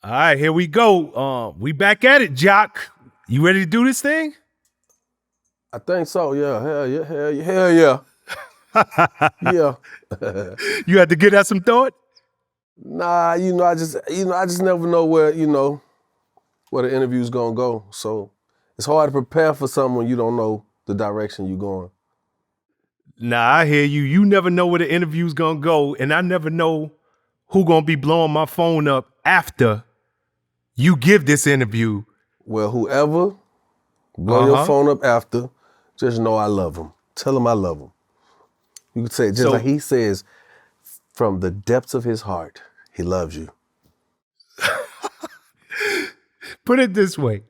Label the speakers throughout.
Speaker 1: All right, here we go. We back at it, Jock. You ready to do this thing?
Speaker 2: I think so. Yeah. Hell yeah. Yeah.
Speaker 1: You had to give that some thought?
Speaker 2: Nah, I just never know where the interview's gonna go. So it's hard to prepare for something when you don't know the direction you're going.
Speaker 1: Nah, I hear you. You never know where the interview's gonna go, and I never know who gonna be blowing my phone up after you give this interview.
Speaker 2: Well, whoever blow your phone up after, just know I love them. Tell them I love them. You could say it just like he says, from the depths of his heart, he loves you.
Speaker 1: Put it this way,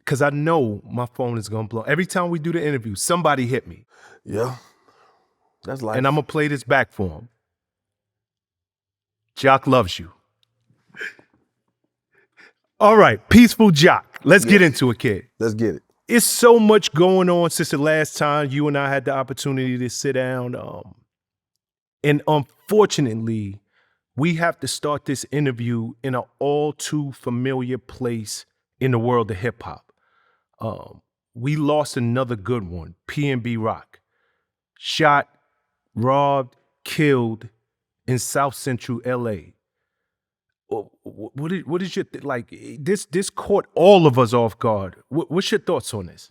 Speaker 1: because I know my phone is gonna blow. Every time we do the interview, somebody hit me.
Speaker 2: Yeah, that's life.
Speaker 1: And I'm gonna play this back for him. Jock loves you. All right, peaceful Jock. Let's get into it, kid.
Speaker 2: Let's get it.
Speaker 1: It's so much going on since the last time you and I had the opportunity to sit down. And unfortunately, we have to start this interview in an all too familiar place in the world of hip hop. We lost another good one, PnB Rock. Shot, robbed, killed in South Central LA. What is your like? This caught all of us off guard. What's your thoughts on this?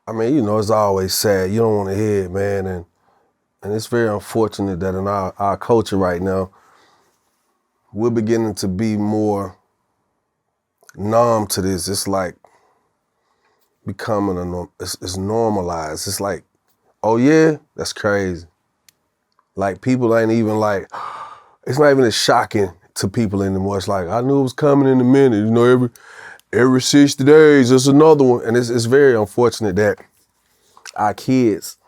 Speaker 2: I mean, it's always sad. You don't want to hear it, man, and it's very unfortunate that in our culture right now, we're beginning to be more numb to this. It's like becoming it's normalized. It's like, oh yeah, that's crazy. Like people ain't even like, it's not even as shocking to people anymore. It's like, I knew it was coming in a minute. Every 60 days, there's another one. And it's very unfortunate that our kids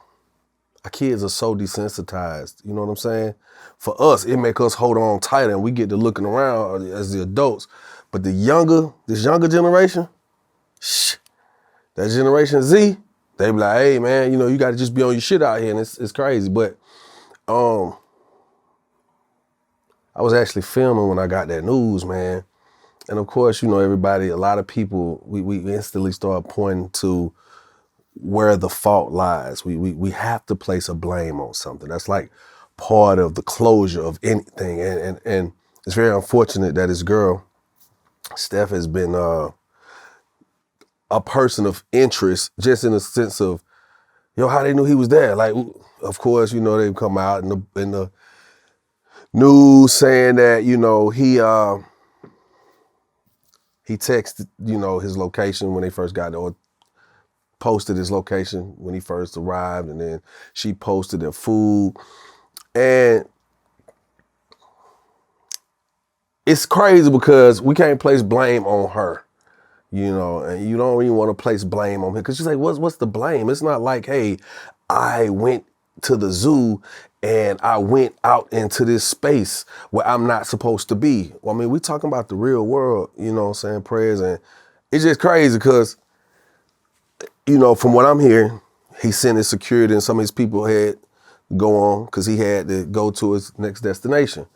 Speaker 2: are so desensitized. You know what I'm saying? For us, it make us hold on tighter and we get to looking around as the adults. But this younger generation, that Generation Z, they be like, hey man, you gotta just be on your shit out here, and it's crazy. But I was actually filming when I got that news, man. And of course, a lot of people, we instantly start pointing to where the fault lies. We have to place a blame on something. That's like part of the closure of anything. And it's very unfortunate that this girl, Steph, has been a person of interest, just in the sense of, how they knew he was there. Like, of course, they've come out in the news saying that, he texted, his location when they first got there, or posted his location when he first arrived, and then she posted their food. And it's crazy because we can't place blame on her, and you don't even want to place blame on him, because she's like, what's the blame? It's not like, hey, I went to the zoo and I went out into this space where I'm not supposed to be. Well, I mean, we talking about the real world, Prez, and it's just crazy because, from what I'm hearing, he sent his security and some of his people had to go on because he had to go to his next destination.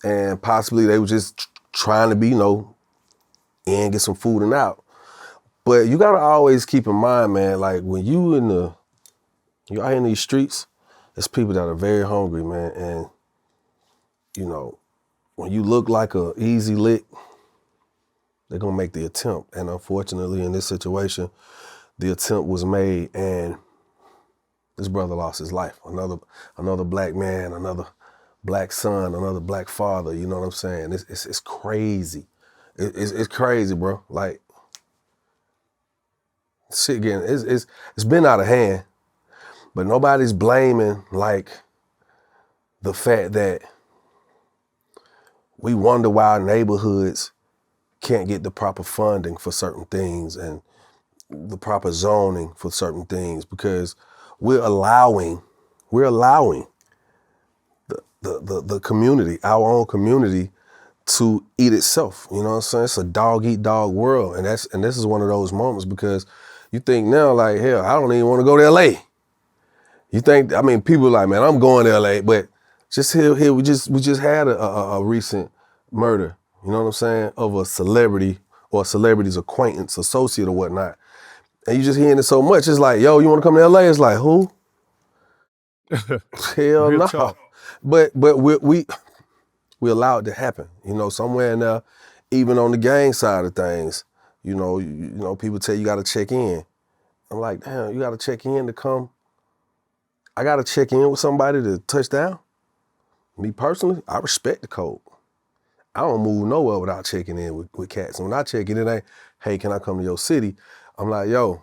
Speaker 2: And possibly they were just trying to be, in, get some food and out. But you gotta always keep in mind, man, like when you're out here in these streets, there's people that are very hungry, man. And, when you look like a easy lick, they're gonna make the attempt. And unfortunately, in this situation, the attempt was made and this brother lost his life. Another black man, another black son, another black father, you know what I'm saying? It's crazy. It's crazy, bro. Like, shit it's been out of hand. But nobody's blaming, like, the fact that we wonder why our neighborhoods can't get the proper funding for certain things and the proper zoning for certain things, because we're allowing the community, our own community, to eat itself. You know what I'm saying? It's a dog eat dog world, and this is one of those moments, because you think now, like, hell, I don't even want to go to LA. You think, people are like, man, I'm going to LA, but just here we just had a recent murder, you know what I'm saying, of a celebrity or a celebrity's acquaintance, associate or whatnot. And you just hearing it so much, it's like, yo, you want to come to LA? It's like, who? Hell
Speaker 1: Real
Speaker 2: no.
Speaker 1: talk.
Speaker 2: But we allow it to happen, you know, somewhere in there, even on the gang side of things, you know, people tell you got to check in. I'm like, damn, you got to check in to come. I got to check in with somebody to touch down. Me personally, I respect the code. I don't move nowhere without checking in with cats. And when I check in, it ain't, hey, can I come to your city? I'm like, yo,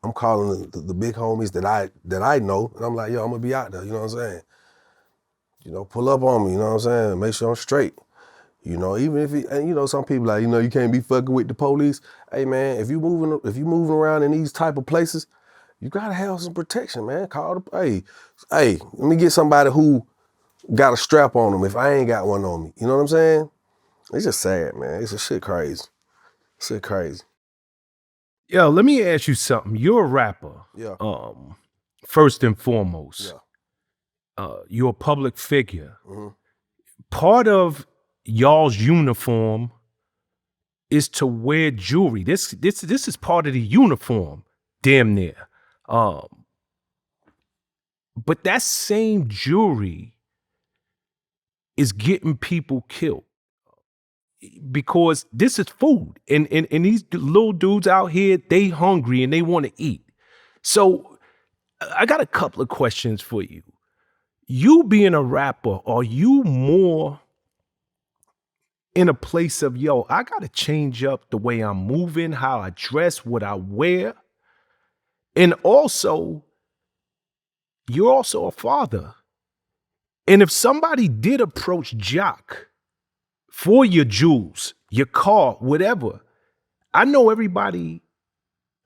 Speaker 2: I'm calling the big homies that I know, and I'm like, yo, I'm gonna be out there, you know what I'm saying? You know, pull up on me, you know what I'm saying? Make sure I'm straight. You know, even if and you know, some people like, you know, you can't be fucking with the police. Hey man, if you moving around in these type of places, you gotta have some protection, man. Call the hey, let me get somebody who got a strap on them if I ain't got one on me. You know what I'm saying? It's just sad, man. It's a shit crazy. Shit crazy.
Speaker 1: Yo, let me ask you something. You're a rapper.
Speaker 2: Yeah.
Speaker 1: First and foremost.
Speaker 2: Yeah.
Speaker 1: You're a public figure.
Speaker 2: Mm-hmm.
Speaker 1: Part of y'all's uniform is to wear jewelry. This is part of the uniform, damn near. But that same jewelry is getting people killed because this is food, and these little dudes out here, they hungry and they want to eat. So I got a couple of questions for you. You being a rapper, are you more in a place of, yo, I got to change up the way I'm moving, how I dress, what I wear? And also, you're also a father. And if somebody did approach Jock for your jewels, your car, whatever, I know everybody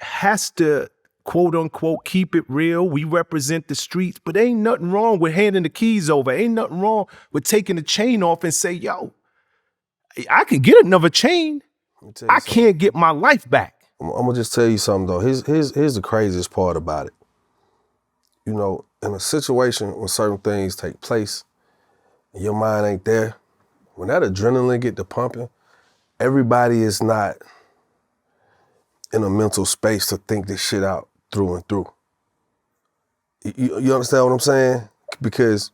Speaker 1: has to, quote unquote, keep it real. We represent the streets, but ain't nothing wrong with handing the keys over. Ain't nothing wrong with taking the chain off and say, yo, I can get another chain. I can't get my life back.
Speaker 2: I'm gonna just tell you something though. Here's the craziest part about it. You know, in a situation when certain things take place and your mind ain't there, when that adrenaline get to pumping, everybody is not in a mental space to think this shit out through and through. You understand what I'm saying? Because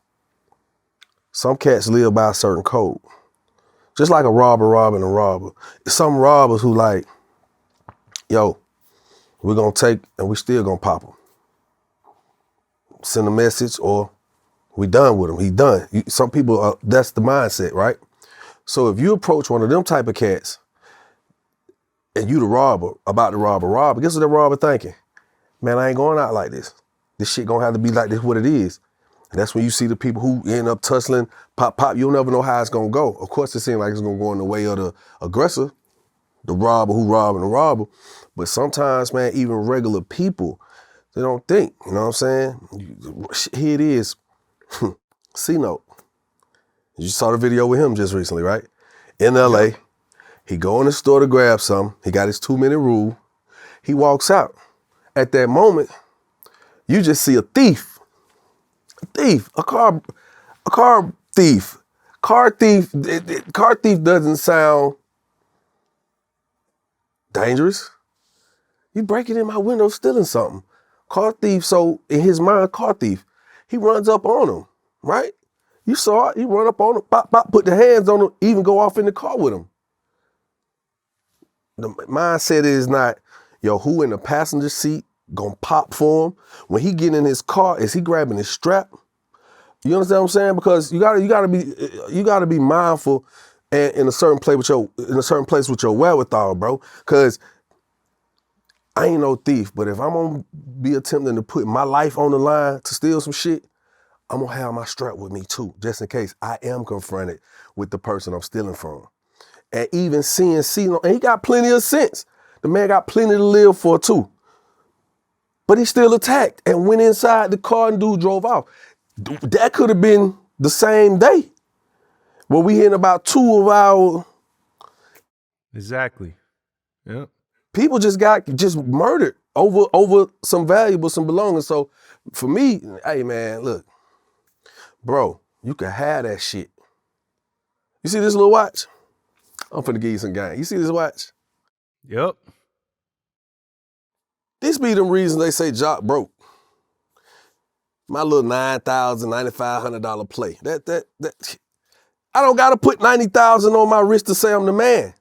Speaker 2: some cats live by a certain code. Just like a robber robbing a robber. Some robbers who like, yo, we're gonna take and we still gonna pop him. Send a message or we done with him, he done. Some people, that's the mindset, right? So if you approach one of them type of cats and you the robber, about to rob a robber, guess what the robber thinking? Man, I ain't going out like this. This shit gonna have to be like this what it is. And that's when you see the people who end up tussling, pop, you'll never know how it's gonna go. Of course it seems like it's gonna go in the way of the aggressor, the robber who robbing the robber. But sometimes, man, even regular people, they don't think, you know what I'm saying? Here it is, C-Note. You saw the video with him just recently, right? In LA, yep. He go in the store to grab something. He got his 2-minute rule. He walks out. At that moment, you just see a thief. A car thief. Car thief doesn't sound dangerous. You breaking in my window, stealing something. Car thief, so in his mind, car thief. He runs up on him, right? You saw it, he run up on him, pop, put the hands on him, even go off in the car with him. The mindset is not, yo, who in the passenger seat gonna pop for him? When he get in his car, is he grabbing his strap? You understand what I'm saying? Because you gotta be mindful and in a certain place with your wherewithal, bro. Because I ain't no thief, but if I'm gonna be attempting to put my life on the line to steal some shit, I'm gonna have my strap with me too, just in case I am confronted with the person I'm stealing from. And even seeing C-Note, and he got plenty of sense. The man got plenty to live for too. But he still attacked and went inside the car and dude drove off. That could have been the same day. Where we hearing about 2 of our...
Speaker 1: Exactly. Yeah.
Speaker 2: People just got murdered over some valuables, some belongings. So for me, hey man, look, bro, you can have that shit. You see this little watch? I'm finna give you some game. You see this watch?
Speaker 1: Yep.
Speaker 2: This be them reasons they say Jock broke. My little $9,000, $9,500 play. That I don't gotta put $90,000 on my wrist to say I'm the man.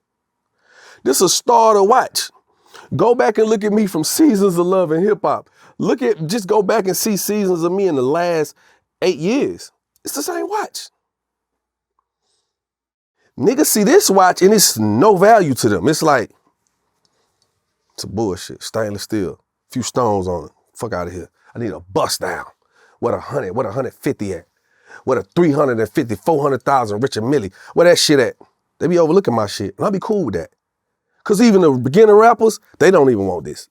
Speaker 2: This a starter watch. Go back and look at me from Seasons of Love and Hip Hop. Just go back and see seasons of me in the last 8 years. It's the same watch. Niggas see this watch and it's no value to them. It's like, it's a bullshit, stainless steel, few stones on it. Fuck out of here. I need a bust down. What 100, what 150 at? What a 350, 400,000 Richard Millie. Where that shit at? They be overlooking my shit and I'll be cool with that. Cause even the beginner rappers, they don't even want this.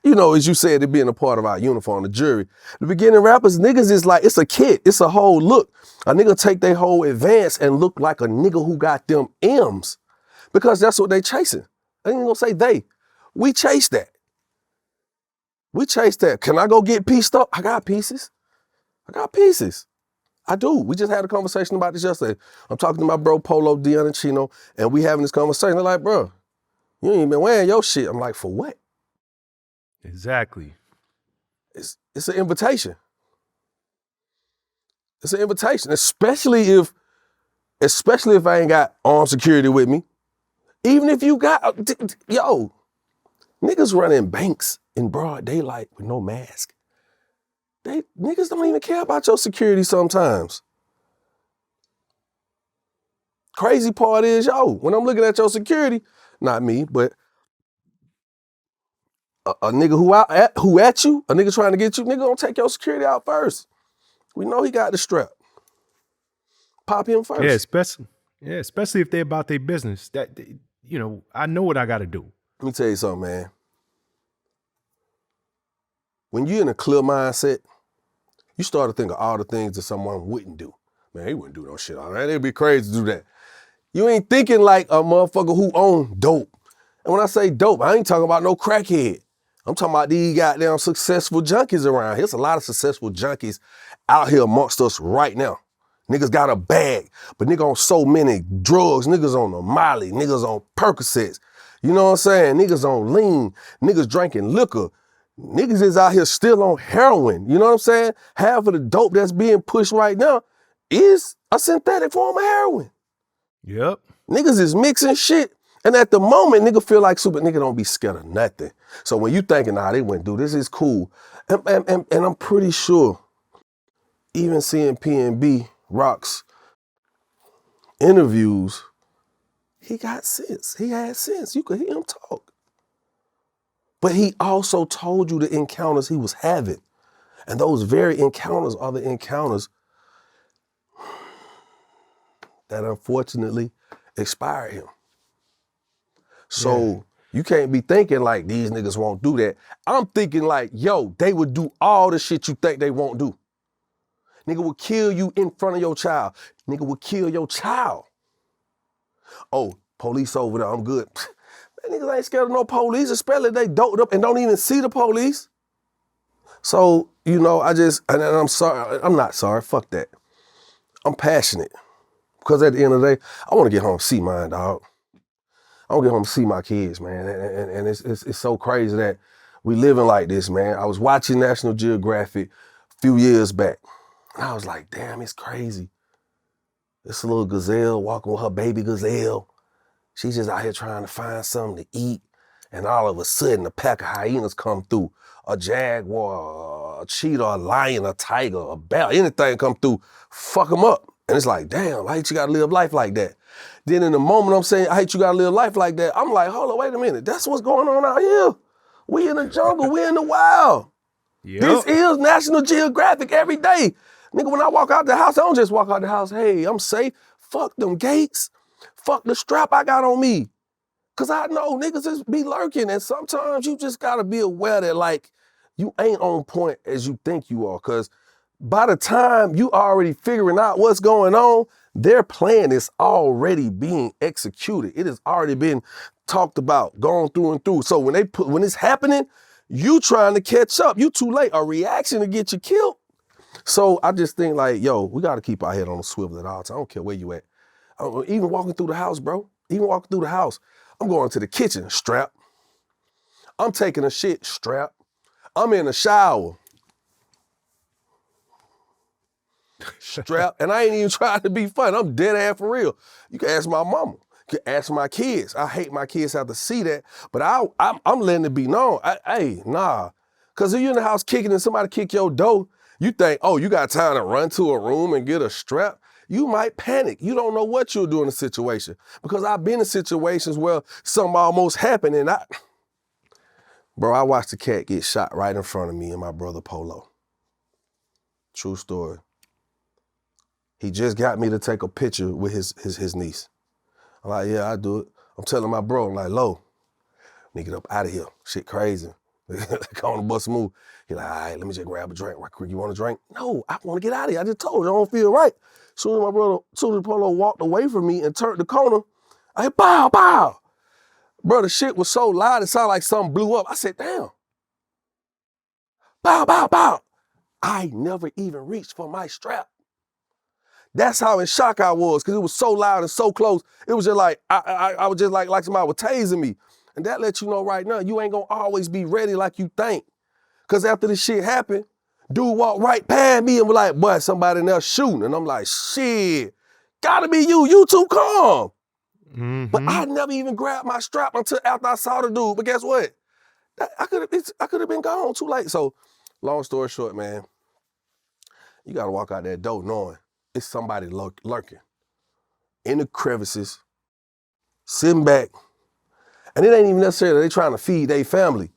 Speaker 2: You know, as you said, it being a part of our uniform, the jury. The beginning rappers, niggas is like, it's a kit, it's a whole look. A nigga take their whole advance and look like a nigga who got them M's. Because that's what they chasing. I ain't gonna say they. We chase that. We chase that. Can I go get pieced up? I got pieces. I got pieces. I do. We just had a conversation about this yesterday. I'm talking to my bro Polo Chino, and we having this conversation. They're like, bro, you ain't been wearing your shit. I'm like, for what?
Speaker 1: Exactly.
Speaker 2: It's an invitation. It's an invitation, especially if I ain't got armed security with me. Even if you got, yo, niggas running banks in broad daylight with no mask. Niggas don't even care about your security sometimes. Crazy part is, yo, when I'm looking at your security, not me, but a nigga who at you, a nigga trying to get you, nigga gonna take your security out first. We know he got the strap. Pop him first.
Speaker 1: Yeah, especially if they're about their business. That, you know, I know what I got to do.
Speaker 2: Let me tell you something, man. When you're in a clear mindset, you start to think of all the things that someone wouldn't do. Man, he wouldn't do no shit. All right, it'd be crazy to do that. You ain't thinking like a motherfucker who own dope. And when I say dope, I ain't talking about no crackhead. I'm talking about these goddamn successful junkies around here. There's a lot of successful junkies out here amongst us right now. Niggas got a bag, but nigga on so many drugs. Niggas on the Molly, niggas on Percocets. You know what I'm saying? Niggas on lean, niggas drinking liquor. Niggas is out here still on heroin. You know what I'm saying? Half of the dope that's being pushed right now is a synthetic form of heroin.
Speaker 1: Yep.
Speaker 2: Niggas is mixing shit. And at the moment, nigga feel like super nigga don't be scared of nothing. So when you thinking, nah, they wouldn't do this, is cool. And I'm pretty sure, even seeing PnB Rock's interviews, he got sense. He had sense. You could hear him talk. But he also told you the encounters he was having. And those very encounters are the encounters that unfortunately expired him. So you can't be thinking like these niggas won't do that. I'm thinking like, yo, they would do all the shit you think they won't do. Nigga would kill you in front of your child. Nigga would kill your child. Oh, police over there, I'm good. Man, niggas ain't scared of no police, especially if they doped up and don't even see the police. So, you know, and I'm sorry, I'm not sorry, fuck that. I'm passionate. Because at the end of the day, I want to get home and see mine, dog. I want to get home and see my kids, man. And it's so crazy that we living like this, man. I was watching National Geographic a few years back. And I was like, damn, it's crazy. This little gazelle walking with her baby gazelle. She's just out here trying to find something to eat. And all of a sudden, a pack of hyenas come through. A jaguar, a cheetah, a lion, a tiger, a bear, anything come through, fuck them up. And it's like, damn, I hate you gotta live life like that. Then in the moment I'm saying, I hate you gotta live life like that, I'm like, hold on, wait a minute. That's what's going on out here. We in the jungle, we in the wild. Yep. This is National Geographic every day. Nigga, when I walk out the house, I don't just walk out the house, hey, I'm safe. Fuck them gates. Fuck the strap I got on me. Cause I know niggas just be lurking, and sometimes you just gotta be aware that like, you ain't on point as you think you are. Cause by the time you already figuring out what's going on, their plan is already being executed. It has already been talked about, gone through and through. So when it's happening, you trying to catch up. You too late. A reaction to get you killed. So I just think like, yo, we gotta keep our head on the swivel at all times. I don't care where you at. Even walking through the house, bro. Even walking through the house. I'm going to the kitchen, strap. I'm taking a shit, strap. I'm in the shower, strap. And I ain't even trying to be funny. I'm dead ass for real. You can ask my mama. You can ask my kids. I hate my kids have to see that, but I'm letting it be known. Hey, nah. Because if you're in the house kicking and somebody kick your door, you think, oh, you got time to run to a room and get a strap? You might panic. You don't know what you'll do in a situation. Because I've been in situations where something almost happened and bro, I watched the cat get shot right in front of me and my brother Polo. True story. He just got me to take a picture with his niece. I'm like, yeah, I do it. I'm telling my bro, I'm like, Lo, nigga, get up out of here. Shit crazy. Come on the bus move. He like, all right, let me just grab a drink right quick. You want a drink? No, I want to get out of here. I just told you, I don't feel right. Soon as Polo walked away from me and turned the corner, I hit pow, pow. Bro, the shit was so loud, it sounded like something blew up. I said, damn. Pow, pow, pow. I never even reached for my strap. That's how in shock I was, because it was so loud and so close. It was just like, I was just like somebody was tasing me. And that lets you know right now, you ain't gonna always be ready like you think. Because after this shit happened, dude walked right past me and was like, boy, somebody in there shooting. And I'm like, shit, gotta be you too calm. Mm-hmm. But I never even grabbed my strap until after I saw the dude. But guess what? I could have been gone too late. So long story short, man, you gotta walk out that door knowing it's somebody lurking in the crevices, sitting back. And it ain't even necessarily they trying to feed their family.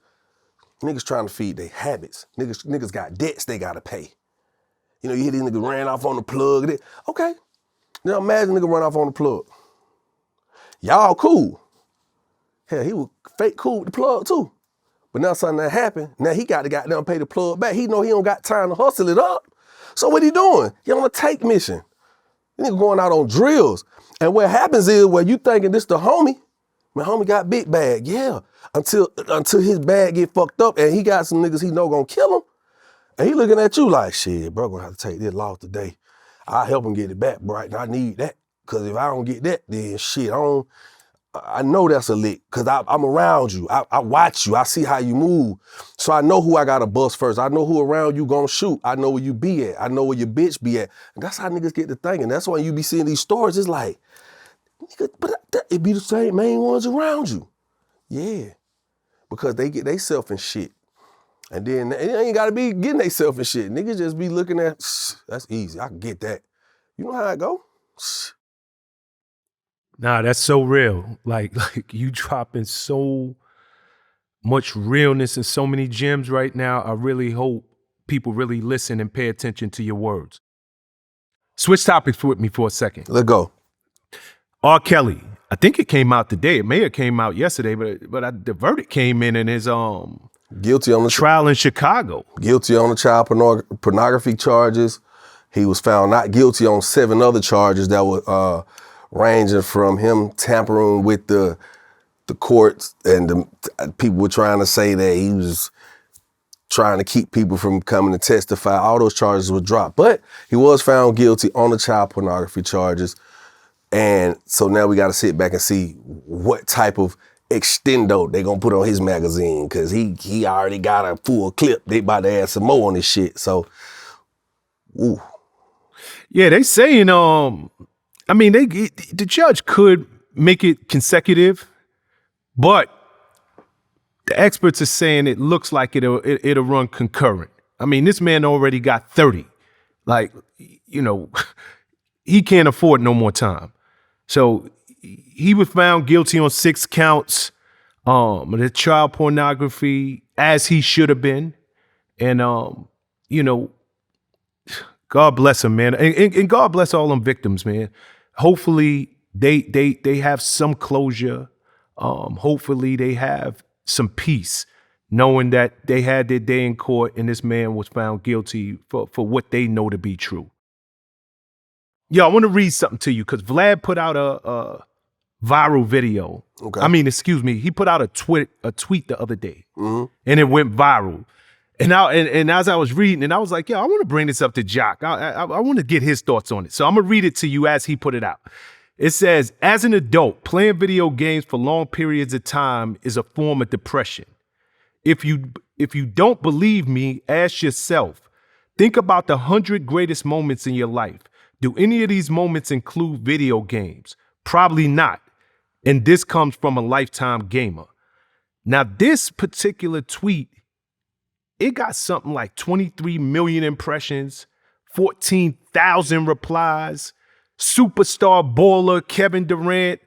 Speaker 2: Niggas trying to feed their habits. Niggas got debts they gotta pay. You know, you hear these niggas ran off on the plug. Okay, now imagine nigga run off on the plug. Y'all cool. Hell, he was fake cool with the plug too. But now something that happened, now he got to goddamn pay the plug back. He know he don't got time to hustle it up. So what he doing? He on a take mission. He nigga going out on drills. And what happens is, where you thinking this the homie, my homie got big bag, yeah. Until his bag get fucked up and he got some niggas he know gonna kill him. And he looking at you like, shit, bro, gonna have to take this loss today. I'll help him get it back, bro. I need that. Cause if I don't get that, then shit, I know that's a lick, cause I'm around you. I watch you. I see how you move. So I know who I gotta bust first. I know who around you gonna shoot. I know where you be at. I know where your bitch be at. And that's how niggas get to thinking. That's why you be seeing these stories. It's like, nigga, but it be the same main ones around you. Yeah, because they get they self in shit. And then it ain't gotta be getting they self in shit. Niggas just be looking at, that's easy. I can get that. You know how it go?
Speaker 1: Nah, that's so real. Like you dropping so much realness and so many gems right now. I really hope people really listen and pay attention to your words. Switch topics with me for a second.
Speaker 2: Let's go.
Speaker 1: R. Kelly. I think it came out today. It may have came out yesterday, but the verdict came in his
Speaker 2: guilty on the
Speaker 1: trial in Chicago.
Speaker 2: Guilty on the child pornography charges. He was found not guilty on 7 other charges that were ranging from him tampering with the courts, and the people were trying to say that he was trying to keep people from coming to testify. All those charges were dropped, but he was found guilty on the child pornography charges. And so now we got to sit back and see what type of extendo they gonna put on his magazine, because he already got a full clip. They about to add some more on this shit. So, ooh.
Speaker 1: Yeah, they saying, I mean, the judge could make it consecutive, but the experts are saying it looks like it'll run concurrent. I mean, this man already got 30. Like, you know, he can't afford no more time. So he was found guilty on 6 counts, the child pornography, as he should have been. And, you know, God bless him, man. And God bless all them victims, man. Hopefully they have some closure. Hopefully they have some peace, knowing that they had their day in court and this man was found guilty for what they know to be true. Yo, I want to read something to you because Vlad put out a viral video.
Speaker 2: Okay.
Speaker 1: I mean, excuse me, he put out a tweet the other day, and it went viral. And as I was reading, and I was like, yo, I want to bring this up to Jock. I want to get his thoughts on it. So I'm gonna read it to you as he put it out. It says, as an adult, playing video games for long periods of time is a form of depression. If you don't believe me, ask yourself. Think about the 100 greatest moments in your life. Do any of these moments include video games? Probably not. And this comes from a lifetime gamer. Now, this particular tweet, it got something like 23 million impressions, 14,000 replies. Superstar baller Kevin Durant,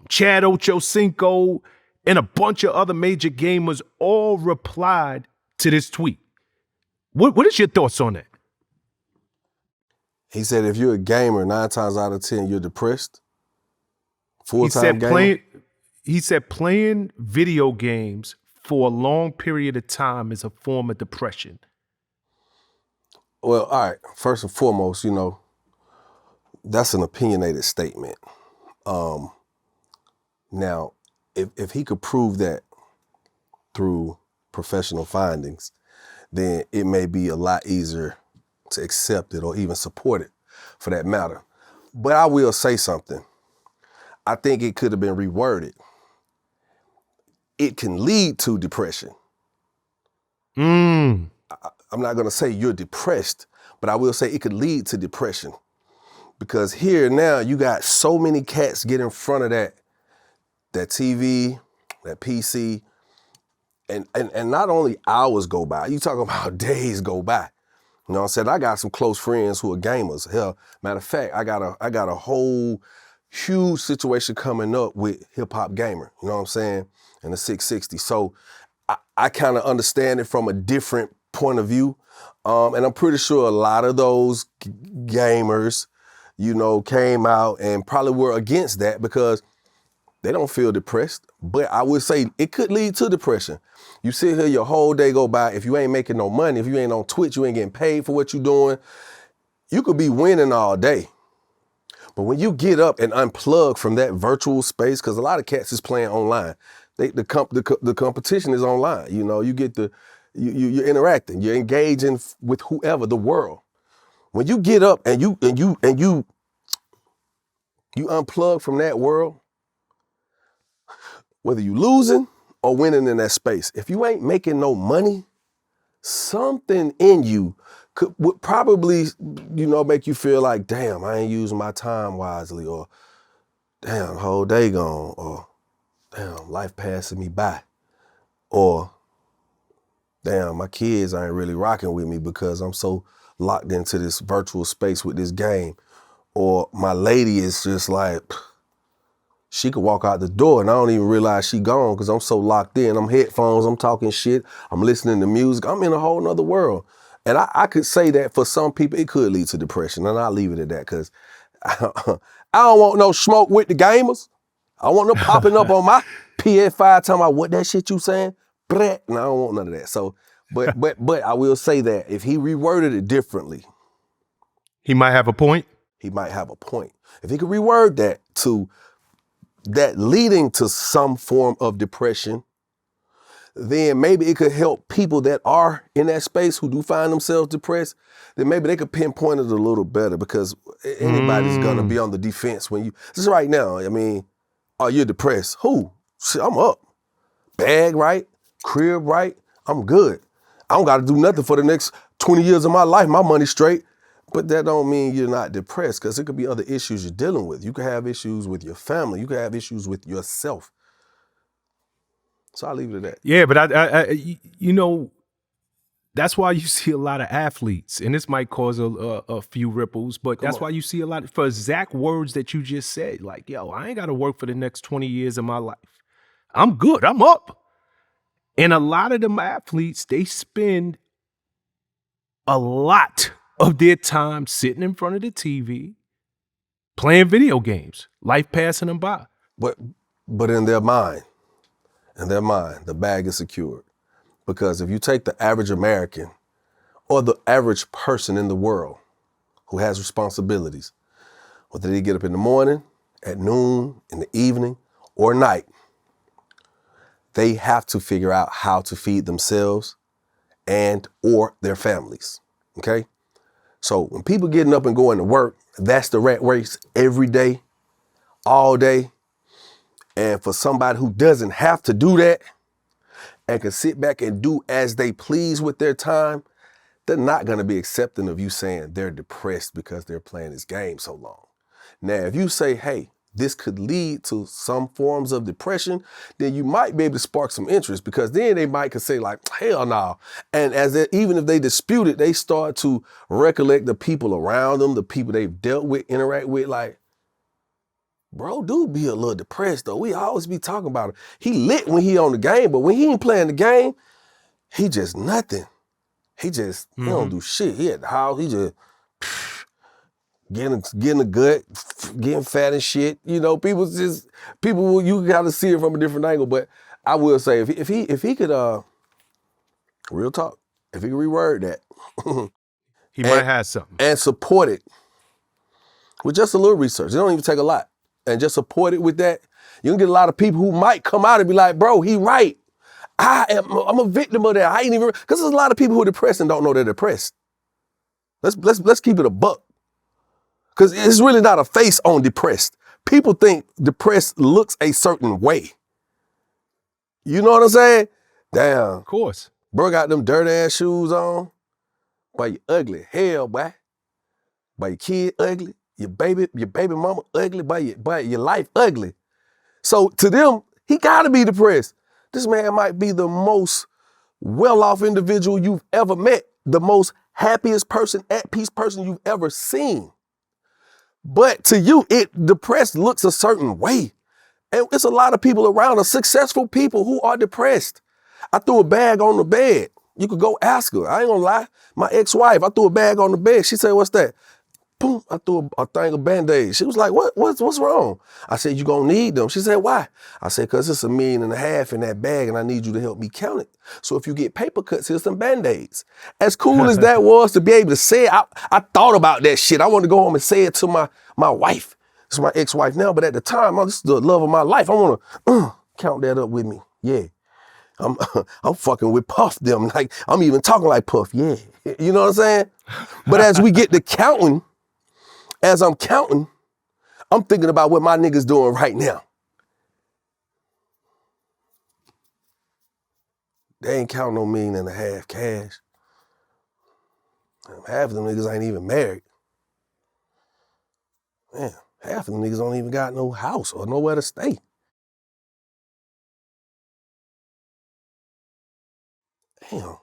Speaker 1: Chad Ochocinco, and a bunch of other major gamers all replied to this tweet. What is your thoughts on that?
Speaker 2: He said if you're a gamer, 9 times out of 10, you're depressed. Full-time gamer.
Speaker 1: He said playing video games for a long period of time is a form of depression.
Speaker 2: Well, all right. First and foremost, that's an opinionated statement. Now, if he could prove that through professional findings, then it may be a lot easier to accept it or even support it for that matter. But I will say something. I think it could have been reworded. It can lead to depression. I'm not going to say you're depressed, but I will say it could lead to depression. Because here now you got so many cats get in front of that TV, that PC, and not only hours go by, you talking about days go by. You know what I'm saying? I got some close friends who are gamers. Hell, matter of fact, I got a whole huge situation coming up with Hip Hop Gamer, you know what I'm saying, and the 660. So I kind of understand it from a different point of view. And I'm pretty sure a lot of those gamers, came out and probably were against that because they don't feel depressed. But I would say it could lead to depression. You sit here, your whole day go by. If you ain't making no money, if you ain't on Twitch, you ain't getting paid for what you're doing, you could be winning all day. But when you get up and unplug from that virtual space, because a lot of cats is playing online, the competition is online. You get you're interacting, you're engaging with whoever, the world. When you get up and you unplug from that world, whether you losing or winning in that space, if you ain't making no money, something in you would probably, make you feel like, damn, I ain't using my time wisely, or damn, whole day gone, or damn, life passing me by, or damn, my kids ain't really rocking with me because I'm so locked into this virtual space with this game, or my lady is just like, she could walk out the door and I don't even realize she gone because I'm so locked in. I'm headphones, I'm talking shit, I'm listening to music, I'm in a whole nother world. And I could say that for some people, it could lead to depression, and I'll leave it at that because I don't want no smoke with the gamers. I want them popping up on my PS5 talking about what that shit you saying. No, I don't want none of that. So, but I will say that if he reworded it differently,
Speaker 1: he might have a point.
Speaker 2: He might have a point. If he could reword that to that leading to some form of depression, then maybe it could help people that are in that space who do find themselves depressed. Then maybe they could pinpoint it a little better, because anybody's gonna be on the defense when you, just right now, I mean, are you depressed? Who? Shit, I'm up. Bag right, crib right, I'm good. I don't gotta do nothing for the next 20 years of my life, my money straight. But that don't mean you're not depressed, because it could be other issues you're dealing with. You could have issues with your family. You could have issues with yourself. So I'll leave it at that.
Speaker 1: Yeah, but that's why you see a lot of athletes, and this might cause a few ripples, but that's why you see a lot, for exact words that you just said, like, yo, I ain't got to work for the next 20 years of my life. I'm good. I'm up. And a lot of them athletes, they spend a lot of their time sitting in front of the TV, playing video games, life passing them by.
Speaker 2: But in their mind, the bag is secured. Because if you take the average American or the average person in the world who has responsibilities, whether they get up in the morning, at noon, in the evening, or night, they have to figure out how to feed themselves and or their families, okay? So when people getting up and going to work, that's the rat race every day. all day. And for somebody who doesn't have to do that and can sit back and do as they please with their time, they're not going to be accepting of you saying they're depressed because they're playing this game so long. Now, if you say, hey, this could lead to some forms of depression, then you might be able to spark some interest, because then they might could say like, hell no. And even if they dispute it, they start to recollect the people around them, the people they've dealt with, interact with, like, bro, dude be a little depressed though. We always be talking about him. He lit when he on the game, but when he ain't playing the game, he just nothing. He just, he don't do shit. He at the house, he just getting a gut, getting fat and shit. You know, people, you gotta see it from a different angle. But I will say, if he could, real talk, if he could reword that.
Speaker 1: He might have something.
Speaker 2: And support it with just a little research. It don't even take a lot. And just support it with that. You can get a lot of people who might come out and be like, bro, he right. I'm a victim of that. I ain't even, because there's a lot of people who are depressed and don't know they're depressed. Let's keep it a buck. Because it's really not a face on depressed. People think depressed looks a certain way. You know what I'm saying? Damn.
Speaker 1: Of course.
Speaker 2: Bro got them dirt ass shoes on. Boy, you ugly. Hell, boy. Boy, your kid ugly. Your baby mama ugly. Boy, your life ugly. So to them, he gotta be depressed. This man might be the most well-off individual you've ever met, the most happiest person, at peace person you've ever seen. But to you, depressed looks a certain way. And it's a lot of people around us, successful people who are depressed. I threw a bag on the bed. You could go ask her. I ain't gonna lie. My ex-wife, I threw a bag on the bed. She said, what's that? Boom, I threw a thing of Band-Aids. She was like, what's wrong? I said, you gonna need them. She said, why? I said, cause it's $1.5 million in that bag and I need you to help me count it. So if you get paper cuts, here's some Band-Aids. As cool as that was to be able to say it, I thought about that shit. I wanted to go home and say it to my wife. It's my ex-wife now, but at the time, this is the love of my life. I wanna count that up with me. Yeah. I'm fucking with Puff them. Like, I'm even talking like Puff, yeah. You know what I'm saying? But as we get to counting, as I'm counting, I'm thinking about what my niggas doing right now. They ain't counting no $1.5 million cash. Half of them niggas ain't even married. Man, half of them niggas don't even got no house or nowhere to stay. Damn,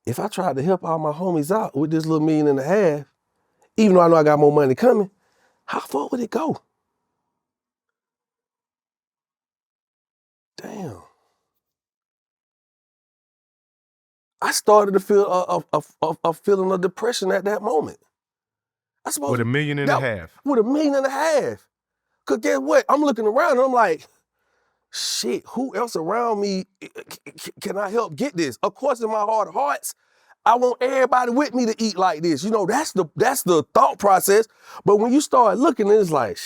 Speaker 2: if I tried to help all my homies out with this little $1.5 million, even though I know I got more money coming, how far would it go? Damn. I started to feel a feeling of depression at that moment.
Speaker 1: With $1.5 million.
Speaker 2: With $1.5 million. Cause guess what? I'm looking around and I'm like, shit, who else around me can I help get this? Of course, in my heart of hearts, I want everybody with me to eat like this. You know, that's the thought process. But when you start looking, it's like,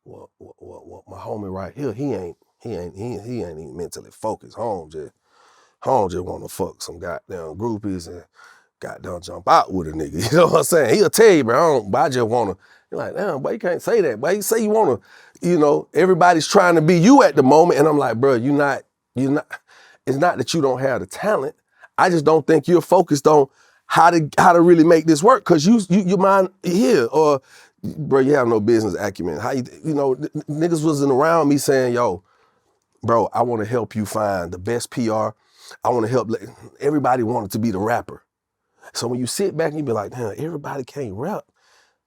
Speaker 2: well, my homie right here, he ain't even mentally focused. Home just wanna fuck some goddamn groupies and goddamn jump out with a nigga. You know what I'm saying? He'll tell you, bro, I just wanna. You're like, damn, boy, you can't say that. Boy, you say you wanna, everybody's trying to be you at the moment. And I'm like, bro, you're not, it's not that you don't have the talent. I just don't think you're focused on how to really make this work. Cause you mind here, or bro, you have no business acumen. Niggas wasn't around me saying, yo, bro, I wanna help you find the best PR. I wanna help, everybody wanted to be the rapper. So when you sit back and you be like, damn, everybody can't rap.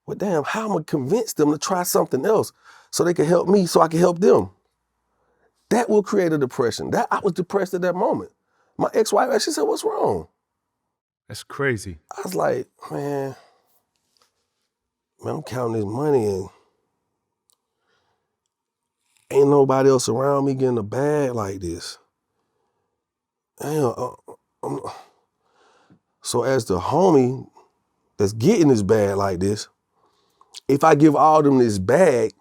Speaker 2: Well, damn, how am I gonna convince them to try something else so they can help me so I can help them? That will create a depression. I was depressed at that moment. My ex-wife actually said, what's wrong?
Speaker 1: That's crazy.
Speaker 2: I was like, man, I'm counting this money and ain't nobody else around me getting a bag like this. Damn, so as the homie that's getting this bag like this, if I give all them this bag,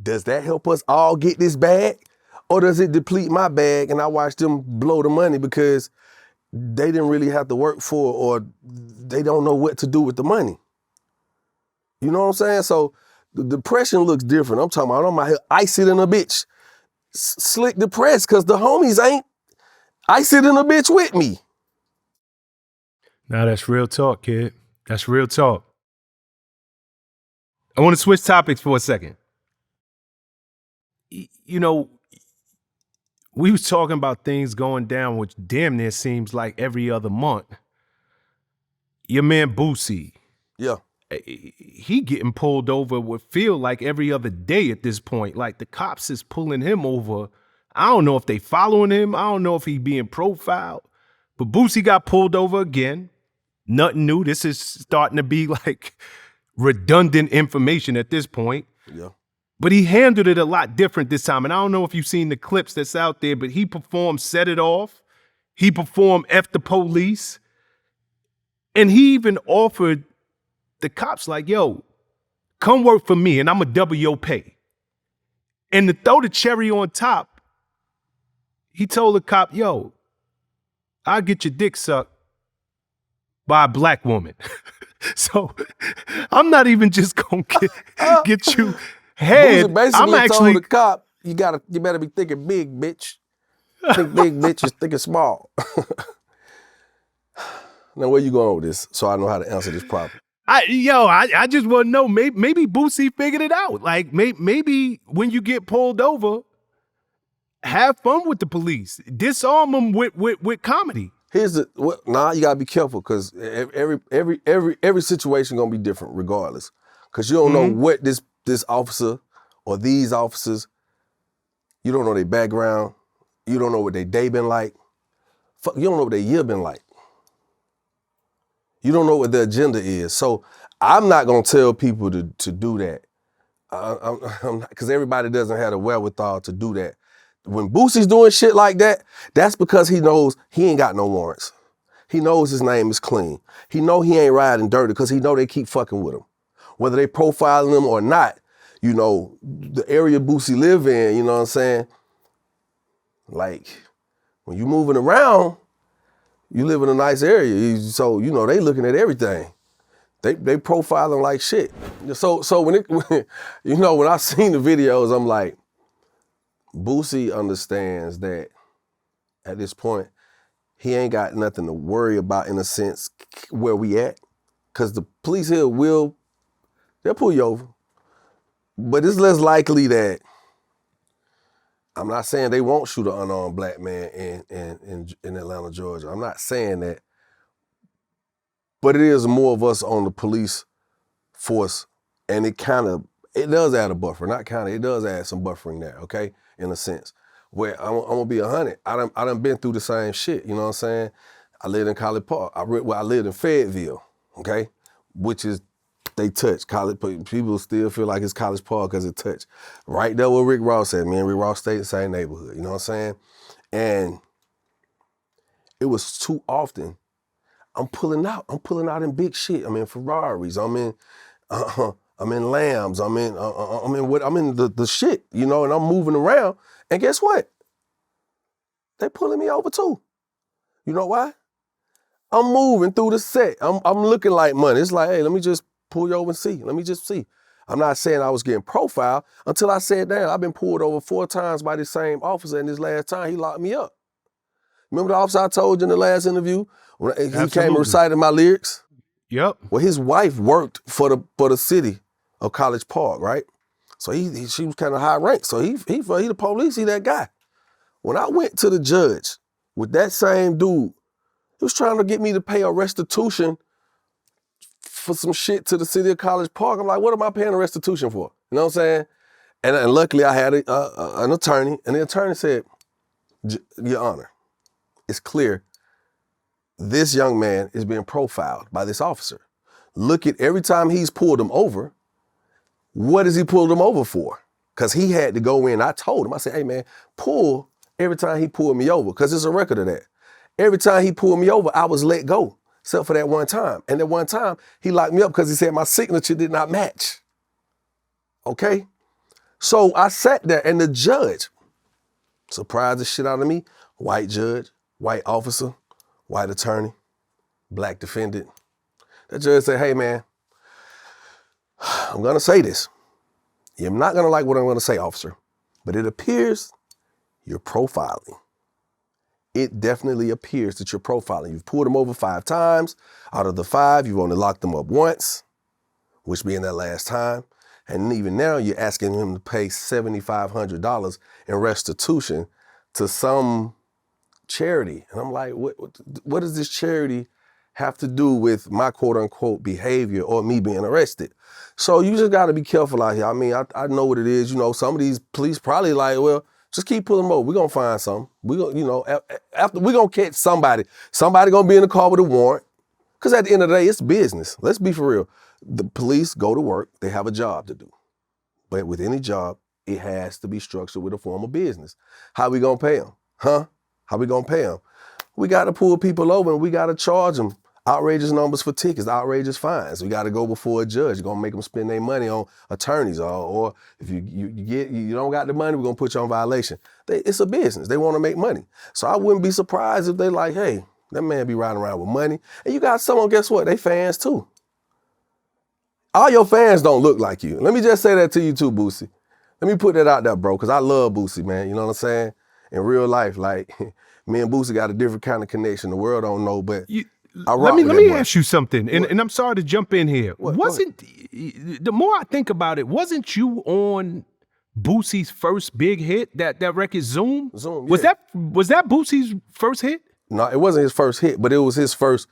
Speaker 2: does that help us all get this bag? Or does it deplete my bag and I watch them blow the money because they didn't really have to work for it or they don't know what to do with the money? You know what I'm saying? So the depression looks different. I'm talking about I'm out here icy than a bitch. Slick depressed because the homies ain't icy than a bitch with me.
Speaker 1: Now that's real talk, kid. That's real talk. I want to switch topics for a second. You know, we was talking about things going down, which damn near seems like every other month. Your man Boosie,
Speaker 2: Yeah.
Speaker 1: he getting pulled over would feel like every other day at this point. Like the cops is pulling him over. I don't know if they following him. I don't know if he being profiled. But Boosie got pulled over again. Nothing new. This is starting to be like redundant information at this point.
Speaker 2: Yeah.
Speaker 1: But he handled it a lot different this time. And I don't know if you've seen the clips that's out there, but he performed Set It Off. He performed F the Police. And he even offered the cops like, yo, come work for me and I'm going to double your pay. And to throw the cherry on top, he told the cop, yo, I'll get your dick sucked by a black woman. So I'm not even just going to get you head.
Speaker 2: Boosie basically
Speaker 1: I'm actually
Speaker 2: told the cop, you better be thinking big, bitch. Think big, bitch is thinking small. Now, where you going with this so I know how to answer this properly?
Speaker 1: I just want to know, maybe Boosie figured it out. Like, maybe when you get pulled over, have fun with the police. Disarm them with comedy.
Speaker 2: You gotta be careful because every situation gonna be different regardless. Cause you don't know what this officer or these officers, you don't know their background, you don't know what their day been like, you don't know what their year been like. You don't know what their agenda is. So I'm not gonna tell people to do that. Because everybody doesn't have the wherewithal to do that. When Boosie's doing shit like that, that's because he knows he ain't got no warrants. He knows his name is clean. He know he ain't riding dirty because he know they keep fucking with him. Whether they profiling him or not, you know, the area Boosie live in, you know what I'm saying? Like, when you moving around, you live in a nice area, so, you know, they looking at everything. They profiling like shit. So when I seen the videos, I'm like, Boosie understands that at this point, he ain't got nothing to worry about in a sense where we at. Cause the police here they'll pull you over. But it's less likely that, I'm not saying they won't shoot an unarmed black man in Atlanta, Georgia. I'm not saying that. But it is more of us on the police force, and it does add a buffer. It does add some buffering there, okay? In a sense. Where I'm gonna be 100. I done been through the same shit, you know what I'm saying? I lived in College Park. I lived in Fayetteville, okay? Which is, they touch. People still feel like it's College Park because it touched. Right there where Rick Ross at, me and Rick Ross stayed in the same neighborhood, you know what I'm saying? And it was too often, I'm pulling out in big shit. I'm in Ferraris, I'm in Lambs, I'm in the shit, you know, and I'm moving around. And guess what? They pulling me over too. You know why? I'm moving through the set. I'm looking like money. It's like, hey, let me just pull you over and see. Let me just see. I'm not saying I was getting profiled until I said, damn, I've been pulled over 4 times by the same officer, and this last time he locked me up. Remember the officer I told you in the last interview? When he came and recited my lyrics?
Speaker 1: Yep.
Speaker 2: Well, his wife worked for the city of College Park, right? So she was kind of high ranked. So he the police, he that guy. When I went to the judge with that same dude, he was trying to get me to pay a restitution for some shit to the city of College Park. I'm like, what am I paying a restitution for? You know what I'm saying? And luckily I had an attorney, and the attorney said, Your Honor, it's clear this young man is being profiled by this officer. Look at every time he's pulled him over, what has he pulled him over for? Because he had to go in. I told him, I said, hey man, pull every time he pulled me over, because there's a record of that. Every time he pulled me over, I was let go, except for that one time. And that one time, he locked me up because he said my signature did not match. Okay? So I sat there, and the judge surprised the shit out of me. White judge, white officer, white attorney, black defendant. That judge said, hey man, I'm gonna say this. You're not gonna like what I'm gonna say, officer, but it appears you're profiling. It definitely appears that you're profiling. You've pulled them over 5 times. Out of the 5, you've only locked them up once, which being that last time. And even now, you're asking him to pay $7,500 in restitution to some charity. And I'm like, what does this charity have to do with my quote unquote behavior or me being arrested? So you just got to be careful out here. I mean, I know what it is. You know, some of these police probably like, well, just keep pulling them over. We're going to find something. We're going to, you know, after we're going to catch somebody. Somebody going to be in the car with a warrant. Because at the end of the day, it's business. Let's be for real. The police go to work. They have a job to do. But with any job, it has to be structured with a form of business. How we going to pay them? Huh? How we going to pay them? We got to pull people over and we got to charge them outrageous numbers for tickets, outrageous fines. We got to go before a judge. You're going to make them spend their money on attorneys or if you don't got the money, we're going to put you on violation. It's a business. They want to make money. So I wouldn't be surprised if they like, hey, that man be riding around with money. And you got someone, guess what? They fans too. All your fans don't look like you. Let me just say that to you too, Boosie. Let me put that out there, bro, because I love Boosie, man. You know what I'm saying? In real life, like, me and Boosie got a different kind of connection. The world don't know, but
Speaker 1: let me ask you something, and I'm sorry to jump in here. Wasn't, the more I think about it, wasn't you on Boosie's first big hit, that record Zoom?
Speaker 2: Zoom, yeah.
Speaker 1: Was that Boosie's first hit?
Speaker 2: No, it wasn't his first hit, but it was his first,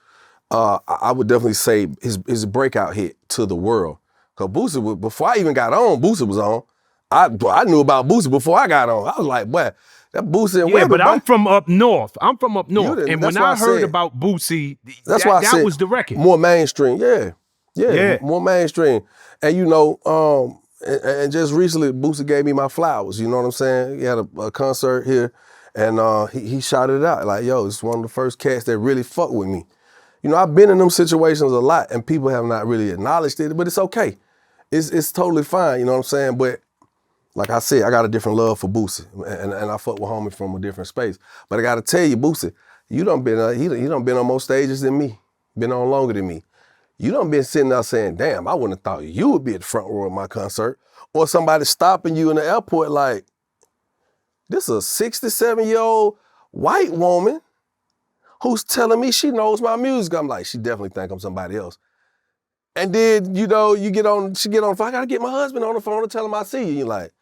Speaker 2: I would definitely say his breakout hit to the world. Because Boosie, before I even got on, Boosie was on. I knew about Boosie before I got on. I was like, boy, that Boosie and
Speaker 1: yeah, but I'm from up north. And when I heard about Boosie, that was the record.
Speaker 2: More mainstream, yeah, more mainstream. And you know, and just recently, Boosie gave me my flowers. You know what I'm saying? He had a concert here, and he shouted it out like, "Yo, it's one of the first cats that really fuck with me." You know, I've been in them situations a lot, and people have not really acknowledged it, but it's okay. It's totally fine. You know what I'm saying? But like I said, I got a different love for Boosie, and I fuck with homie from a different space. But I got to tell you, Boosie, you done been he done been on more stages than me, been on longer than me. You done been sitting there saying, "Damn, I wouldn't have thought you would be at the front row of my concert," or somebody stopping you in the airport like, "This is a 67-year-old white woman who's telling me she knows my music." I'm like, she definitely think I'm somebody else. And then, you know, she get on the phone, I gotta get my husband on the phone to tell him I see you. You're like,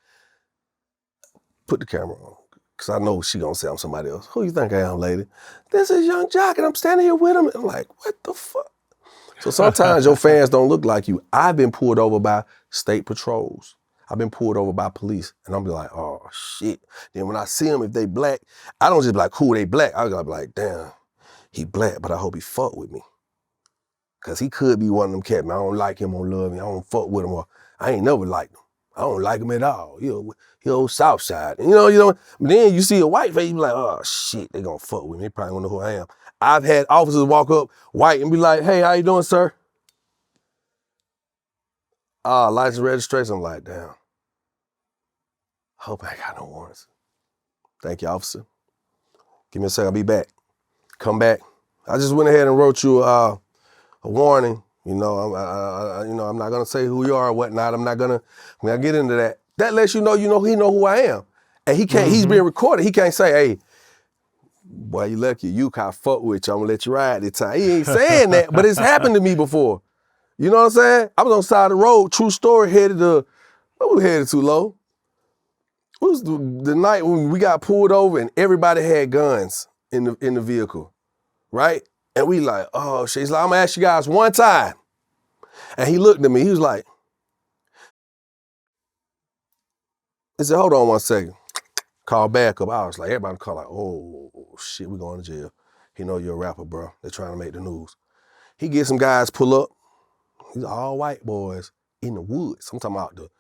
Speaker 2: put the camera on, because I know she gonna say I'm somebody else. Who you think I am, lady? This is Young Jock, and I'm standing here with him. And I'm like, what the fuck? So sometimes your fans don't look like you. I've been pulled over by state patrols. I've been pulled over by police, and I'm be like, oh, shit. Then when I see them, if they black, I don't just be like, cool, they black. I gotta be like, damn, he black, but I hope he fuck with me. Because he could be one of them cats, man. I don't like him, I don't love him, I don't fuck with him, or I ain't never liked him. I don't like him at all. He old South Side. And you know, but then you see a white face, you be like, oh shit, they gonna fuck with me. They probably wanna know who I am. I've had officers walk up white and be like, hey, how you doing, sir? License registration. I'm like, damn. Hope I got no warrants. Thank you, officer. Give me a second, I'll be back. Come back. I just went ahead and wrote you a warning. You know, I'm not gonna say who you are or whatnot. I'm not gonna get into that. That lets you know, he know who I am. And he can't, he's being recorded. He can't say, hey, boy, you lucky, you can't fuck with you, I'm gonna let you ride this time. He ain't saying that, but it's happened to me before. You know what I'm saying? I was on the side of the road, true story, headed to, what was headed too low? It was the night when we got pulled over and everybody had guns in the vehicle, right? And we like, oh shit. He's like, I'm gonna ask you guys one time. And he looked at me, he was like, he said, hold on one second. Call back up. I was like, everybody call like, oh shit, we going to jail. He know you're a rapper, bro. They're trying to make the news. He get some guys pull up. These all white boys in the woods. I'm talking about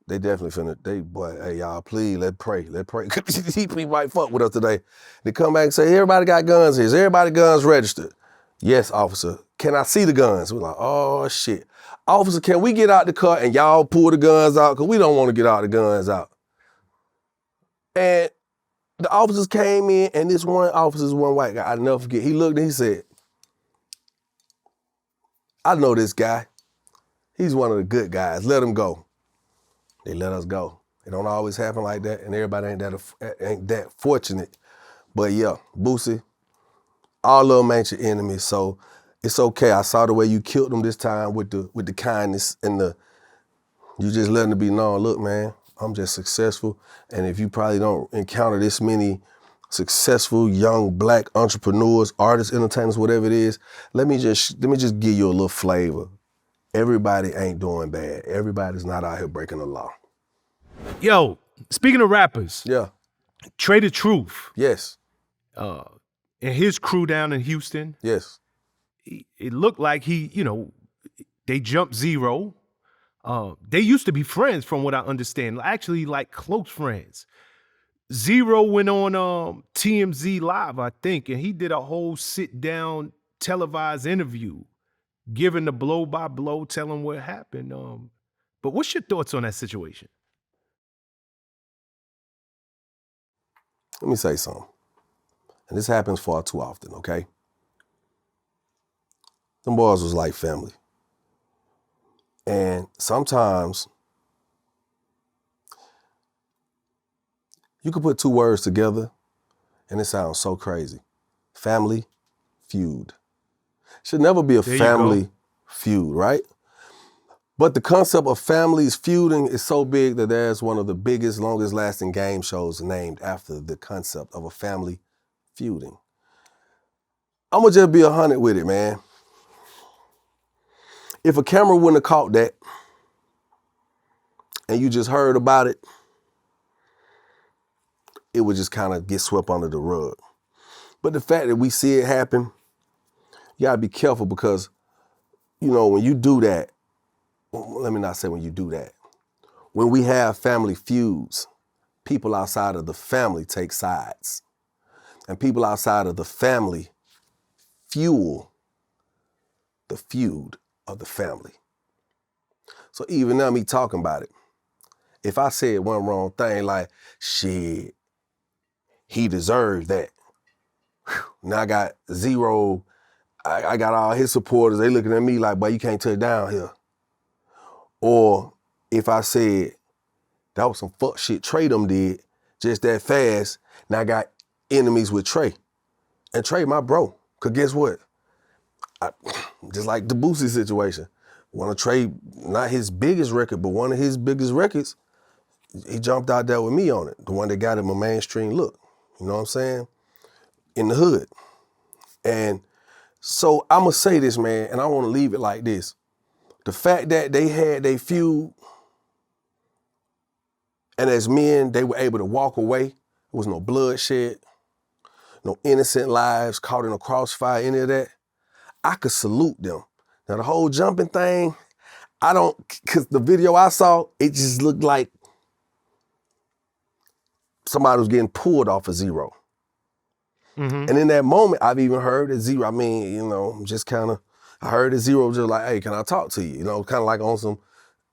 Speaker 2: they definitely finna, hey y'all, please, let's pray. He might fuck with us today. They come back and say, everybody got guns here. Is everybody guns registered? Yes, officer. Can I see the guns? We're like, oh shit. Officer, can we get out the car and y'all pull the guns out? Because we don't want to get all the guns out. And the officers came in, and this one officer's one white guy, I'll never forget. He looked and he said, I know this guy. He's one of the good guys. Let him go. They let us go. It don't always happen like that, and everybody ain't that fortunate. But yeah, Boosie, all of them ain't your enemies, so it's okay. I saw the way you killed them this time with the kindness and you just letting it be known, look, man, I'm just successful. And if you probably don't encounter this many successful young black entrepreneurs, artists, entertainers, whatever it is, let me just give you a little flavor. Everybody ain't doing bad. Everybody's not out here breaking the law.
Speaker 1: Yo, speaking of rappers,
Speaker 2: Yeah.
Speaker 1: Trey the Truth.
Speaker 2: Yes.
Speaker 1: And his crew down in Houston.
Speaker 2: Yes.
Speaker 1: It looked like they jumped zero. They used to be friends from what I understand, actually like close friends. Zero went on TMZ Live, I think, and he did a whole sit-down televised interview, giving the blow-by-blow, telling what happened. But what's your thoughts on that situation?
Speaker 2: Let me say something. And this happens far too often, okay? Them boys was like family. And sometimes you could put two words together and it sounds so crazy. Family feud. Should never be a family feud, right? But the concept of families feuding is so big that there's one of the biggest, longest lasting game shows named after the concept of a family feuding. I'm gonna just be 100 with it, man. If a camera wouldn't have caught that and you just heard about it, it would just kind of get swept under the rug. But the fact that we see it happen, you gotta be careful because, when you do that, let me not say when you do that. When we have family feuds, people outside of the family take sides. And people outside of the family fuel the feud of the family. So even now me talking about it, if I said one wrong thing like, shit, he deserved that. Now I got zero, I got all his supporters, they looking at me like, boy, you can't touch down here. Or if I said, that was some fuck shit Trey them did, just that fast, now I got enemies with Trey. And Trey, my bro, cause guess what? Just like the Boosie situation, one of Trey, not his biggest record, but one of his biggest records, he jumped out there with me on it. The one that got him a mainstream look, you know what I'm saying? In the hood. And so I'm gonna say this, man, and I wanna leave it like this. The fact that they had their feud, and as men, they were able to walk away. There was no bloodshed, no innocent lives caught in a crossfire, any of that. I could salute them. Now the whole jumping thing, cause the video I saw, it just looked like somebody was getting pulled off of zero. Mm-hmm. And in that moment, I've even heard that zero, I heard that zero just like, hey, can I talk to you? Kind of like on some,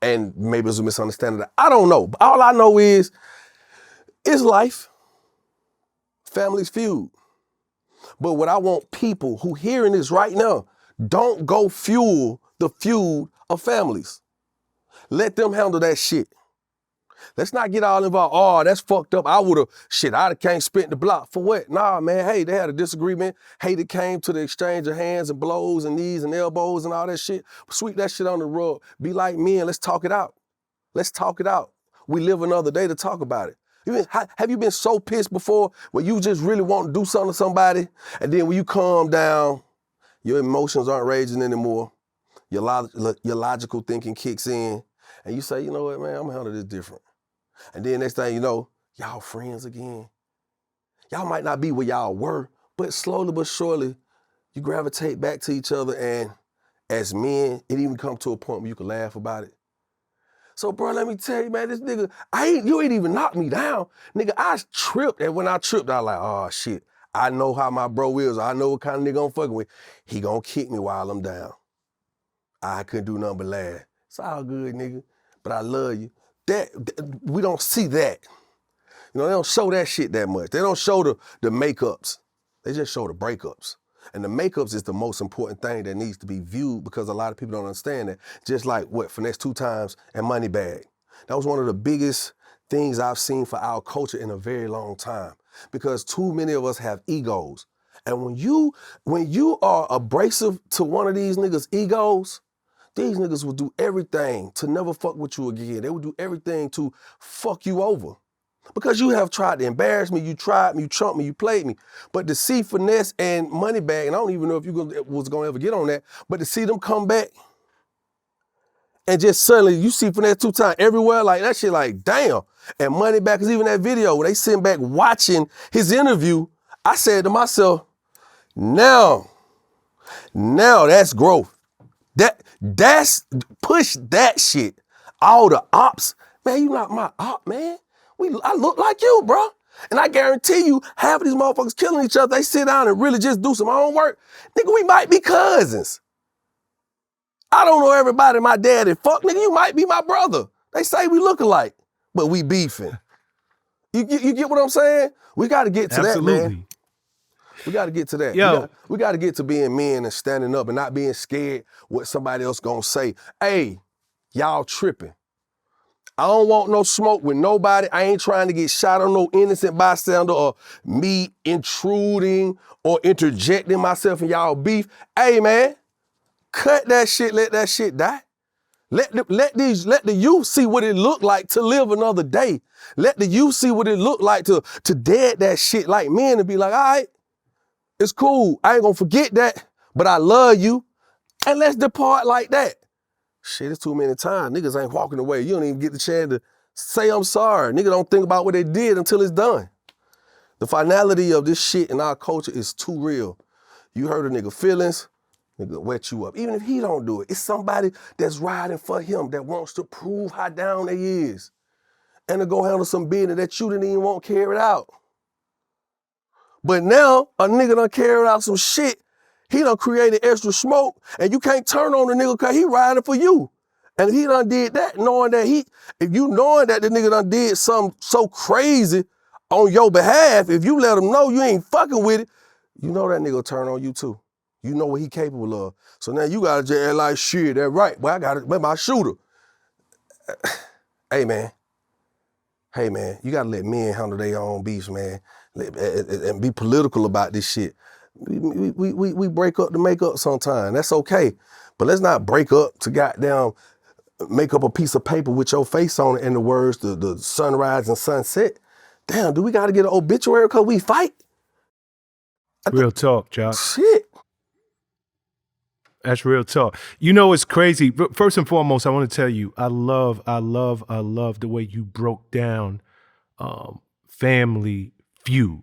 Speaker 2: and maybe it was a misunderstanding. I don't know. But all I know is, it's life. Families feud. But what I want people who hearing this right now, don't go fuel the feud of families. Let them handle that shit. Let's not get all involved. Oh, that's fucked up. I can't spit the block. For what? Nah, man, hey, they had a disagreement. Hate it came to the exchange of hands and blows and knees and elbows and all that shit. Sweep that shit on the rug. Be like men, let's talk it out. Let's talk it out. We live another day to talk about it. Have you been so pissed before where you just really want to do something to somebody, and then when you calm down, your emotions aren't raging anymore, your logical thinking kicks in, and you say, you know what, man, I'm gonna handle this different. And then next thing you know, y'all friends again. Y'all might not be where y'all were, but slowly but surely, you gravitate back to each other, and as men, it even come to a point where you can laugh about it. So, bro, let me tell you, man, this nigga, you ain't even knocked me down. Nigga, I tripped, and when I tripped, I was like, oh, shit, I know how my bro is. I know what kind of nigga I'm fucking with. He gonna kick me while I'm down. I couldn't do nothing but laugh. It's all good, nigga, but I love you. We don't see that. They don't show that shit that much. They don't show the makeups. They just show the breakups. And the makeups is the most important thing that needs to be viewed because a lot of people don't understand that. Just like what, Finesse 2 Times and Moneybag. That was one of the biggest things I've seen for our culture in a very long time because too many of us have egos. And when you are abrasive to one of these niggas' egos, these niggas will do everything to never fuck with you again. They will do everything to fuck you over. Because you have tried to embarrass me, you tried me, you trumped me, you played me. But to see Finesse and Moneybag, and I don't even know if you was gonna ever get on that, but to see them come back and just suddenly you see Finesse 2 Times everywhere, like that shit like, damn. And Moneybag, cause even that video, when they sitting back watching his interview, I said to myself, now that's growth. That's push that shit. All the ops, man, you not my op, man. I look like you, bro. And I guarantee you, half of these motherfuckers killing each other, they sit down and really just do some homework. Nigga, we might be cousins. I don't know everybody my daddy. Fuck, nigga, you might be my brother. They say we look alike, but we beefing. You get what I'm saying? We got to get to that, man. We got to get to that.
Speaker 1: Yo.
Speaker 2: We got to get to being men and standing up and not being scared what somebody else gonna say. Hey, y'all tripping. I don't want no smoke with nobody. I ain't trying to get shot on no innocent bystander or me intruding or interjecting myself in y'all beef. Hey, man, cut that shit, let that shit die. Let the youth see what it look like to live another day. Let the youth see what it look like to dead that shit like men and be like, all right, it's cool. I ain't gonna forget that, but I love you. And let's depart like that. Shit, it's too many times. Niggas ain't walking away. You don't even get the chance to say I'm sorry. Nigga don't think about what they did until it's done. The finality of this shit in our culture is too real. You hurt a nigga feelings, nigga wet you up. Even if he don't do it, it's somebody that's riding for him that wants to prove how down they is. And to go handle some business that you didn't even want carried out. But now, a nigga done carried out some shit. He done created extra smoke, and you can't turn on the nigga because he riding for you. And if he done did that, knowing that the nigga done did something so crazy on your behalf, if you let him know you ain't fucking with it, you know that nigga will turn on you too. You know what he capable of. So now you gotta just act like, shit, that right, well, I got it, but my shooter. Hey, man, you gotta let men handle their own beefs, man, and be political about this shit. We break up to make up sometime. That's okay. But let's not break up to goddamn make up a piece of paper with your face on it and the words, the sunrise and sunset. Damn, do we gotta get an obituary because we fight?
Speaker 1: Real talk, Jock.
Speaker 2: Shit.
Speaker 1: That's real talk. You know, it's crazy. First and foremost, I want to tell you, I love the way you broke down Family Feud.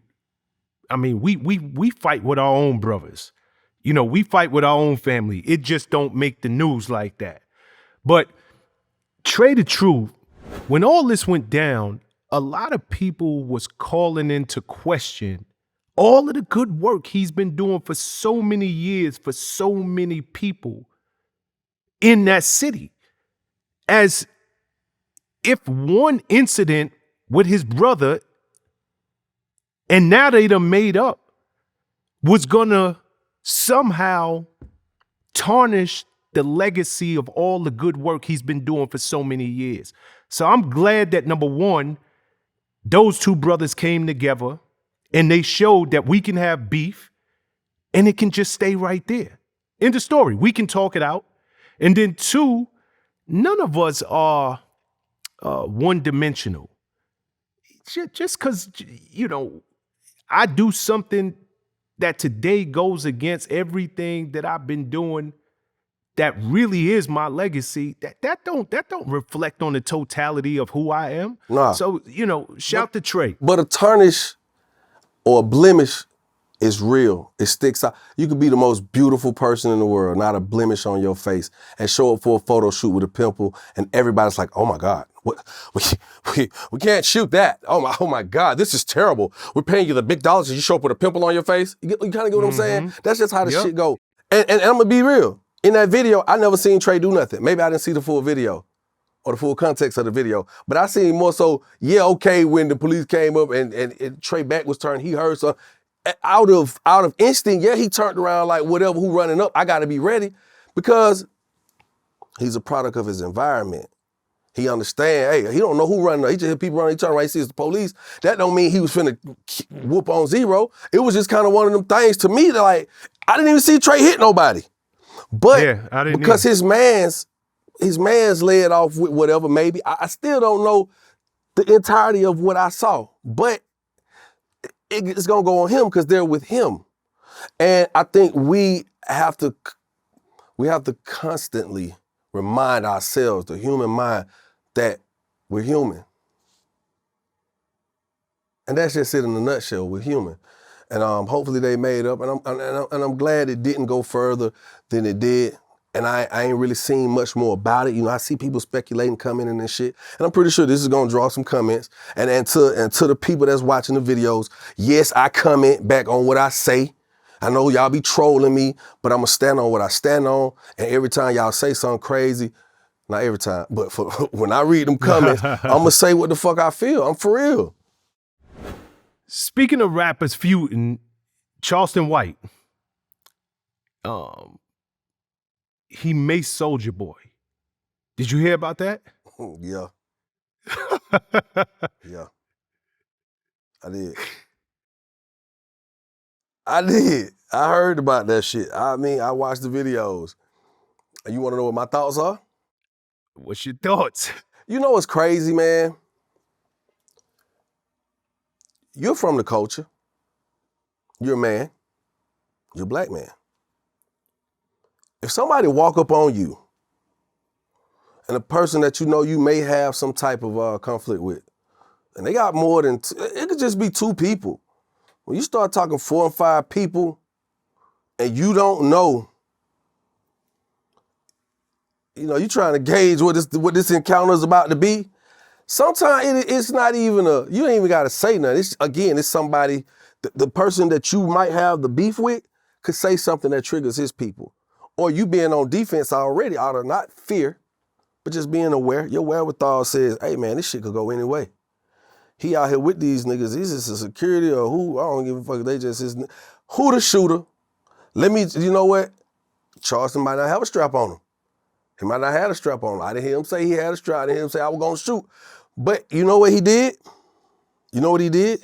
Speaker 1: I mean, we fight with our own brothers. You know, we fight with our own family. It just don't make the news like that. But Trey the Truth, when all this went down, a lot of people was calling into question all of the good work he's been doing for so many years, for so many people in that city. As if one incident with his brother, and now they done made up, was gonna somehow tarnish the legacy of all the good work he's been doing for so many years. So I'm glad that, number one, those two brothers came together and they showed that we can have beef and it can just stay right there. End of story. We can talk it out. And then two, none of us are one-dimensional. Just because, you know, I do something that today goes against everything that I've been doing that really is my legacy, that don't reflect on the totality of who I am.
Speaker 2: Nah.
Speaker 1: So, you know, shout to Trey.
Speaker 2: But a tarnish or a blemish is real. It sticks out. You could be the most beautiful person in the world, not a blemish on your face, and show up for a photo shoot with a pimple, and everybody's like, oh my God, we can't shoot that. Oh my God, this is terrible. We're paying you the big dollars and you show up with a pimple on your face. You kind of get what I'm saying? That's just how the shit go. And I'm gonna be real. In that video, I never seen Trey do nothing. Maybe I didn't see the full video or the full context of the video, but I seen more so, yeah, okay, when the police came up and Trey back was turned, he heard something. out of instinct, yeah, he turned around like whatever who running up, I gotta be ready because he's a product of his environment. He understand, hey, he don't know who running up. He just hear people running, he turn around, he sees the police. That don't mean he was finna whoop on zero. It was just kind of one of them things to me that like, I didn't even see Trey hit nobody. But
Speaker 1: Yeah, I didn't
Speaker 2: because
Speaker 1: either.
Speaker 2: his man's led off with whatever, maybe. I still don't know the entirety of what I saw. But it's gonna go on him because they're with him. And I think we have to constantly remind ourselves, the human mind, that we're human. And that's just it in a nutshell, we're human. And hopefully they made up, and I'm glad it didn't go further than it did. And I ain't really seen much more about it. You know, I see people speculating, commenting and shit. And I'm pretty sure this is gonna draw some comments. And to the people that's watching the videos, yes, I comment back on what I say. I know y'all be trolling me, but I'm gonna stand on what I stand on. And every time y'all say something crazy, not every time, but when I read them comments, I'm gonna say what the fuck I feel. I'm for real.
Speaker 1: Speaking of rappers feuding, Charleston White, he maced Soulja Boy. Did you hear about that?
Speaker 2: Yeah. Yeah. I did. I heard about that shit. I mean, I watched the videos. You wanna know what my thoughts are?
Speaker 1: What's your thoughts?
Speaker 2: You know what's crazy, man? You're from the culture. You're a man. You're a black man. If somebody walk up on you and a person that you know you may have some type of conflict with, and they got more than, it could just be two people. When you start talking 4 and 5 people and you don't know, you know, you're trying to gauge what this encounter is about to be. Sometimes it's not even you ain't even got to say nothing. It's somebody, the person that you might have the beef with could say something that triggers his people. Or you being on defense already out of not fear, but just being aware. Your wherewithal says, hey man, this shit could go any way. He out here with these niggas. He's just a security or who, I don't give a fuck. They just, who the shooter? You know what? Charleston might not have a strap on him. He might not have a strap on him. I didn't hear him say he had a strap. I didn't hear him say I was gonna shoot. But you know what he did? You know what he did?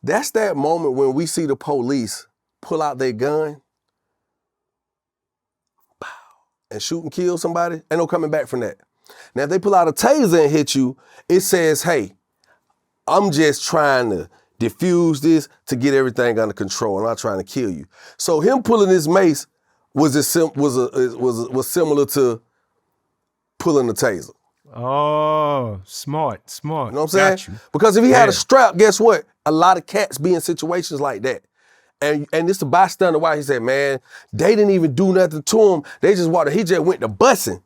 Speaker 2: That's that moment when we see the police pull out their gun and shoot and kill somebody. Ain't no coming back from that. Now, if they pull out a taser and hit you, it says, hey, I'm just trying to diffuse this to get everything under control. I'm not trying to kill you. So him pulling his mace was similar to pulling the taser.
Speaker 1: Oh, smart.
Speaker 2: You know what I'm saying? Because if he had a strap, guess what? A lot of cats be in situations like that. And it's a bystander why he said, man, they didn't even do nothing to him. They just he just went to bussing.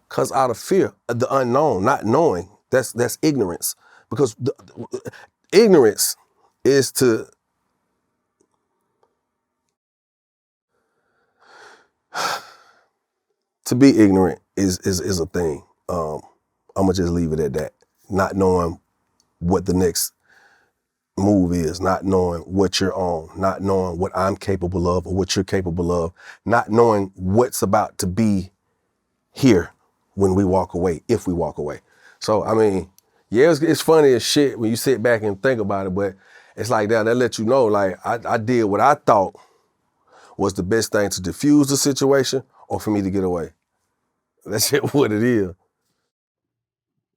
Speaker 2: Cause out of fear of the unknown, not knowing. That's ignorance. Because ignorance is to be ignorant is a thing. I'm gonna just leave it at that. Not knowing what the next move is, not knowing what you're on, not knowing what I'm capable of or what you're capable of, not knowing what's about to be here when we walk away, if we walk away. So, I mean, yeah, it's funny as shit when you sit back and think about it, but it's like that lets you know, like, I did what I thought was the best thing to diffuse the situation or for me to get away. That's shit what it is.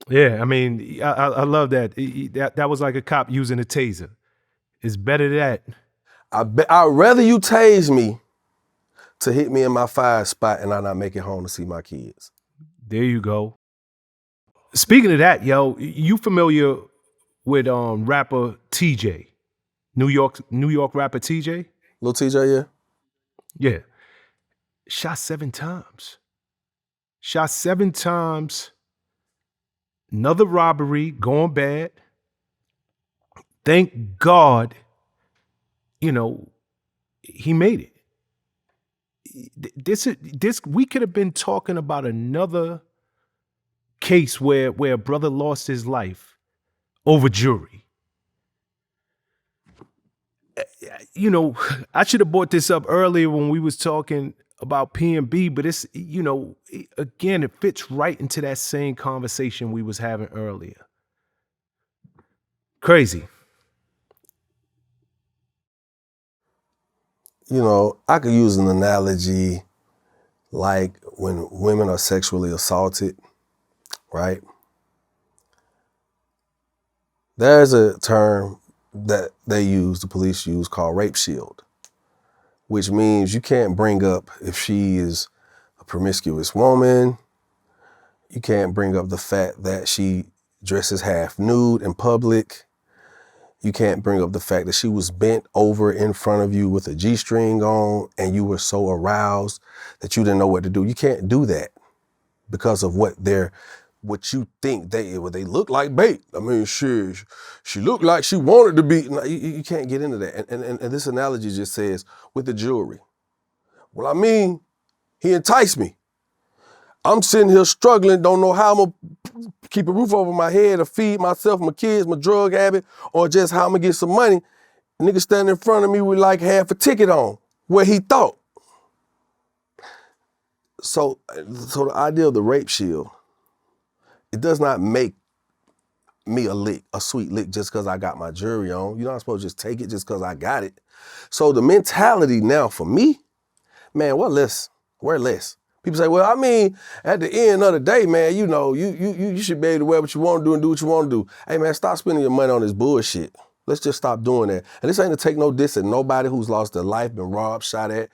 Speaker 1: Yeah, I mean, I love that. That was like a cop using a taser. It's better that.
Speaker 2: I'd rather you tase me to hit me in my fire spot and I not make it home to see my kids.
Speaker 1: There you go. Speaking of that, yo, you familiar with rapper TJ? New York rapper TJ?
Speaker 2: Lil TJ, yeah?
Speaker 1: Yeah. Shot 7 times. Shot 7 times. Another robbery going bad. Thank God, you know, he made it. This we could have been talking about another case where a brother lost his life over jury. you know, I should have brought this up earlier when we was talking about PnB, but it's, you know, again, it fits right into that same conversation we was having earlier. Crazy.
Speaker 2: You know, I could use an analogy like when women are sexually assaulted, right? There's a term that they use, the police use, called rape shield, which means you can't bring up if she is a promiscuous woman. You can't bring up the fact that she dresses half nude in public. You can't bring up the fact that she was bent over in front of you with a G-string on and you were so aroused that you didn't know what to do. You can't do that because of what you think they look like bait. I mean, she looked like she wanted to be. No, you can't get into that. And this analogy just says with the jewelry. Well, I mean, he enticed me. I'm sitting here struggling, don't know how I'm gonna keep a roof over my head or feed myself, my kids, my drug habit, or just how I'm gonna get some money. Nigga standing in front of me with like half a ticket on, where he thought. So the idea of the rape shield, it does not make me a sweet lick just because I got my jewelry on. You're not supposed to just take it just because I got it. So the mentality now for me, man, we're less. People say, well, I mean, at the end of the day, man, you know, you should be able to wear what you want to do and do what you want to do. Hey, man, stop spending your money on this bullshit. Let's just stop doing that. And this ain't to take no diss at nobody who's lost their life, been robbed, shot at,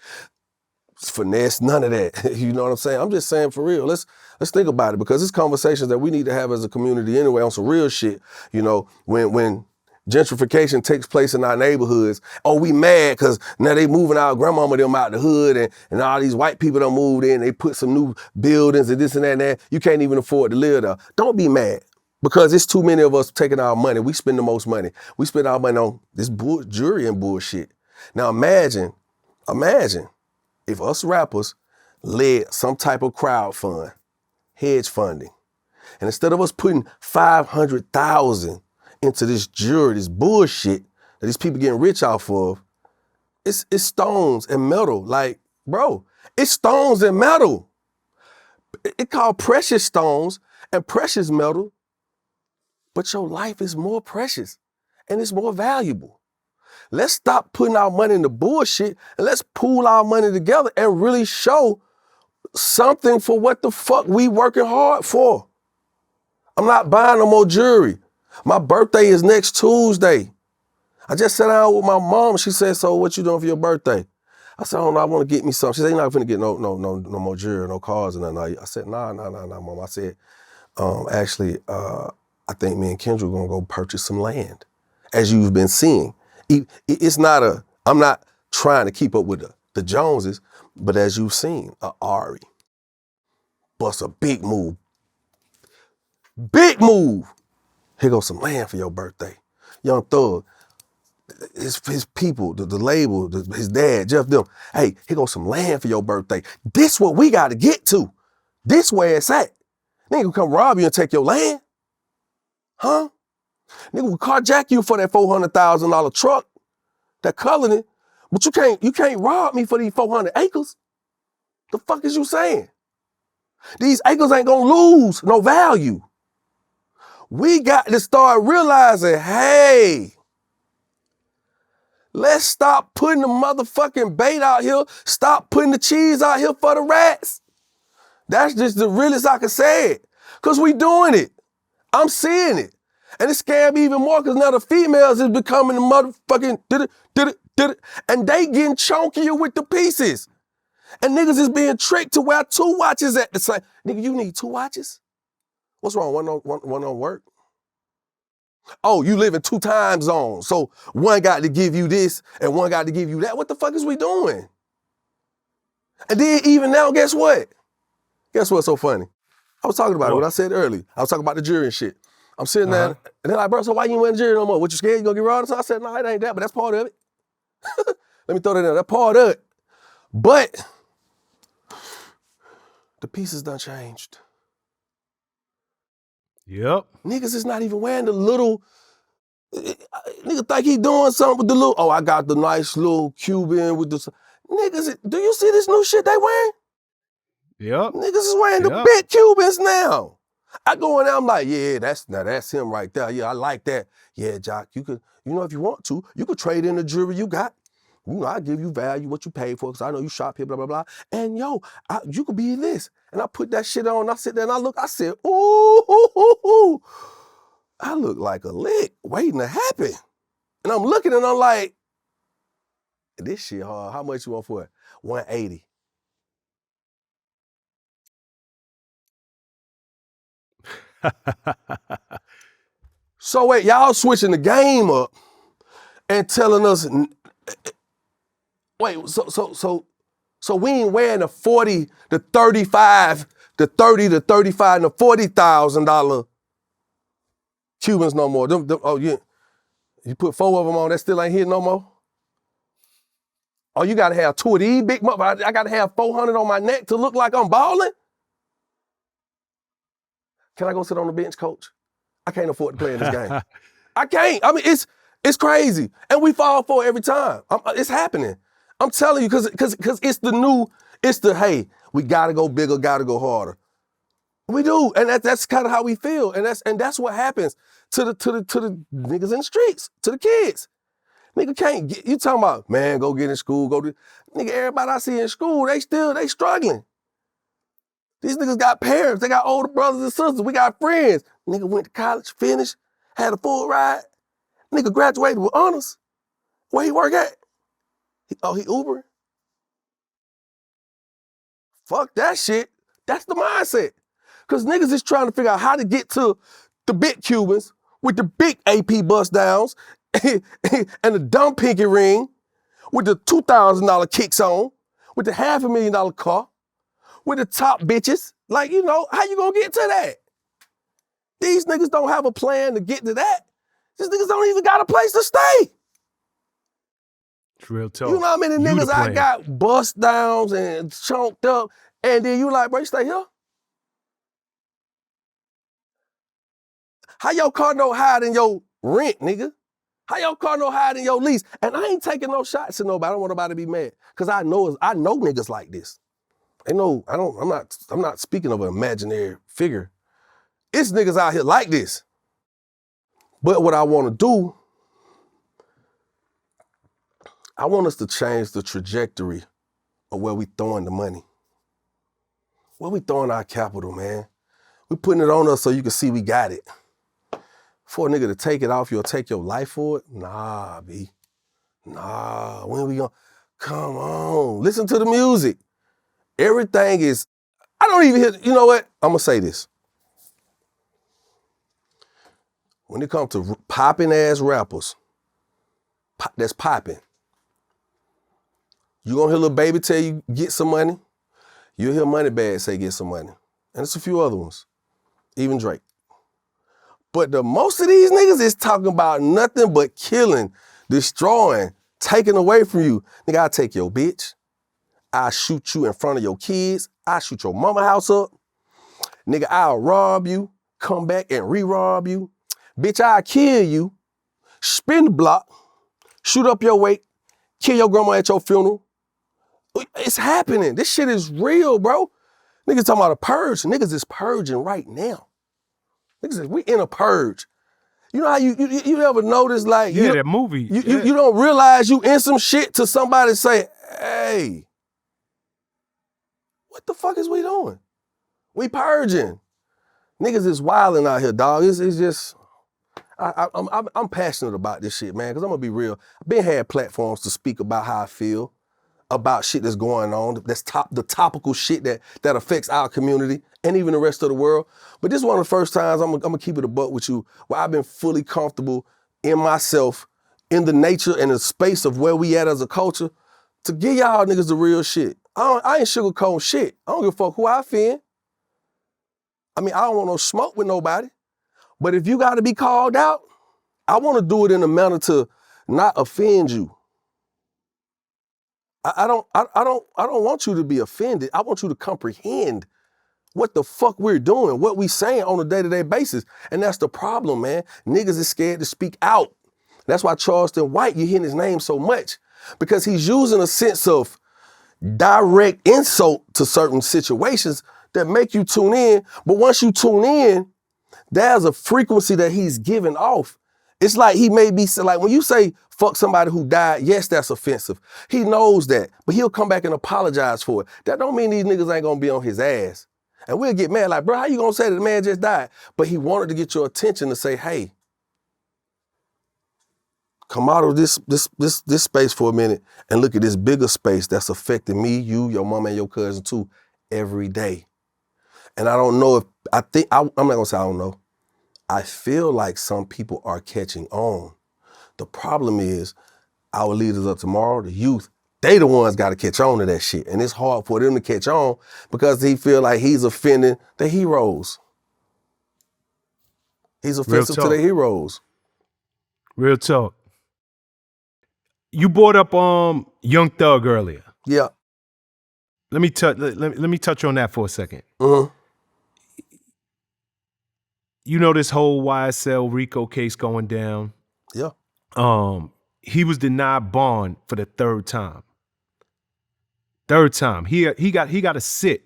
Speaker 2: finesse, none of that. You know what I'm saying? I'm just saying for real. Let's think about it, because it's conversations that we need to have as a community anyway on some real shit. You know, when gentrification takes place in our neighborhoods, oh, we mad because now they moving our grandmama them out the hood and all these white people done moved in, they put some new buildings and this and that and that. You can't even afford to live there. Don't be mad. Because it's too many of us taking our money. We spend the most money. We spend our money on this jewelry and bullshit. Now imagine if us rappers led some type of crowd fund, hedge funding, and instead of us putting 500,000 into this jewelry, this bullshit that these people getting rich off of, it's stones and metal. Like, bro, it's stones and metal. It called precious stones and precious metal, but your life is more precious and it's more valuable. Let's stop putting our money in the bullshit and let's pool our money together and really show something for what the fuck we working hard for. I'm not buying no more jewelry. My birthday is next Tuesday. I just sat down with my mom. She said, so what you doing for your birthday? I said, oh no, I want to get me something. She said, you're not finna get no more jewelry, no cars and nothing. I said, nah, mom. I said, actually, I think me and Kendra gonna go purchase some land, as you've been seeing. It's not I'm not trying to keep up with the Joneses, but as you've seen, Ari bust a big move. Big move. Here goes some land for your birthday. Young Thug, his people, the label, his dad, Jeff, them. Hey, here goes some land for your birthday. This what we got to get to. This where it's at. Nigga will come rob you and take your land. Huh? Nigga will carjack you for that $400,000 truck, that coloring, but you can't rob me for these 400 acres. The fuck is you saying? These acres ain't gonna lose no value. We got to start realizing, hey, let's stop putting the motherfucking bait out here. Stop putting the cheese out here for the rats. That's just the realest I can say it. Because we doing it. I'm seeing it. And it scared me even more because now the females is becoming the motherfucking did it, and they getting chunkier with the pieces. And niggas is being tricked to wear 2 watches at the same. Nigga, you need 2 watches? What's wrong? One on work? Oh, you live in 2 time zones. So one got to give you this and one got to give you that. What the fuck is we doing? And then even now, guess what? Guess what's so funny? I was talking about it, what I said earlier. I was talking about the jury and shit. I'm sitting there, and they're like, bro, so why you ain't wearing the jury no more? What, you scared you gonna get robbed? So I said, no, it ain't that, but that's part of it. Let me throw that in there. That's part of it. But the pieces done changed.
Speaker 1: Yep.
Speaker 2: Niggas is not even wearing the little Nigga think he doing something with the little, oh, I got the nice little Cuban with the, niggas, do you see this new shit they wearing?
Speaker 1: Yep.
Speaker 2: Niggas is wearing the big Cubans now. I go in there, I'm like, yeah, that's him right there. Yeah, I like that. Yeah, Jock, you could, if you want to, you could trade in the jewelry you got. I give you value, what you paid for, because I know you shop here, blah, blah, blah. And yo, you could be this. And I put that shit on, I sit there and I look, I said, ooh. I look like a lick waiting to happen. And I'm looking and I'm like, this shit hard. How much you want for it? 180. So wait, y'all switching the game up and telling us, wait, so we ain't wearing the 40, the 35, the 30, the 35, and the $40,000 Cubans no more. Oh, yeah. You put 4 of them on, that still ain't here no more? Oh, you gotta have 2 of these big motherfuckers. I gotta have 400 on my neck to look like I'm balling? Can I go sit on the bench, coach? I can't afford to play in this game. I can't. I mean, it's crazy. And we fall for it every time. It's happening. I'm telling you, because it's the, hey, we gotta go bigger, gotta go harder. We do, and that's kind of how we feel. And that's what happens to the niggas in the streets, to the kids. Nigga can't get, you talking about, man, go get in school, nigga, everybody I see in school, they struggling. These niggas got parents, they got older brothers and sisters, we got friends. Nigga went to college, finished, had a full ride. Nigga graduated with honors. Where he work at? He Ubering? Fuck that shit. That's the mindset. Because niggas is trying to figure out how to get to the big Cubans with the big AP bust downs and the dumb pinky ring with the $2,000 kicks on, with the $500,000 car, with the top bitches. Like, how you gonna get to that? These niggas don't have a plan to get to that. These niggas don't even got a place to stay.
Speaker 1: It's real tough.
Speaker 2: You know how many niggas I got bust downs and chunked up, and then you like, bro, you stay here? How your car no higher than your rent, nigga? How your car no higher than your lease? And I ain't taking no shots at nobody. I don't want nobody to be mad. Because I know niggas like this. I'm not speaking of an imaginary figure. It's niggas out here like this. But what I want to do, I want us to change the trajectory of where we throwing the money. Where we throwing our capital, man. We putting it on us so you can see we got it. For a nigga to take it off you or take your life for it? Nah, B. Nah, when we gonna, come on. Listen to the music. Everything is, I don't even hear, you know what? I'm gonna say this. When it comes to popping ass rappers, that's popping. You gonna hear Lil Baby tell you get some money? You'll hear Moneybagg say get some money. And it's a few other ones, even Drake. But the most of these niggas is talking about nothing but killing, destroying, taking away from you. Nigga, I'll take your bitch. I'll shoot you in front of your kids. I'll shoot your mama house up. Nigga, I'll rob you, come back and re-rob you. Bitch, I'll kill you, spin the block, shoot up your wake, kill your grandma at your funeral. It's happening. This shit is real, bro. Niggas talking about a purge. Niggas is purging right now. Niggas, we in a purge. You know how you ever notice, like,
Speaker 1: yeah, that movie.
Speaker 2: You don't realize you in some shit till somebody say, hey, what the fuck is we doing? We purging. Niggas is wilding out here, dog. It's just, I'm passionate about this shit, man, because I'm gonna be real. I've been had platforms to speak about how I feel about shit that's going on, that's the topical shit that affects our community and even the rest of the world. But this is one of the first times I'm gonna keep it a buck with you, where I've been fully comfortable in myself, in the nature and the space of where we at as a culture, to give y'all niggas the real shit. I ain't sugarcoating shit. I don't give a fuck who I offend. I mean, I don't want no smoke with nobody. But if you gotta be called out, I wanna do it in a manner to not offend you. I don't want you to be offended. I want you to comprehend what the fuck we're doing, what we saying on a day-to-day basis. And that's the problem, man. Niggas is scared to speak out. That's why Charleston White, you hear his name so much, because he's using a sense of direct insult to certain situations that make you tune in. But once you tune in, there's a frequency that he's giving off. It's like he may be, like when you say fuck somebody who died, yes, that's offensive. He knows that, but he'll come back and apologize for it. That don't mean these niggas ain't gonna be on his ass. And we'll get mad like, bro, how you gonna say that the man just died? But he wanted to get your attention to say, hey, come out of this space for a minute and look at this bigger space that's affecting me, you, your mama, and your cousin too, every day. And I don't know if, I'm not gonna say I don't know. I feel like some people are catching on. The problem is our leaders of tomorrow, the youth, they the ones got to catch on to that shit. And it's hard for them to catch on because they feel like he's offending the heroes. He's offensive to the heroes.
Speaker 1: Real talk. You brought up Young Thug earlier.
Speaker 2: Yeah.
Speaker 1: Let me touch on that for a second.
Speaker 2: Mm-hmm.
Speaker 1: You know this whole YSL RICO case going down.
Speaker 2: Yeah.
Speaker 1: He was denied bond for the third time. Third time. He got to sit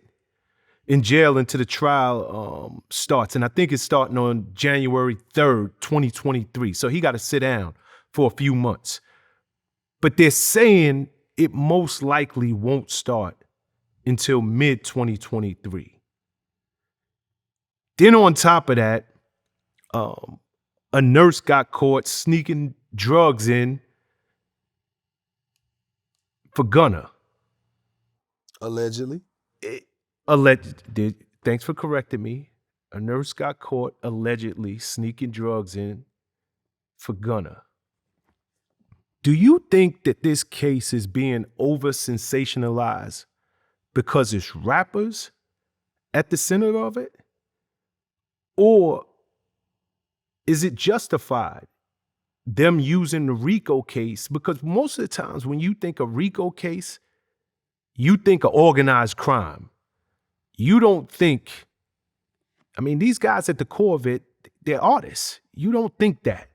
Speaker 1: in jail until the trial starts. And I think it's starting on January 3rd, 2023. So he got to sit down for a few months. But they're saying it most likely won't start until mid-2023. Then on top of that, a nurse got caught sneaking drugs in for Gunna.
Speaker 2: Allegedly.
Speaker 1: Thanks for correcting me. A nurse got caught allegedly sneaking drugs in for Gunna. Do you think that this case is being over-sensationalized because it's rappers at the center of it? Or is it justified, them using the RICO case? Because most of the times when you think of RICO case, you think of organized crime. You don't think, I mean, these guys at the core of it, they're artists. You don't think that.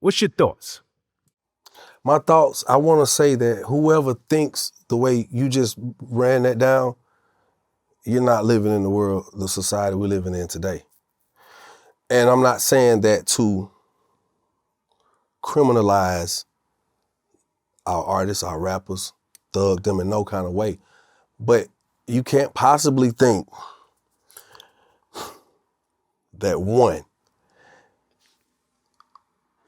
Speaker 1: What's your thoughts?
Speaker 2: My thoughts, I want to say that whoever thinks the way you just ran that down, you're not living in the world, the society we're living in today. And I'm not saying that to criminalize our artists, our rappers, thug them in no kind of way. But you can't possibly think that one,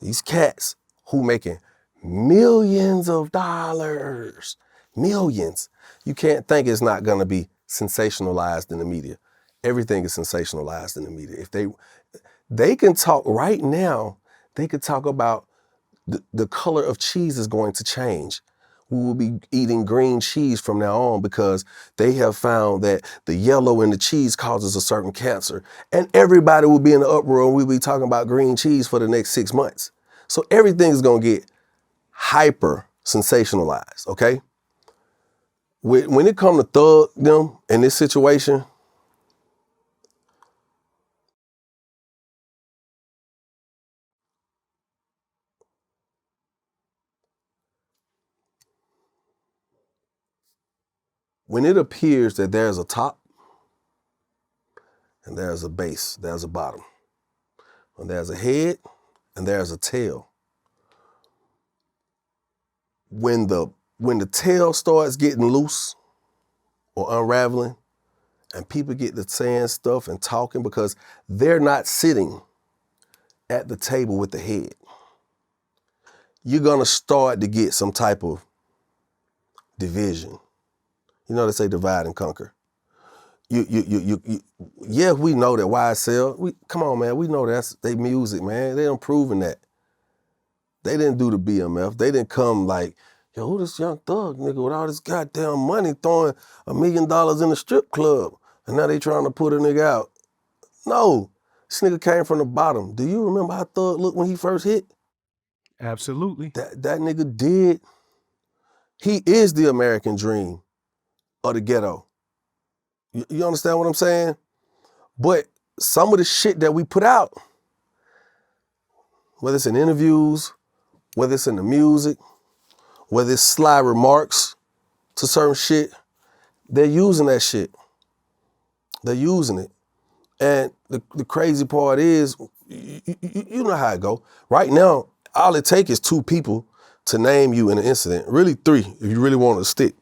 Speaker 2: these cats who making millions of dollars, millions, you can't think it's not gonna be sensationalized in the media. Everything is sensationalized in the media. If they can talk right now, they could talk about the color of cheese is going to change. We will be eating green cheese from now on because they have found that the yellow in the cheese causes a certain cancer. And everybody will be in the uproar and we'll be talking about green cheese for the next 6 months. So everything is gonna get hyper sensationalized, okay? When it comes to thug them in this situation, when it appears that there's a top and there's a base, there's a bottom, and there's a head and there's a tail. When the tail starts getting loose or unraveling and people get to saying stuff and talking because they're not sitting at the table with the head, you're gonna start to get some type of division. You know, they say divide and conquer. Yeah, we know that YSL, come on, man, we know that's they music, man. They done proven that. They didn't do the BMF. They didn't come like, yo, who this Young Thug nigga with all this goddamn money throwing $1 million in the strip club? And now they trying to put a nigga out. No, this nigga came from the bottom. Do you remember how Thug looked when he first hit?
Speaker 1: Absolutely.
Speaker 2: That nigga did. He is the American dream of the ghetto. You understand what I'm saying? But some of the shit that we put out, whether it's in interviews, whether it's in the music, whether it's sly remarks to certain shit, they're using that shit. They're using it. And the crazy part is, you know how it go. Right now, all it takes is 2 people to name you in an incident. Really 3, if you really want to stick.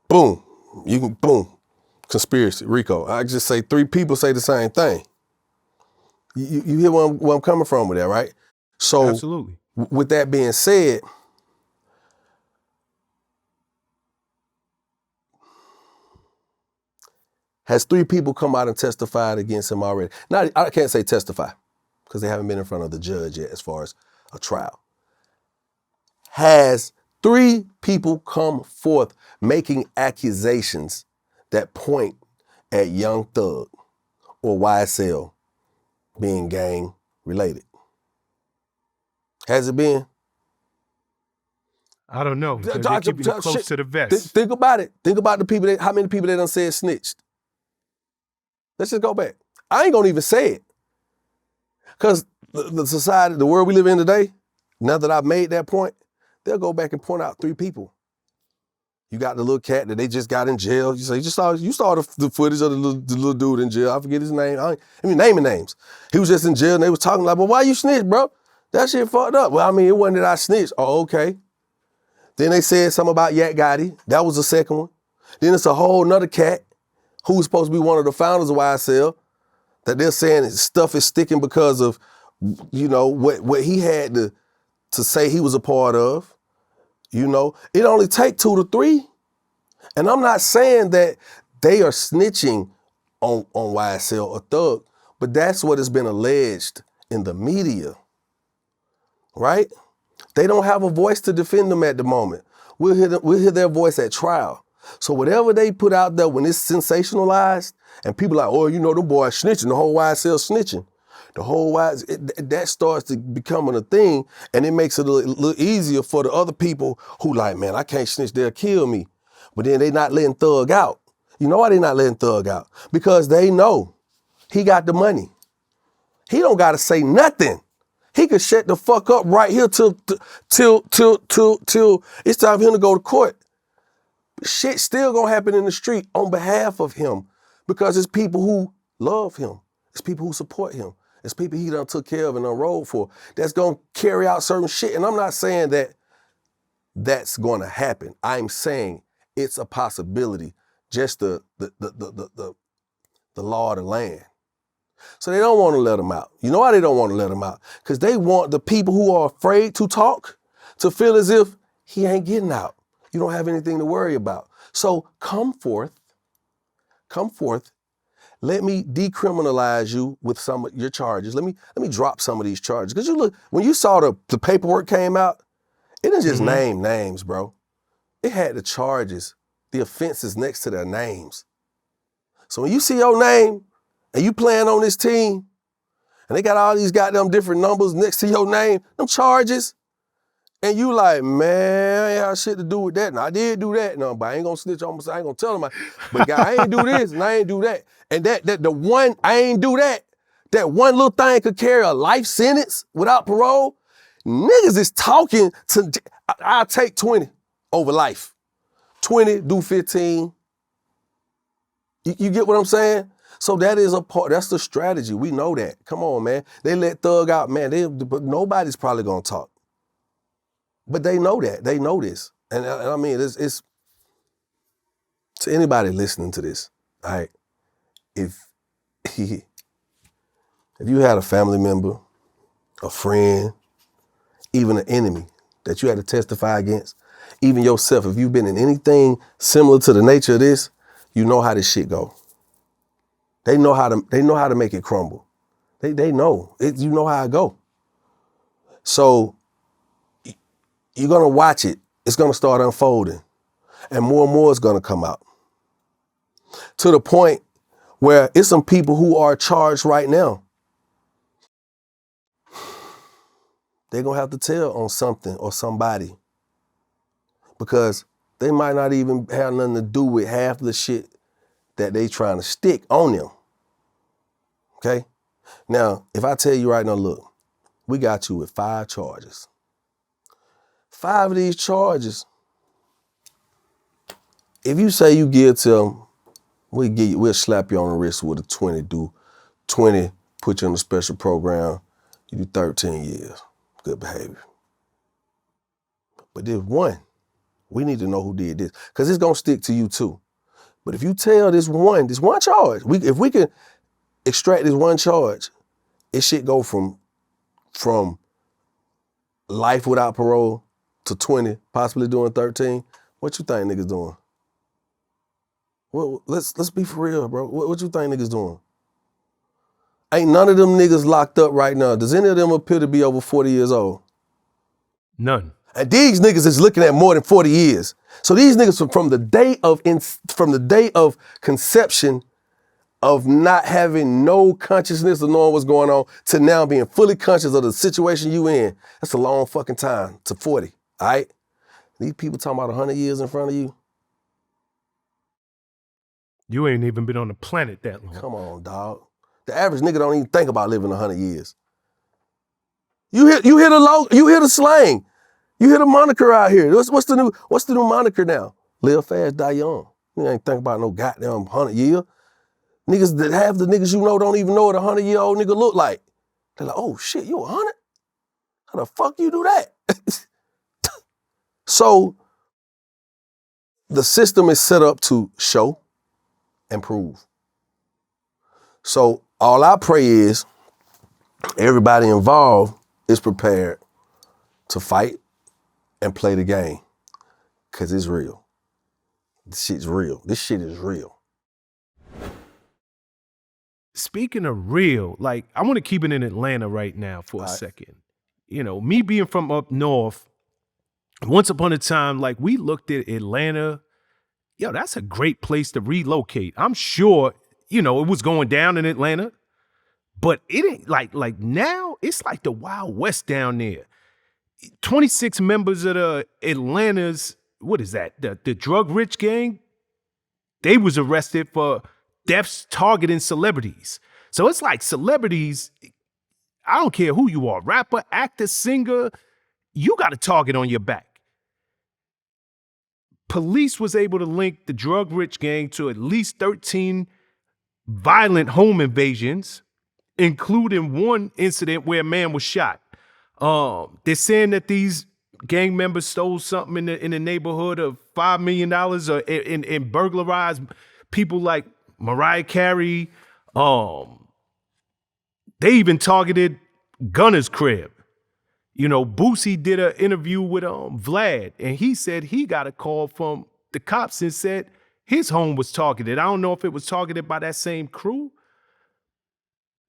Speaker 2: Boom. You can, boom. Conspiracy, RICO. I just say 3 people say the same thing. You hear where I'm coming from with that, right? So,
Speaker 1: Absolutely.
Speaker 2: With that being said, has 3 people come out and testified against him already? Now, I can't say testify because they haven't been in front of the judge yet as far as a trial. Has 3 people come forth making accusations that point at Young Thug or YSL being gang related? Has it been?
Speaker 1: I don't know. They're keeping it close to the vest.
Speaker 2: Think about it. Think about the people how many people they done said snitched. Let's just go back. I ain't gonna even say it. Because the society, the world we live in today, now that I've made that point, they'll go back and point out 3 people. You got the little cat that they just got in jail. You say, you saw the footage of the little dude in jail. I forget his name. I mean, naming names. He was just in jail and they was talking like, well, why you snitch, bro? That shit fucked up. Well, I mean, it wasn't that I snitched. Oh, okay. Then they said something about Yak Gotti. That was the second one. Then it's a whole nother cat who was supposed to be one of the founders of YSL that they're saying stuff is sticking because of, you know, what he had to say he was a part of. You know, it only take 2 to 3. And I'm not saying that they are snitching on YSL or Thug, but that's what has been alleged in the media, right? They don't have a voice to defend them at the moment. We'll hear their voice at trial. So whatever they put out there when it's sensationalized and people like, oh, you know, them boys snitching, the whole YSL snitching. The whole that starts to becoming a thing, and it makes it a little easier for the other people who like, man, I can't snitch, they'll kill me. But then they not letting Thug out. You know why they not letting Thug out? Because they know he got the money. He don't gotta say nothing. He could shut the fuck up right here till it's time for him to go to court. Shit still gonna happen in the street on behalf of him because it's people who love him. It's people who support him. It's people he done took care of and done rode for that's gonna carry out certain shit. And I'm not saying that that's gonna happen. I'm saying it's a possibility, just the law of the land. So they don't want to let him out. You know why they don't want to let him out? Because they want the people who are afraid to talk to feel as if he ain't getting out. You don't have anything to worry about. So come forth. Let me decriminalize you with some of your charges. Let me drop some of these charges. Because you look, when you saw the paperwork came out, it didn't just name names, bro. It had the charges, the offenses next to their names. So when you see your name and you playing on this team, and they got all these goddamn different numbers next to your name, them charges, and you like, man, I ain't have shit to do with that. Now, I did do that. No, but I ain't gonna snitch on myself. I ain't gonna tell them. But God, I ain't do this and I ain't do that. And that the one, I ain't do that. That one little thing could carry a life sentence without parole. Niggas is talking to, I'll take 20 over life. 20, do 15. You get what I'm saying? So that is a part, that's the strategy. We know that. Come on, man. They let Thug out, man. But nobody's probably gonna talk. But they know that. They know this. And I mean, it's to anybody listening to this, all right, if you had a family member, a friend, even an enemy that you had to testify against, even yourself, if you've been in anything similar to the nature of this, you know how this shit go. They know how to make it crumble. They know. You know how it go. So you're gonna watch it. It's gonna start unfolding. And more is gonna come out. To the point where it's some people who are charged right now. They're gonna have to tell on something or somebody. Because they might not even have nothing to do with half the shit that they trying to stick on them. Okay? Now, if I tell you right now, look, We got you with 5 charges. 5 of these charges, if you say you guilty of them, we'll slap you on the wrist with a 20, do 20, put you in a special program, you do 13 years. Good behavior. But there's one, we need to know who did this, because it's gonna stick to you too. But if you tell this one charge, if we can extract this one charge, it should go from life without parole to 20, possibly doing 13. What you think niggas doing? Well, let's be for real, bro. What you think niggas doing? Ain't none of them niggas locked up right now. Does any of them appear to be over 40 years old?
Speaker 1: None.
Speaker 2: And these niggas is looking at more than 40 years. So these niggas from the day of conception of not having no consciousness of knowing what's going on to now being fully conscious of the situation you in, that's a long fucking time to 40, all right? These people talking about 100 years in front of you.
Speaker 1: You ain't even been on the planet that long.
Speaker 2: Come on, dog. The average nigga don't even think about living 100 years. You hear the slang. You hear the moniker out here. What's the new moniker now? Live fast, die young. You ain't think about no goddamn 100 year. Niggas that have the niggas you know don't even know what a 100-year-old nigga look like. They're like, oh shit, you 100? How the fuck you do that? So the system is set up to show and prove. So all I pray is everybody involved is prepared to fight and play the game, because it's real. This shit's real. This shit is real.
Speaker 1: Speaking of real, like, I want to keep it in Atlanta right now for a second. You know, me being from up north, once upon a time, like, we looked at Atlanta, yo, that's a great place to relocate. I'm sure, you know, it was going down in Atlanta, but it ain't like now, it's like the Wild West down there. 26 members of the Atlanta's, what is that? The drug rich gang, they was arrested for deaths targeting celebrities. So it's like celebrities, I don't care who you are, rapper, actor, singer, you got a target on your back. Police was able to link the drug rich gang to at least 13 violent home invasions, including one incident where a man was shot. They're saying that these gang members stole something in the neighborhood of $5 million or and burglarized people like Mariah Carey. They even targeted Gunna's crib. You know, Boosie did an interview with Vlad, and he said he got a call from the cops and said his home was targeted. I don't know if it was targeted by that same crew,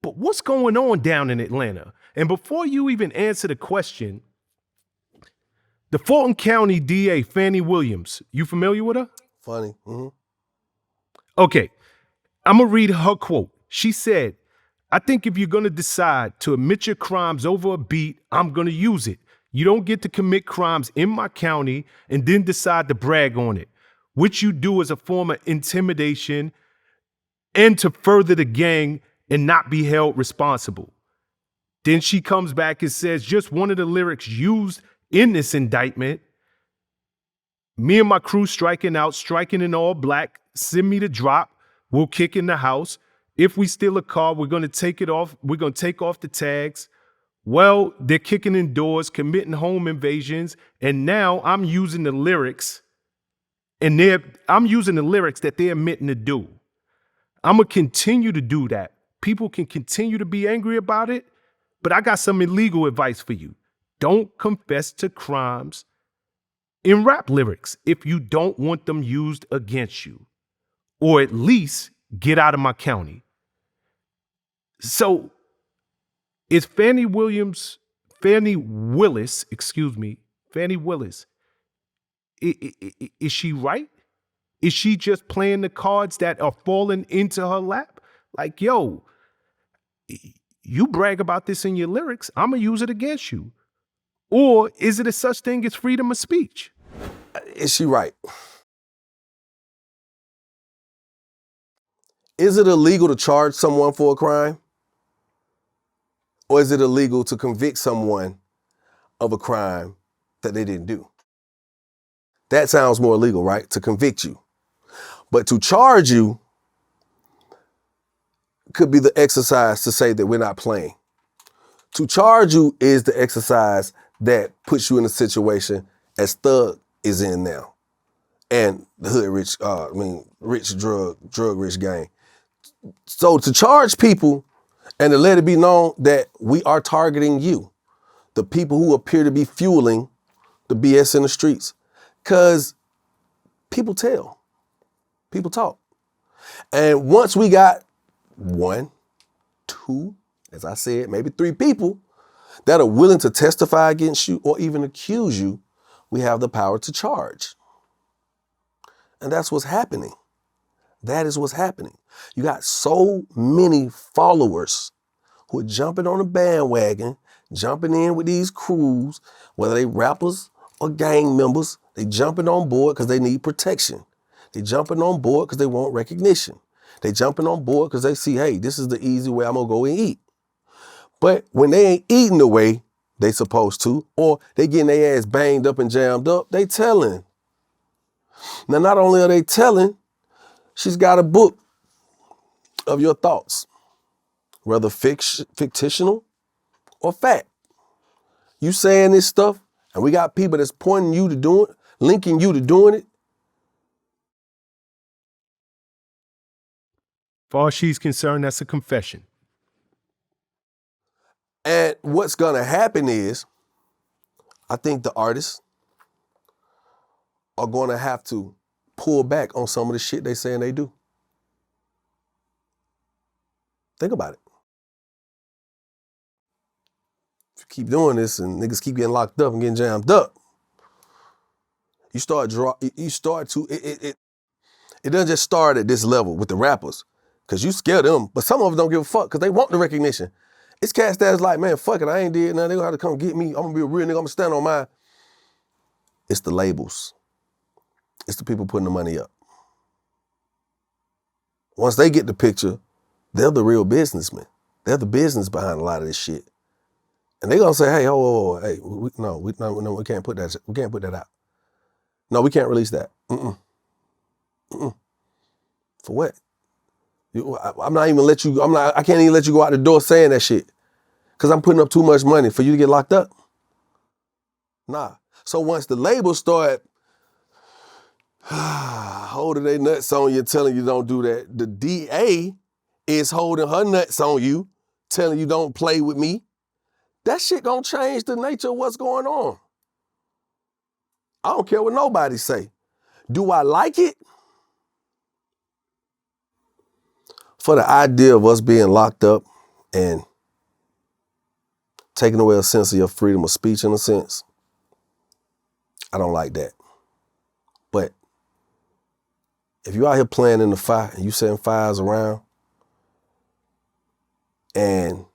Speaker 1: but what's going on down in Atlanta? And before you even answer the question, the Fulton County DA, Fani Williams, you familiar with her?
Speaker 2: Funny. Mm-hmm.
Speaker 1: Okay, I'm gonna read her quote. She said, I think if you're gonna decide to admit your crimes over a beat, I'm gonna use it. You don't get to commit crimes in my county and then decide to brag on it, which you do as a form of intimidation and to further the gang and not be held responsible. Then she comes back and says, just one of the lyrics used in this indictment, me and my crew striking out, striking in all black, send me the drop, we'll kick in the house. If we steal a car, we're going to take it off. We're going to take off the tags. Well, they're kicking in doors, committing home invasions. And now I'm using the lyrics that they're admitting to do. I'm going to continue to do that. People can continue to be angry about it, but I got some illegal advice for you. Don't confess to crimes in rap lyrics if you don't want them used against you, or at least get out of my county. So is Fani Willis, is she right? Is she just playing the cards that are falling into her lap? Like, yo, you brag about this in your lyrics, I'm gonna use it against you. Or is it a such thing as freedom of speech?
Speaker 2: Is she right? Is it illegal to charge someone for a crime? Or is it illegal to convict someone of a crime that they didn't do? That sounds more illegal, right? To convict you. But to charge you could be the exercise to say that we're not playing. To charge you is the exercise that puts you in a situation as Thug is in now. And the hood rich, rich drug rich gang. So to charge people and to let it be known that we are targeting you, the people who appear to be fueling the BS in the streets. Cause people tell, people talk. And once we got 1, 2, as I said, maybe 3 people that are willing to testify against you or even accuse you, we have the power to charge. And that's what's happening. That is what's happening. You got so many followers who are jumping on the bandwagon, jumping in with these crews, whether they rappers or gang members, they jumping on board because they need protection. They jumping on board because they want recognition. They jumping on board because they see, hey, this is the easy way I'm gonna go and eat. But when they ain't eating the way they supposed to, or they getting their ass banged up and jammed up, they telling. Now, not only are they telling, she's got a book of your thoughts, whether fictional or fact. You saying this stuff, and we got people that's pointing you to doing it, linking you to doing it.
Speaker 1: As far as she's concerned, that's a confession.
Speaker 2: And what's gonna happen is, I think the artists are gonna have to pull back on some of the shit they saying they do. Think about it. If you keep doing this and niggas keep getting locked up and getting jammed up, it doesn't just start at this level with the rappers, cause you scare them, but some of them don't give a fuck cause they want the recognition. It's cats that's like, man, fuck it, I ain't did nothing, they gonna have to come get me, I'm gonna be a real nigga, I'm gonna stand on mine. It's the labels. It's the people putting the money up. Once they get the picture, they're the real businessmen. They're the business behind a lot of this shit. And they gonna say, hey, hey, we can't put that, we can't put that out. No, we can't release that. For what? I can't even let you go out the door saying that shit. Cause I'm putting up too much money for you to get locked up. Nah. So once the labels start holding their nuts on you and telling you don't do that, the DA is holding her nuts on you, telling you don't play with me. That shit gonna change the nature of what's going on. I don't care what nobody say. Do I like it? For the idea of us being locked up and taking away a sense of your freedom of speech in a sense, I don't like that. But if you out here playing in the fire and you setting fires around and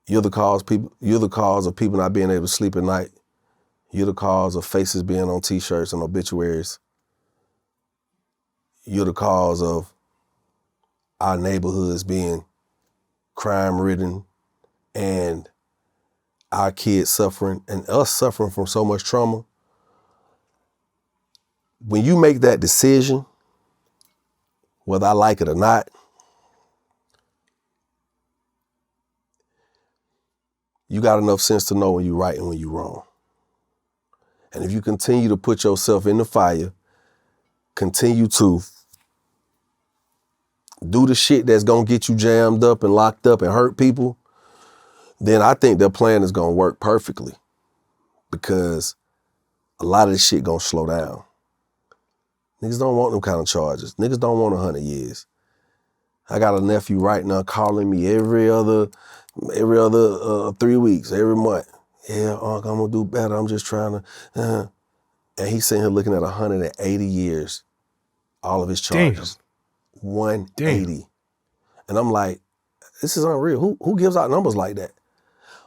Speaker 2: you're the cause of people not being able to sleep at night, you're the cause of faces being on t-shirts and obituaries, you're the cause of our neighborhoods being crime-ridden and our kids suffering and us suffering from so much trauma. When you make that decision, whether I like it or not, you got enough sense to know when you're right and when you're wrong. And if you continue to put yourself in the fire, continue to do the shit that's gonna get you jammed up and locked up and hurt people, then I think their plan is gonna work perfectly, because a lot of this shit gonna slow down. Niggas don't want them kind of charges. Niggas don't want 100 years. I got a nephew right now calling me every other 3 weeks, every month. Yeah, Unc, I'm gonna do better. I'm just trying to. And he's sitting here looking at 180 years, all of his charges. Damn. 180. Damn. And I'm like, this is unreal. Who gives out numbers like that?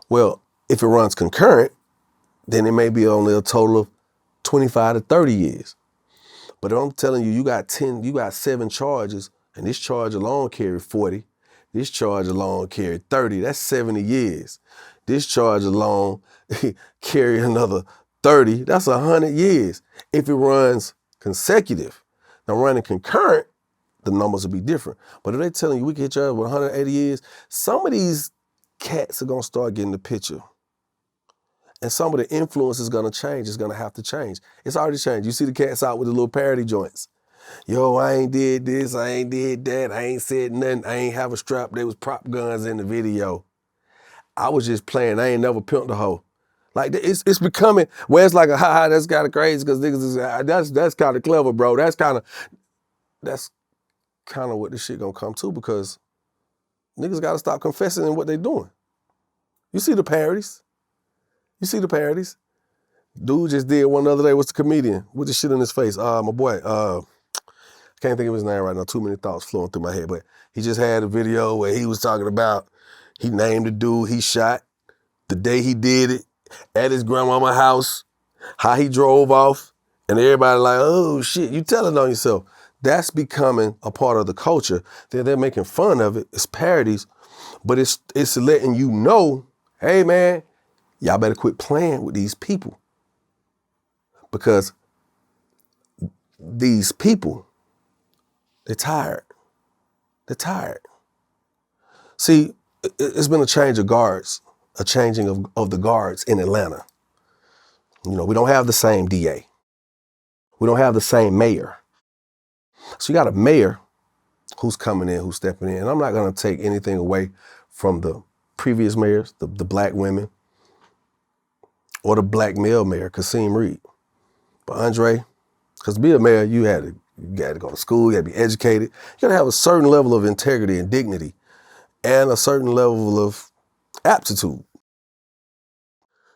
Speaker 2: Well, if it runs concurrent, then it may be only a total of 25 to 30 years. But I'm telling you, you got 7 charges, and this charge alone carried 40. This charge alone carried 30. That's 70 years. This charge alone carry another 30. That's 100 years. If it runs consecutive. Now running concurrent, the numbers will be different. But if they're telling you we can hit you with 180 years, some of these cats are gonna start getting the picture. And some of the influence is gonna change. It's gonna have to change. It's already changed. You see the cats out with the little parody joints. Yo, I ain't did this, I ain't did that, I ain't said nothing, I ain't have a strap, there was prop guns in the video. I was just playing, I ain't never pimped a hoe. Like, it's becoming, where it's like a ha-ha, that's kind of crazy, because niggas is, that's kind of clever, bro. That's kind of what this shit gonna come to, because niggas gotta stop confessing in what they doing. You see the parodies. Dude just did one the other day, what's the comedian, with the shit in his face? My boy, can't think of his name right now, too many thoughts flowing through my head, but he just had a video where he was talking about, he named the dude he shot, the day he did it, at his grandmama's house, how he drove off, and everybody like, oh shit, you telling on yourself. That's becoming a part of the culture. They're making fun of it, it's parodies, but it's letting you know, hey man, y'all better quit playing with these people. Because these people, they're tired. They're tired. See, it's been a change of guards, a changing of the guards in Atlanta. You know, we don't have the same DA. We don't have the same mayor. So you got a mayor who's coming in, who's stepping in. And I'm not gonna take anything away from the previous mayors, the black women, or the black male mayor, Kasim Reed. But Andre, because to be a mayor, you had to go to school, you had to be educated. You gotta have a certain level of integrity and dignity and a certain level of aptitude.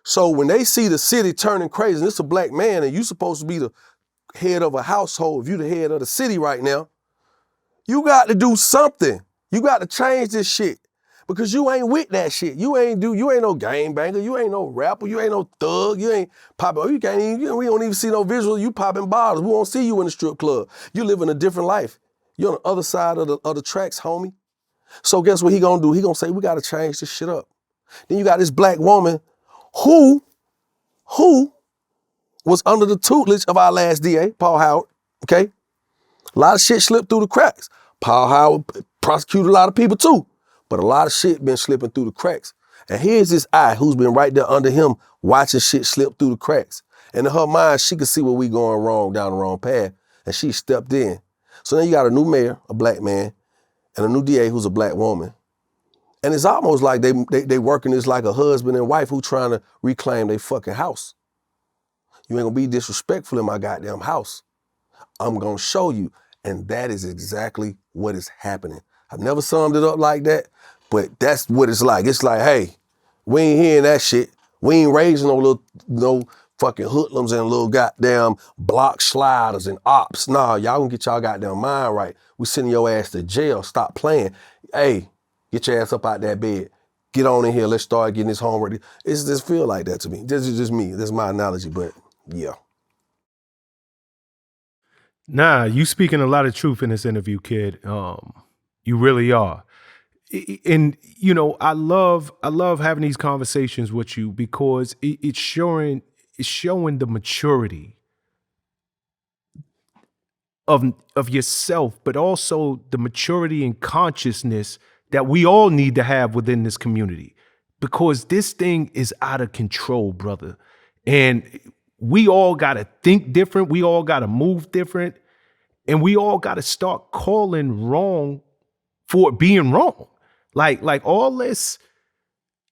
Speaker 2: So when they see the city turning crazy, and it's a black man, and you supposed to be the head of a household, if you the head of the city right now, you got to do something. You got to change this shit. Because you ain't with that shit. You ain't no gangbanger, you ain't no rapper, you ain't no thug, you ain't popping, we don't even see no visual, you popping bottles. We won't see you in the strip club. You living a different life. You're on the other side of the tracks, homie. So guess what he gonna do? He gonna say, we gotta change this shit up. Then you got this black woman who was under the tutelage of our last DA, Paul Howard, okay? A lot of shit slipped through the cracks. Paul Howard prosecuted a lot of people too, but a lot of shit been slipping through the cracks. And here's this eye who's been right there under him watching shit slip through the cracks. And in her mind, she could see where we going wrong, down the wrong path, and she stepped in. So then you got a new mayor, a black man, and a new DA who's a black woman. And it's almost like they working this like a husband and wife who trying to reclaim their fucking house. You ain't gonna be disrespectful in my goddamn house. I'm gonna show you. And that is exactly what is happening. I've never summed it up like that, but that's what it's like. It's like, hey, we ain't hearing that shit. We ain't raising no fucking hoodlums and little goddamn block sliders and ops. Nah, y'all gonna get y'all goddamn mind right. We sending your ass to jail. Stop playing. Hey, get your ass up out that bed. Get on in here. Let's start getting this home ready. It just feel like that to me. This is just me. That's my analogy, but yeah.
Speaker 1: Nah, you speaking a lot of truth in this interview, kid. You really are. And you know, I love having these conversations with you because it's showing the maturity of yourself, but also the maturity and consciousness that we all need to have within this community. Because this thing is out of control, brother. And we all gotta think different, we all gotta move different, and we all gotta start calling wrong for it being wrong. Like all this,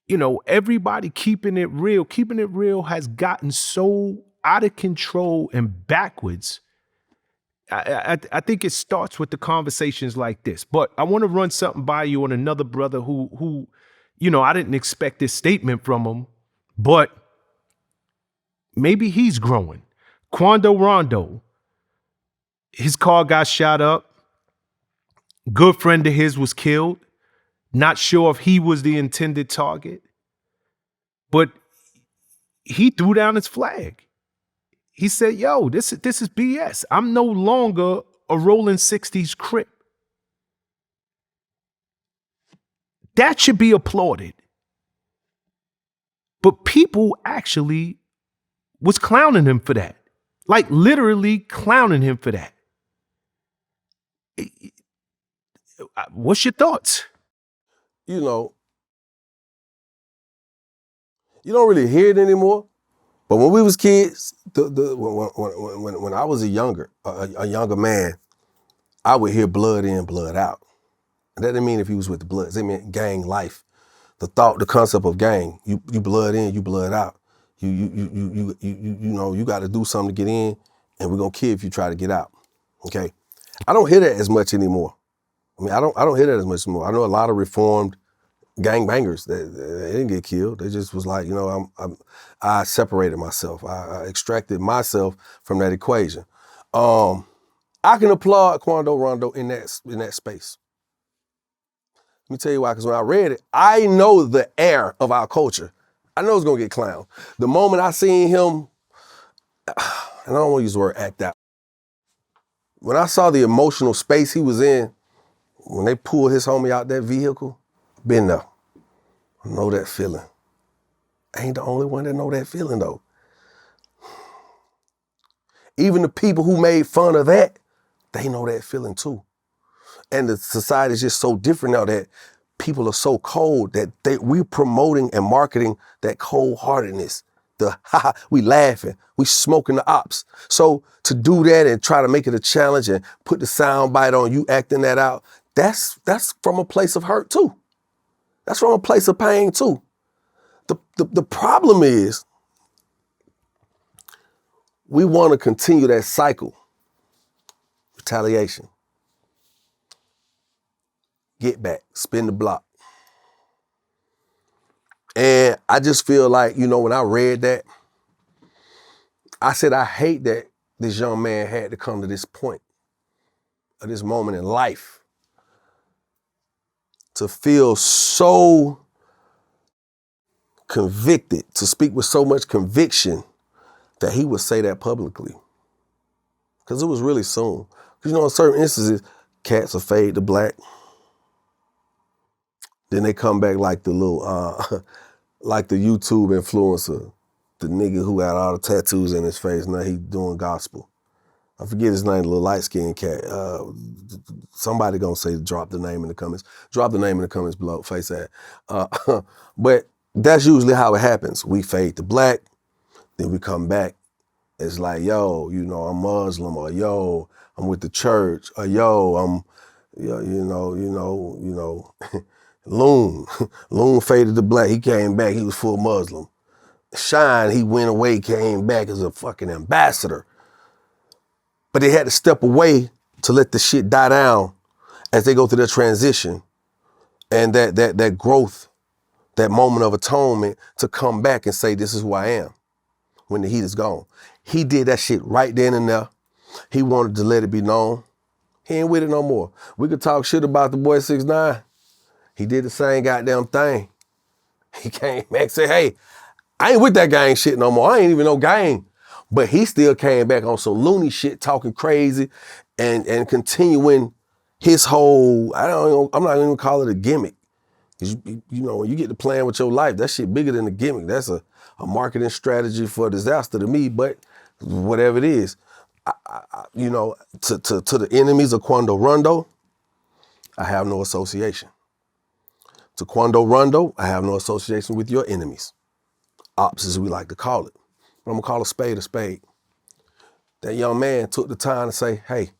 Speaker 1: you know, everybody keeping it real has gotten so out of control and backwards. I think it starts with the conversations like this. But I want to run something by you on another brother who, you know, I didn't expect this statement from him, but maybe he's growing. Quando Rondo, his car got shot up. Good friend of his was killed. Not sure if he was the intended target, but he threw down his flag. He said, yo, this is BS. I'm no longer a rolling 60s Crip. That should be applauded. But people actually was clowning him for that. Like literally clowning him for that. What's your thoughts?
Speaker 2: You know, you don't really hear it anymore. But when we was kids, when I was a younger man, I would hear blood in, blood out. And that didn't mean if he was with the Bloods. It meant gang life. The concept of gang. You blood in, you blood out. You know, you got to do something to get in, and we're gonna kill if you try to get out. Okay, I don't hear that as much anymore. I mean, I don't hear that as much anymore. I know a lot of reformed gangbangers that they didn't get killed. They just was like, you know, I separated myself. I extracted myself from that equation. I can applaud Quando Rondo in that space. Let me tell you why, because when I read it, I know the air of our culture. I know it's gonna get clowned. The moment I seen him, and I don't want to use the word act out. When I saw the emotional space he was in, when they pulled his homie out that vehicle, been there. I know that feeling. I ain't the only one that know that feeling though. Even the people who made fun of that, they know that feeling too. And the society is just so different now that people are so cold that we're promoting and marketing that cold-heartedness. We laughing, we smoking the ops. So to do that and try to make it a challenge and put the sound bite on you acting that out, that's from a place of hurt too. That's from a place of pain too. The problem is we want to continue that cycle. Retaliation. Get back, spin the block. And I just feel like, you know, when I read that, I said, I hate that this young man had to come to this point, of this moment in life, to feel so convicted, to speak with so much conviction that he would say that publicly. Because it was really soon. Because, you know, in certain instances, cats will fade to black. Then they come back like the little, like the YouTube influencer, the nigga who had all the tattoos in his face. Now he doing gospel. I forget his name, the little light-skinned cat. Somebody gonna say drop the name in the comments. Drop the name in the comments below, face that. But that's usually how it happens. We fade to black, then we come back. It's like, yo, you know, I'm Muslim, or yo, I'm with the church, or yo, I'm, you know, Loon. Loon faded to black. He came back, he was full Muslim. Shine, he went away, came back as a fucking ambassador. But they had to step away to let the shit die down as they go through their transition and that growth, that moment of atonement to come back and say, this is who I am when the heat is gone. He did that shit right then and there. He wanted to let it be known. He ain't with it no more. We could talk shit about the boy 6ix9ine. He did the same goddamn thing. He came back and said, hey, I ain't with that gang shit no more. I ain't even no gang. But he still came back on some loony shit, talking crazy and continuing his whole, I'm not even gonna call it a gimmick. Cause you know, when you get to playing with your life, that shit bigger than a gimmick. That's a marketing strategy for a disaster to me, but whatever it is. You know, to the enemies of Quando Rondo, I have no association. To Quando Rondo, I have no association with your enemies. Ops, as we like to call it. But I'm gonna call a spade a spade. That young man took the time to say, hey,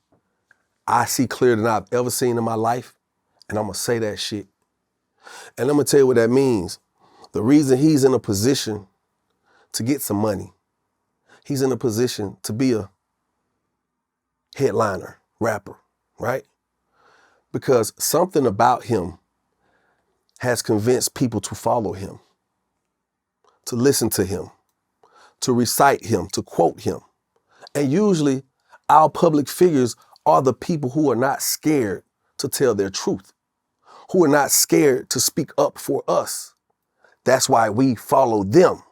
Speaker 2: I see clearer than I've ever seen in my life, and I'm gonna say that shit. And I'm gonna tell you what that means. The reason he's in a position to get some money, he's in a position to be a headliner, rapper, right? Because something about him has convinced people to follow him, to listen to him, to recite him, to quote him. And usually our public figures are the people who are not scared to tell their truth, who are not scared to speak up for us. That's why we follow them.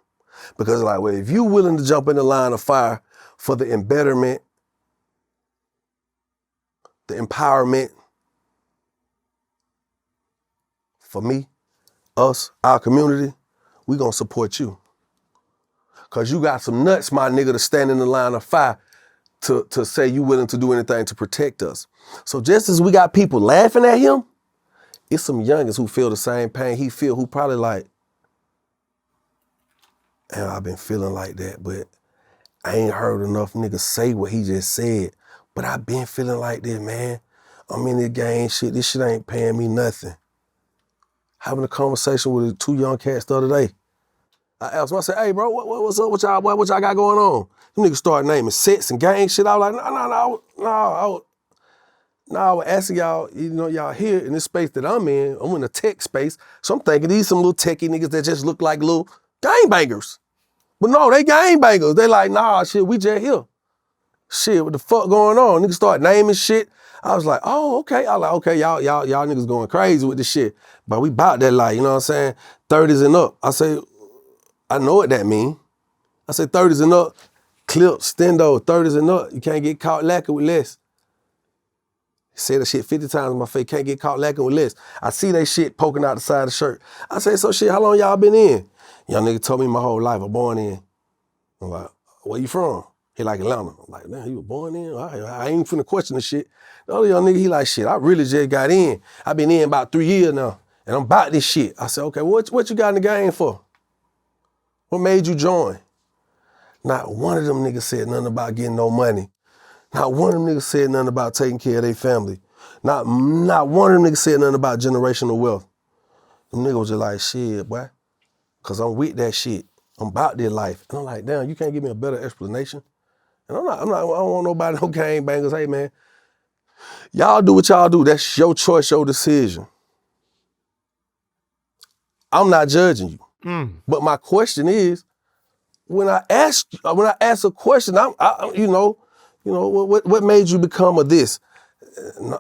Speaker 2: Because like, well, if you're willing to jump in the line of fire for the embetterment, the empowerment, for me, us, our community, we gonna support you. Cause you got some nuts, my nigga, to stand in the line of fire to say you willing to do anything to protect us. So just as we got people laughing at him, it's some youngins who feel the same pain he feel, who probably like, and I've been feeling like that, but I ain't heard enough niggas say what he just said. But I've been feeling like this, man. I'm in this gang shit. This shit ain't paying me nothing. Having a conversation with 2 young cats the other day. I asked them, I said, hey, bro, what's up with y'all? What y'all got going on? Them niggas started naming sets and gang shit. I was like, no. I was asking y'all, y'all here in this space that I'm in. I'm in a tech space. So I'm thinking these some little techie niggas that just look like little gangbangers. But no, they gangbangers. They like, nah, shit, we just here. Shit, what the fuck going on? Niggas start naming shit. I was like, oh, okay. I was like, okay, y'all niggas going crazy with this shit. But we bout that life, you know what I'm saying? 30s and up. I say, I know what that mean. I say 30s and up, clip, stendo, 30s and up. You can't get caught lacking with less. Say that shit 50 times in my face, can't get caught lacking with less. I see they shit poking out the side of the shirt. I say, so shit, how long y'all been in? Young nigga told me my whole life, I'm born in. I'm like, where you from? He like Atlanta. I'm like, man, you were born in? I ain't finna question the shit. The other young nigga, he like, shit, I really just got in. I been in about 3 years now, and I'm about this shit. I said, okay, what you got in the game for? What made you join? Not one of them niggas said nothing about getting no money. Not one of them niggas said nothing about taking care of their family. Not one of them niggas said nothing about generational wealth. Them niggas was just like, shit, boy, cause I'm with that shit. I'm about their life. And I'm like, damn, you can't give me a better explanation? And I don't want nobody, no gang bangers. Hey, man, y'all do what y'all do. That's your choice, your decision. I'm not judging you. But my question is, when I ask a question, what made you become a this?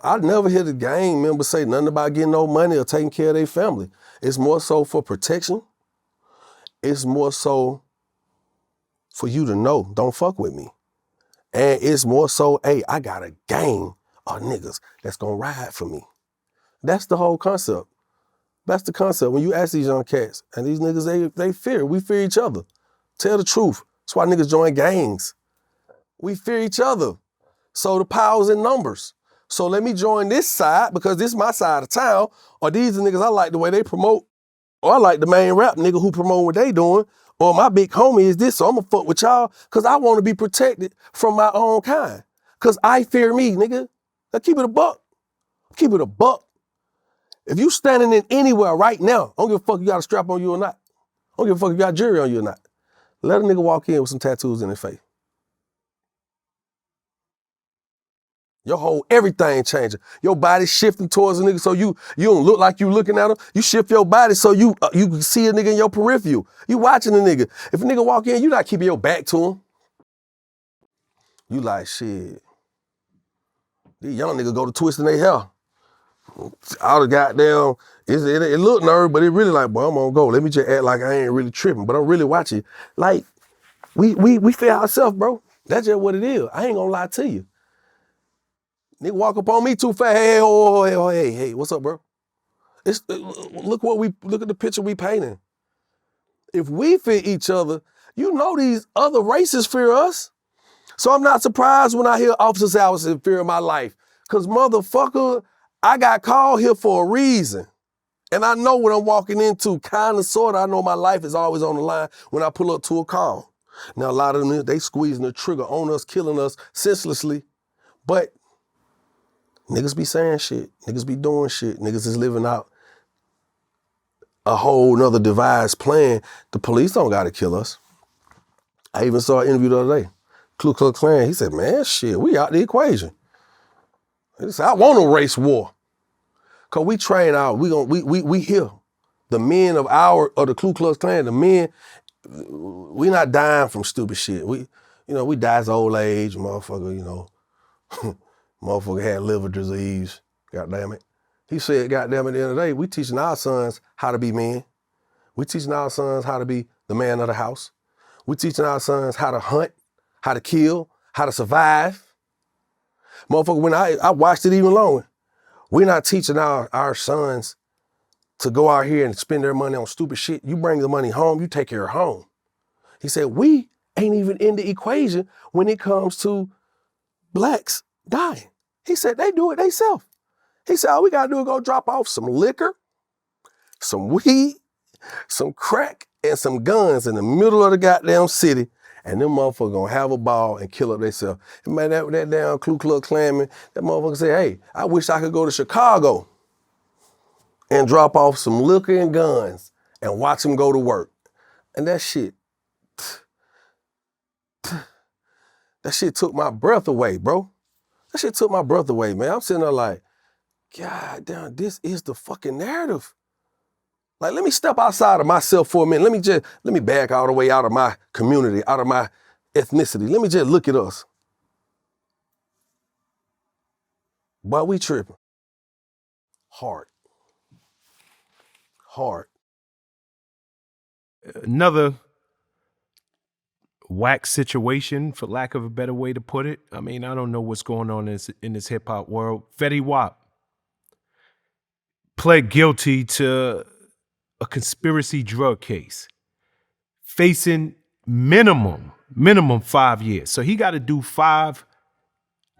Speaker 2: I never hear the gang member say nothing about getting no money or taking care of their family. It's more so for protection. It's more so for you to know, don't fuck with me. And it's more so, hey, I got a gang of niggas that's gonna ride for me. That's the whole concept. That's the concept. When you ask these young cats, and these niggas, they fear. We fear each other. Tell the truth. That's why niggas join gangs. We fear each other. So the power's in numbers. So let me join this side because this is my side of town, or these are niggas I like the way they promote, or I like the main rap nigga who promote what they doing, or my big homie is this, so I'm gonna fuck with y'all because I want to be protected from my own kind. Because I fear me, nigga. Now keep it a buck. Keep it a buck. If you standing in anywhere right now, I don't give a fuck if you got a strap on you or not. I don't give a fuck if you got jewelry on you or not. Let a nigga walk in with some tattoos in his face. Your whole everything changing. Your body shifting towards a nigga so you don't look like you looking at him. You shift your body so you can see a nigga in your peripheral. You watching a nigga. If a nigga walk in, you not keeping your back to him. You like, shit. These young niggas go to twisting their hair. All the goddamn, it look nerve, but it really like, boy, I'm gonna go. Let me just act like I ain't really tripping, but I'm really watching. Like, we fear ourselves, bro. That's just what it is. I ain't gonna lie to you. Nigga walk up on me too fast. Hey, what's up, bro? Look at the picture we painting. If we fear each other, you know these other races fear us. So I'm not surprised when I hear officers say I was in fear of my life. Cause motherfucker, I got called here for a reason. And I know what I'm walking into, kinda, sorta. I know my life is always on the line when I pull up to a call. Now a lot of them, they squeezing the trigger on us, killing us senselessly. But niggas be saying shit, niggas be doing shit, niggas is living out a whole nother devised plan. The police don't gotta kill us. I even saw an interview the other day. Ku Klux Klan, he said, man, shit, we out the equation. He said, I want a race war. Cause we train out, we here. The men of the Ku Klux Klan, the men, we not dying from stupid shit. We die as old age, motherfucker, motherfucker had liver disease, goddamn it. He said, goddamn it, at the end of the day, we teaching our sons how to be men. We teaching our sons how to be the man of the house. We teaching our sons how to hunt, how to kill, how to survive. Motherfucker, when I watched it even longer, we're not teaching our sons to go out here and spend their money on stupid shit. You bring the money home, you take care of home. He said, we ain't even in the equation when it comes to blacks dying. He said, they do it themselves. He said, all we gotta do is go drop off some liquor, some weed, some crack, and some guns in the middle of the goddamn city, and them motherfuckers gonna have a ball and kill up themselves. And man, that damn Ku Klux Klan man, that motherfucker say, hey, I wish I could go to Chicago and drop off some liquor and guns and watch them go to work. And that shit took my breath away, bro. That shit took my breath away, man. I'm sitting there like, God damn, this is the fucking narrative. Like, let me step outside of myself for a minute. Let me back all the way out of my community, out of my ethnicity. Let me just look at us. But we tripping. Hard.
Speaker 1: Another whack situation, for lack of a better way to put it. I mean, I don't know what's going on in this hip hop world. Fetty Wap pled guilty to a conspiracy drug case, facing minimum 5 years. So he got to do 5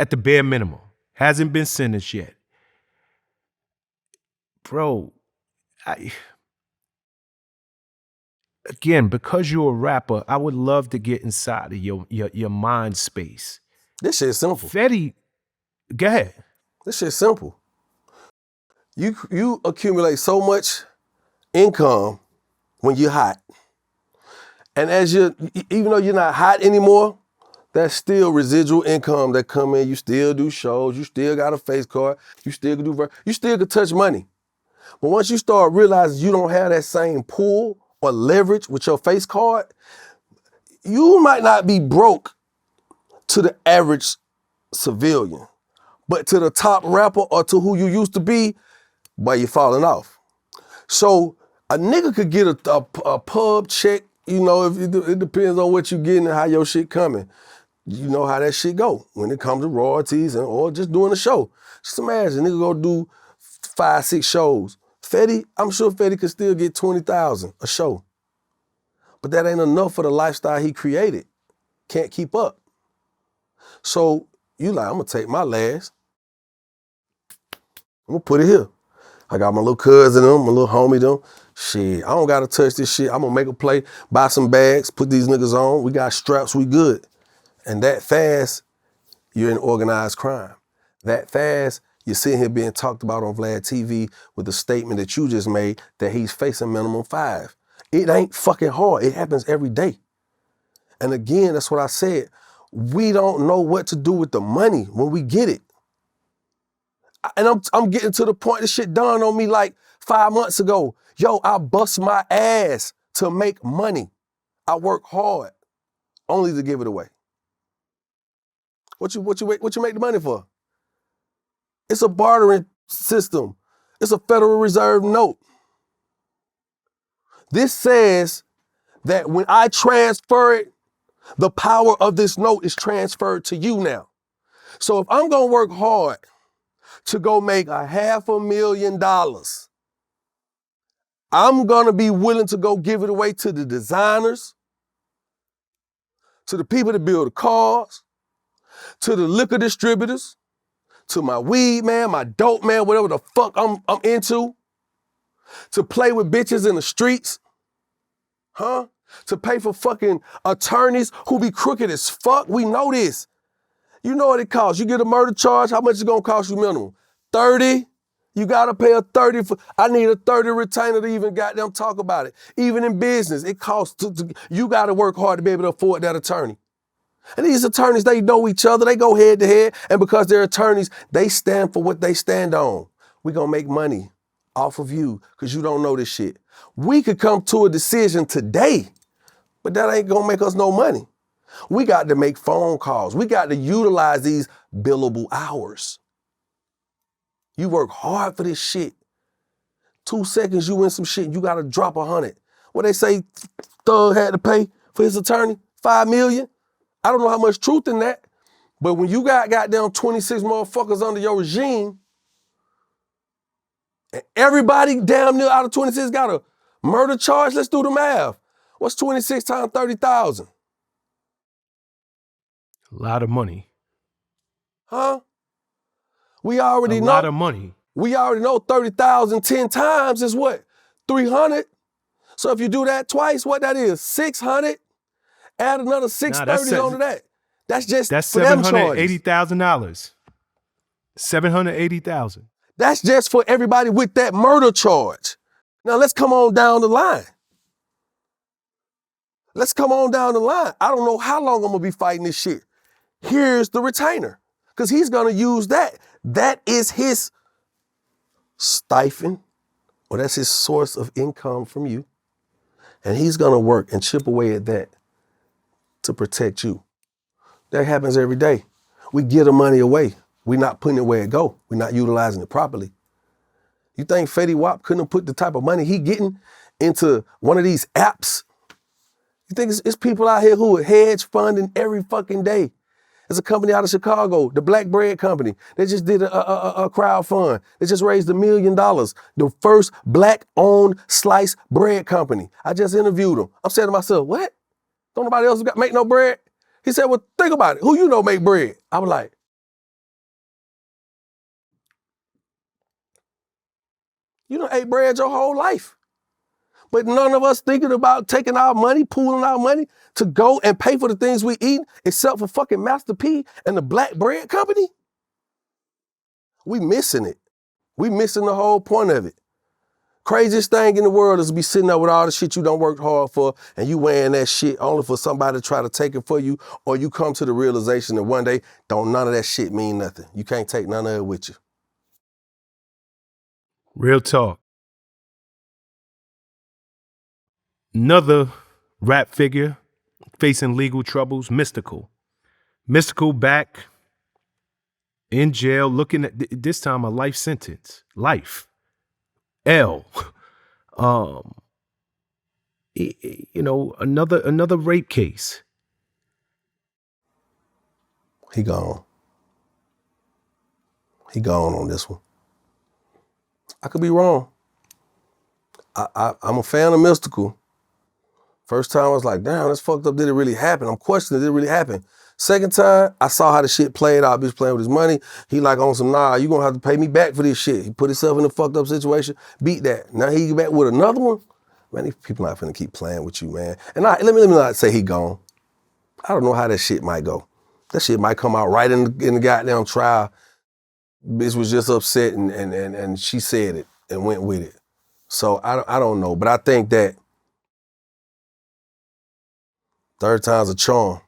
Speaker 1: at the bare minimum. Hasn't been sentenced yet. Bro, again, because you're a rapper, I would love to get inside of your mind space.
Speaker 2: This shit is simple.
Speaker 1: Fetty, go ahead.
Speaker 2: This shit is simple. You accumulate so much income when you're hot. And even though you're not hot anymore, that's still residual income that come in. You still do shows, you still got a face card, you still can touch money. But once you start realizing you don't have that same pull or leverage with your face card, you might not be broke to the average civilian, but to the top rapper or to who you used to be, boy, you're falling off. So a nigga could get a pub check, you know, if it depends on what you getting and how your shit coming. You know how that shit go when it comes to royalties or just doing a show. Just imagine, nigga go do 5, 6 shows. Fetty, I'm sure Fetty could still get 20,000 a show. But that ain't enough for the lifestyle he created. Can't keep up. So you like, I'm gonna take my last, I'm gonna put it here. I got my little cousin them, my little homie them. Shit, I don't gotta touch this shit. I'm gonna make a play, buy some bags, put these niggas on. We got straps, we good. And that fast, you're in organized crime. That fast, you're sitting here being talked about on VladTV with the statement that you just made that he's facing minimum 5. It ain't fucking hard. It happens every day. And again, that's what I said. We don't know what to do with the money when we get it. And I'm getting to the point, this shit dawned on me like 5 months ago. Yo, I bust my ass to make money. I work hard, only to give it away. What you make the money for? It's a bartering system. It's a Federal Reserve note. This says that when I transfer it, the power of this note is transferred to you now. So if I'm gonna work hard to go make $500,000, I'm gonna be willing to go give it away to the designers, to the people that build the cars, to the liquor distributors, to my weed man, my dope man, whatever the fuck I'm into, to play with bitches in the streets, huh? To pay for fucking attorneys who be crooked as fuck. We know this. You know what it costs. You get a murder charge, how much is it gonna cost you minimum? 30? You gotta pay a 30 for, I need a 30 retainer to even goddamn talk about it. Even in business, it costs, you gotta work hard to be able to afford that attorney. And these attorneys, they know each other, they go head to head, and because they're attorneys, they stand for what they stand on. We gonna make money off of you because you don't know this shit. We could come to a decision today, but that ain't gonna make us no money. We got to make phone calls. We got to utilize these billable hours. You work hard for this shit. 2 seconds, you win some shit, you gotta drop 100. What they say Thug had to pay for his attorney? $5 million? I don't know how much truth in that, but when you got goddamn 26 motherfuckers under your regime, And everybody damn near out of 26 got a murder charge. Let's do the math. What's 26 times 30,000?
Speaker 1: A lot of money.
Speaker 2: Huh? We already
Speaker 1: A
Speaker 2: know.
Speaker 1: lot of money.
Speaker 2: We already know 30,000 10 times is what? 300. So if you do that twice, what that is? 600. Add another 630 onto that. That's just
Speaker 1: that's
Speaker 2: for them charges.
Speaker 1: $780,000. $780,000.
Speaker 2: That's just for everybody with that murder charge. Now let's come on down the line. Let's come on down the line. I don't know how long I'm gonna be fighting this shit. Here's the retainer, because he's gonna use that. That is his stipend, or that's his source of income from you. And he's gonna work and chip away at that to protect you. That happens every day. We give the money away. We're not putting it where it go. We're not utilizing it properly. You think Fetty Wap couldn't have put the type of money he getting into one of these apps? You think it's people out here who are hedge funding every fucking day? There's a company out of Chicago, the Black Bread Company. They just did a crowd fund. They just raised $1 million. The first black-owned sliced bread company. I just interviewed them. I'm saying to myself, what? Don't nobody else make no bread? He said, well, think about it. Who you know make bread? I was like, you done ate bread your whole life. But none of us thinking about taking our money, pooling our money to go and pay for the things we eat, except for fucking Master P and the Black Bread Company. We missing it. We missing the whole point of it. Craziest thing in the world is to be sitting there with all the shit you done worked hard for, and you wearing that shit only for somebody to try to take it for you, or you come to the realization that one day, none of that shit mean nothing. You can't take none of it with you.
Speaker 1: Real talk. Another rap figure facing legal troubles, Mystikal. Mystikal back in jail, looking at this time a life sentence. Life. L. Another rape case.
Speaker 2: He gone. He gone on this one. I could be wrong. I'm a fan of Mystikal. First time I was like, damn, that's fucked up. Did it really happen? I'm questioning, did it really happen? Second time, I saw how the shit played out. He was playing with his money. He like on some, nah, you gonna have to pay me back for this shit. He put himself in a fucked up situation, beat that. Now he back with another one. Man, these people not finna keep playing with you, man. And let me not say he gone. I don't know how that shit might go. That shit might come out right in the goddamn trial. Bitch was just upset and she said it and went with it. So I don't know, but I think that third time's a charm.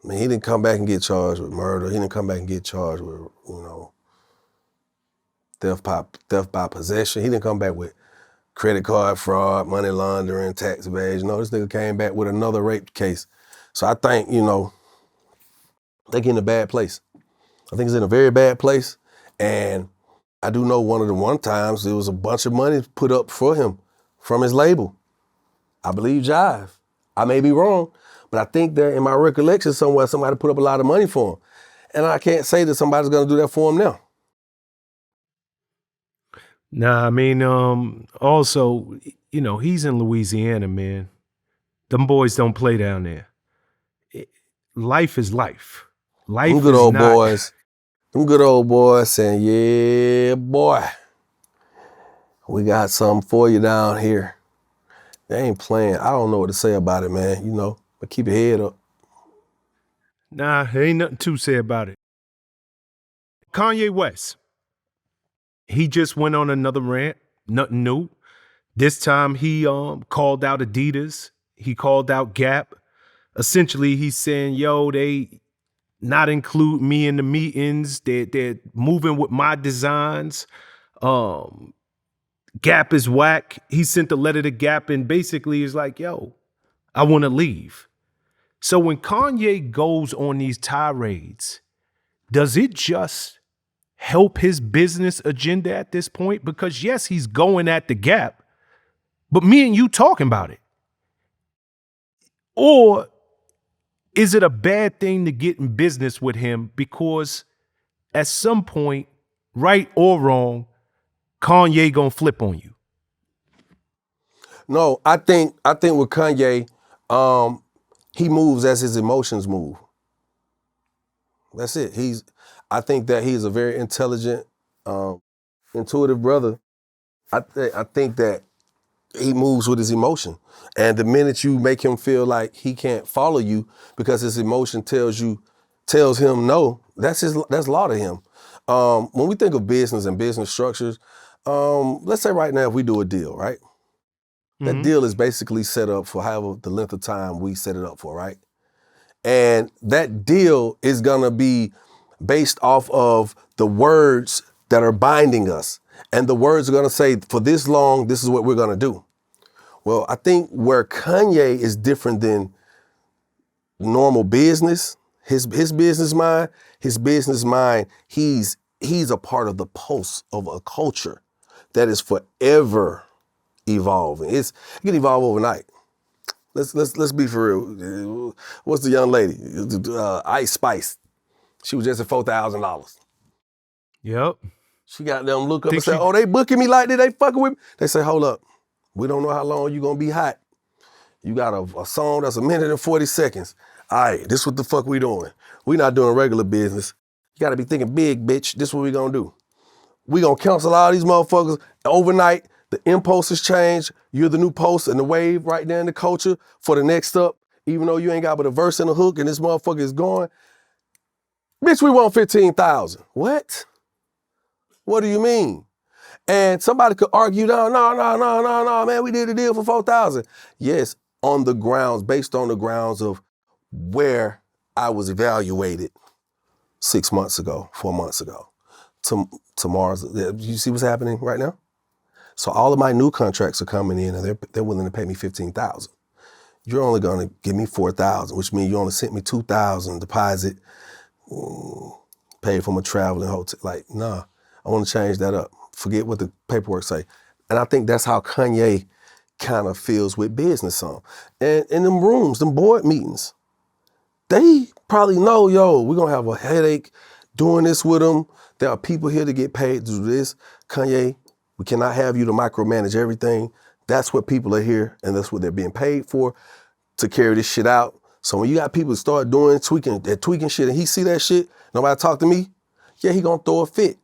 Speaker 2: I mean, he didn't come back and get charged with murder. He didn't come back and get charged with, theft by possession. He didn't come back with credit card fraud, money laundering, tax evasion. No, this nigga came back with another rape case. So I think, they're in a bad place. I think he's in a very bad place. And I do know one of the one times there was a bunch of money put up for him from his label. I believe Jive. I may be wrong, but I think that in my recollection somewhere, somebody put up a lot of money for him. And I can't say that somebody's gonna do that for him now.
Speaker 1: Nah, I mean, also, he's in Louisiana, man. Them boys don't play down there. Life is life. Life
Speaker 2: Them good
Speaker 1: is
Speaker 2: old
Speaker 1: not.
Speaker 2: boys. Them good old boys saying, yeah, boy, we got something for you down here. They ain't playing. I don't know what to say about it, man, but keep your head up.
Speaker 1: Nah, there ain't nothing to say about it. Kanye West. He just went on another rant, nothing new. This time he called out Adidas. He called out Gap. Essentially, he's saying, yo, they not include me in the meetings. They're moving with my designs. Gap is whack. He sent a letter to Gap and basically is like, yo, I want to leave. So when Kanye goes on these tirades, does it just help his business agenda at this point? Because yes, he's going at the Gap, but me and you talking about it. Or is it a bad thing to get in business with him because at some point, right or wrong, Kanye gonna flip on you?
Speaker 2: No, I think with Kanye, he moves as his emotions move. That's it. I think that he's a very intelligent, intuitive brother. I think that he moves with his emotion. And the minute you make him feel like he can't follow you because his emotion tells him no, that's law to him. When we think of business and business structures, let's say right now if we do a deal, right? That deal is basically set up for however the length of time we set it up for, right? And that deal is gonna be based off of the words that are binding us. And the words are gonna say, for this long, this is what we're gonna do. Well, I think where Kanye is different than normal business, his business mind, he's a part of the pulse of a culture that is forever evolving. It can evolve overnight. Let's be for real. What's the young lady? Ice Spice. She was just at $4,000.
Speaker 1: Yep.
Speaker 2: She got them look up and say, "Oh, they booking me like that? They fucking with me?" They say, "Hold up, we don't know how long you gonna be hot. You got a song that's 1 minute and 40 seconds. All right, this what the fuck we doing. We not doing regular business. You gotta be thinking big, bitch. This what we gonna do. We gonna cancel all these motherfuckers overnight. The impulses change. You're the new post and the wave right there in the culture for the next up. Even though you ain't got but a verse and a hook and this motherfucker is going. Bitch, we want 15,000. What? What do you mean? And somebody could argue, no, man, we did a deal for 4,000. Yes, based on the grounds of where I was evaluated 6 months ago, 4 months ago. Tomorrow's, you see what's happening right now? So all of my new contracts are coming in and they're willing to pay me 15,000. You're only gonna give me 4,000, which means you only sent me 2,000 deposit, paid for my travel and hotel. Like, nah, I wanna change that up. Forget what the paperwork say. And I think that's how Kanye kind of feels with business some. And in them rooms, them board meetings, they probably know, yo, we're gonna have a headache doing this with them. There are people here to get paid to do this. Kanye, we cannot have you to micromanage everything. That's what people are here, and that's what they're being paid for, to carry this shit out. So when you got people start tweaking shit, and he see that shit, nobody talk to me, yeah, he gonna throw a fit.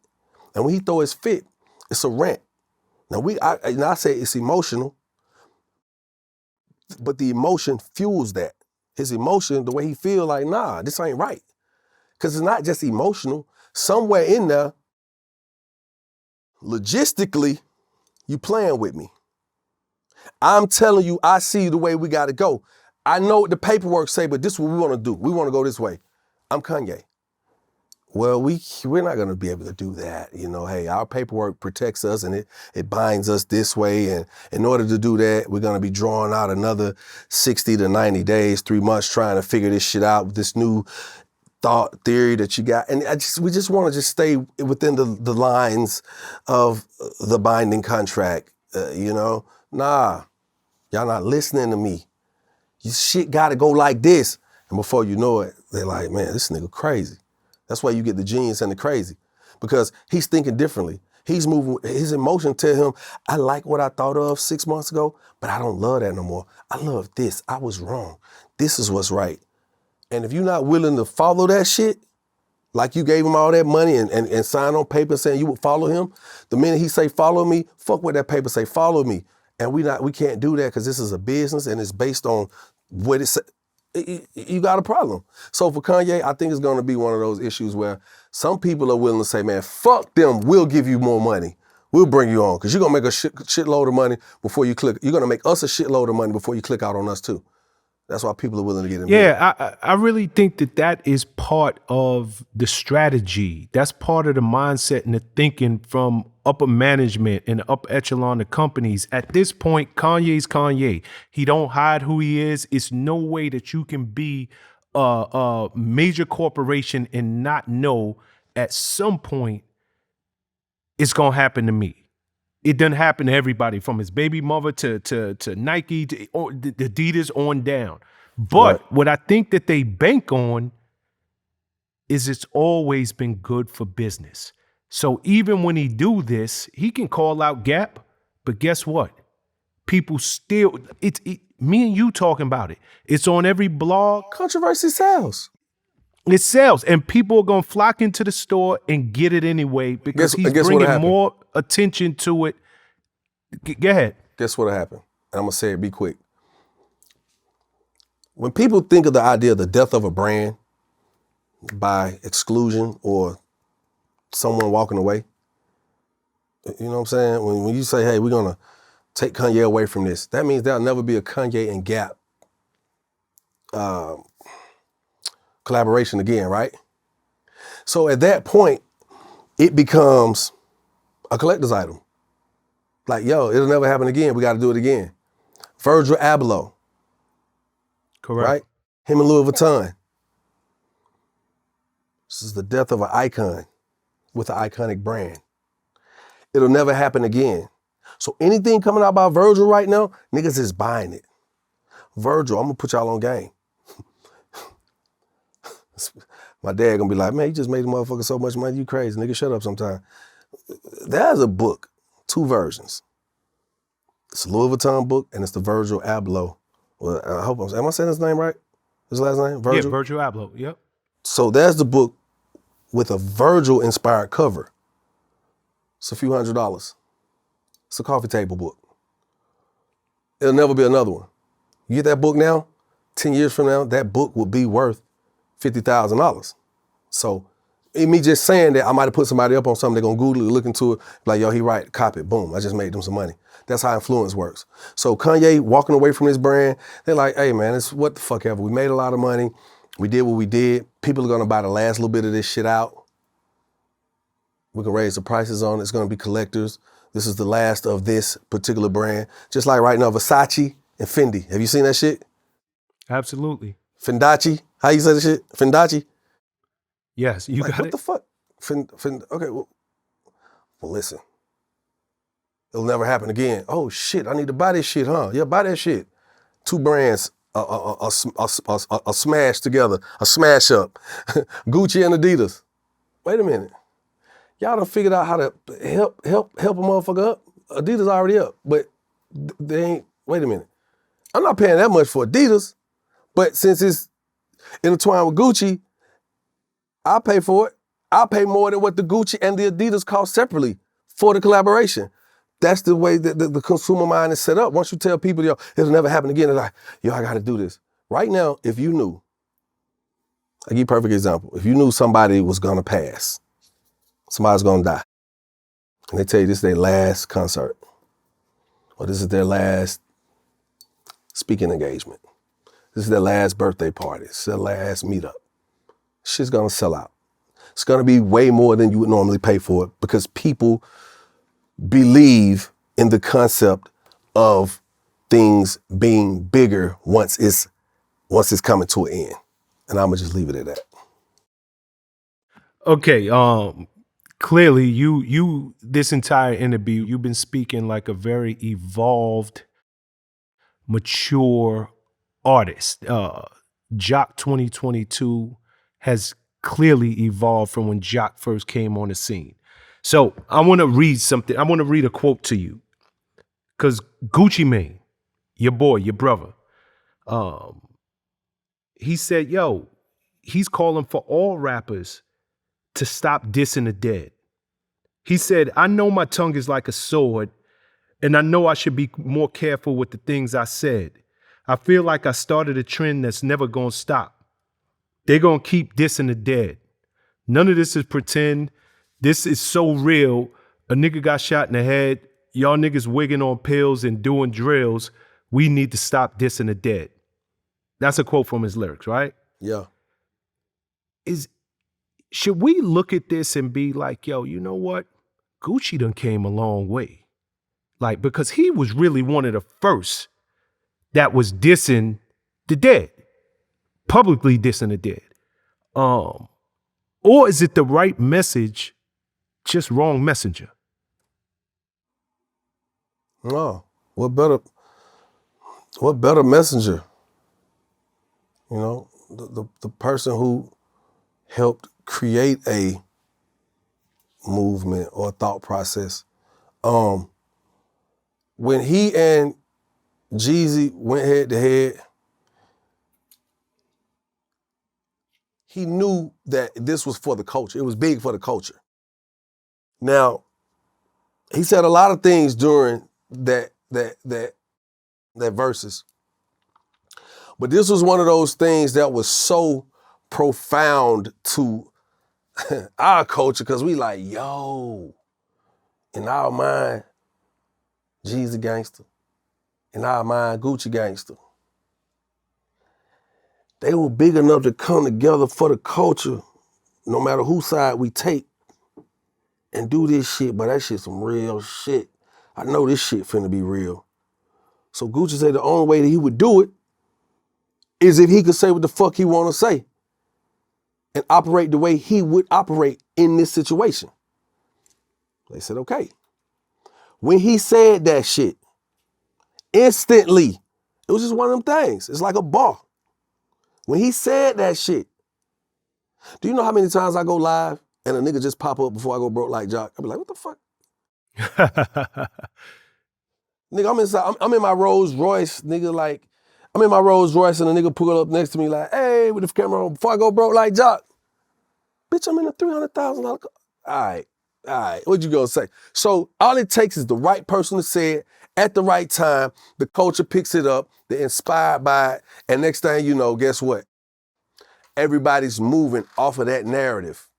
Speaker 2: And when he throw his fit, it's a rant. Now I say it's emotional, but the emotion fuels that. His emotion, the way he feel like, nah, this ain't right. Because it's not just emotional. Somewhere in there, logistically, you playing with me. I'm telling you, I see the way we gotta go. I know what the paperwork say, but this is what we wanna do. We wanna go this way. I'm Kanye. Well, we're not gonna be able to do that. You know, hey, our paperwork protects us and it binds us this way. And in order to do that, we're gonna be drawing out another 60 to 90 days, 3 months trying to figure this shit out with this new thought theory that you got. And we just wanna stay within the lines of the binding contract, you know? Nah, y'all not listening to me. You shit gotta go like this. And before you know it, they're like, man, this nigga crazy. That's why you get the genius and the crazy, because he's thinking differently. He's moving, his emotion tell him, I like what I thought of 6 months ago, but I don't love that no more. I love this. I was wrong. This is what's right. And if you're not willing to follow that shit, like you gave him all that money and sign on paper saying you would follow him, the minute he say follow me, fuck what that paper say, follow me. And we can't do that because this is a business and it's based on what it says. You got a problem. So for Kanye, I think it's gonna be one of those issues where some people are willing to say, man, fuck them, we'll give you more money. We'll bring you on, because you're gonna make a shitload of money before you click. You're gonna make us a shitload of money before you click out on us too. That's why people are willing to get involved.
Speaker 1: Yeah, I really think that is part of the strategy. That's part of the mindset and the thinking from upper management and the upper echelon of companies. At this point, Kanye's Kanye. He don't hide who he is. It's no way that you can be a major corporation and not know at some point it's gonna happen to me. It doesn't happen to everybody, from his baby mother to Nike to Adidas on down. But what I think that they bank on is it's always been good for business. So even when he do this, he can call out Gap, but guess what? People still, me and you talking about it. It's on every blog.
Speaker 2: Controversy sells.
Speaker 1: It sells, and people are gonna flock into the store and get it anyway because he's
Speaker 2: guess what
Speaker 1: bringing
Speaker 2: happened?
Speaker 1: more attention to it. Go ahead.
Speaker 2: Guess what happened? And I'm gonna say it, be quick. When people think of the idea of the death of a brand by exclusion or someone walking away, you know what I'm saying? When you say, hey, we're gonna take Kanye away from this, that means there'll never be a Kanye and Gap collaboration again, right? So at that point, it becomes a collector's item. Like, yo, it'll never happen again. We got to do it again. Virgil Abloh,
Speaker 1: Correct.
Speaker 2: right? Him and Louis Vuitton. This is the death of an icon with an iconic brand. It'll never happen again. So anything coming out by Virgil right now, niggas is buying it. Virgil, I'm gonna put y'all on game. My dad gonna be like, man, you just made the motherfucker so much money, you crazy. Nigga, shut up sometime. There's a book, 2 versions. It's a Louis Vuitton book and it's the Virgil Abloh. Well, I hope am I saying his name right? His last name? Virgil?
Speaker 1: Yeah, Virgil Abloh, yep.
Speaker 2: So there's the book with a Virgil inspired cover. It's a few $100s. It's a coffee table book. It'll never be another one. You get that book now, 10 years from now, that book will be worth $50,000. So me just saying that, I might have put somebody up on something, they're gonna Google it, look into it, like, yo, he right, copy it, boom, I just made them some money. That's how influence works. So Kanye walking away from his brand, they're like, hey man, it's what the fuck ever. We made a lot of money, we did what we did, people are gonna buy the last little bit of this shit out. We can raise the prices on it, it's gonna be collectors. This is the last of this particular brand. Just like right now, Versace and Fendi. Have you seen that shit?
Speaker 1: Absolutely.
Speaker 2: Fendachi, how you say the shit? Fendachi?
Speaker 1: Yes, you
Speaker 2: Like,
Speaker 1: got
Speaker 2: what
Speaker 1: it.
Speaker 2: the fuck? Okay, well, listen. It'll never happen again. Oh shit, I need to buy this shit, huh? Yeah, buy that shit. 2 brands, a smash together, a smash up. Gucci and Adidas. Wait a minute. Y'all done figured out how to help a motherfucker up. Adidas already up, but they ain't, wait a minute. I'm not paying that much for Adidas, but since it's intertwined with Gucci, I'll pay for it. I'll pay more than what the Gucci and the Adidas cost separately for the collaboration. That's the way that the consumer mind is set up. Once you tell people, yo, it'll never happen again, they're like, yo, I gotta do this. Right now, if you knew, I'll give you a perfect example. If you knew somebody was gonna pass, somebody's gonna die, and they tell you this is their last concert, or this is their last speaking engagement, this is their last birthday party, this is their last meetup, shit's gonna sell out. It's gonna be way more than you would normally pay for it because people believe in the concept of things being bigger once it's coming to an end. And I'm gonna just leave it at that.
Speaker 1: Okay, clearly you this entire interview, you've been speaking like a very evolved, mature artist. Jock 2022 has clearly evolved from when Jock first came on the scene. So I want to read something. I want to read a quote to you, because Gucci Mane, your boy, your brother, he said, yo, he's calling for all rappers to stop dissing the dead. He said, I know my tongue is like a sword, and I know I should be more careful with the things I said. I feel like I started a trend that's never gonna stop. They're gonna keep dissing the dead. None of this is pretend. This is so real. A nigga got shot in the head. Y'all niggas wigging on pills and doing drills. We need to stop dissing the dead. That's a quote from his lyrics, right?
Speaker 2: Yeah.
Speaker 1: Should we look at this and be like, yo, you know what? Gucci done came a long way. Like, because he was really one of the first that was dissing the dead, publicly dissing the dead. Or is it the right message, just wrong messenger?
Speaker 2: No. What better messenger? You know, the person who helped create a movement or thought process. When he and Jeezy went head to head, he knew that this was for the culture. It was big for the culture. Now, he said a lot of things during that verses, but this was one of those things that was so profound to our culture because we like, yo, in our mind, Jeezy gangster. In our mind, Gucci gangster. They were big enough to come together for the culture, no matter whose side we take, and do this shit, but that shit some real shit. I know this shit finna be real. So Gucci said the only way that he would do it is if he could say what the fuck he wanna say and operate the way he would operate in this situation. They said, okay. When he said that shit, instantly, it was just one of them things. It's like a bar. When he said that shit, do you know how many times I go live and a nigga just pop up before I go broke like Jock? I be like, what the fuck? Nigga, I'm inside, I'm in my Rolls Royce, nigga, like, I'm in my Rolls Royce and a nigga pull up next to me like, hey, with the camera on, before I go broke like Jock. Bitch, I'm in a $300,000 car. All right, what you gonna say? So all it takes is the right person to say it at the right time. The culture picks it up, they're inspired by it, and next thing you know, guess what? Everybody's moving off of that narrative.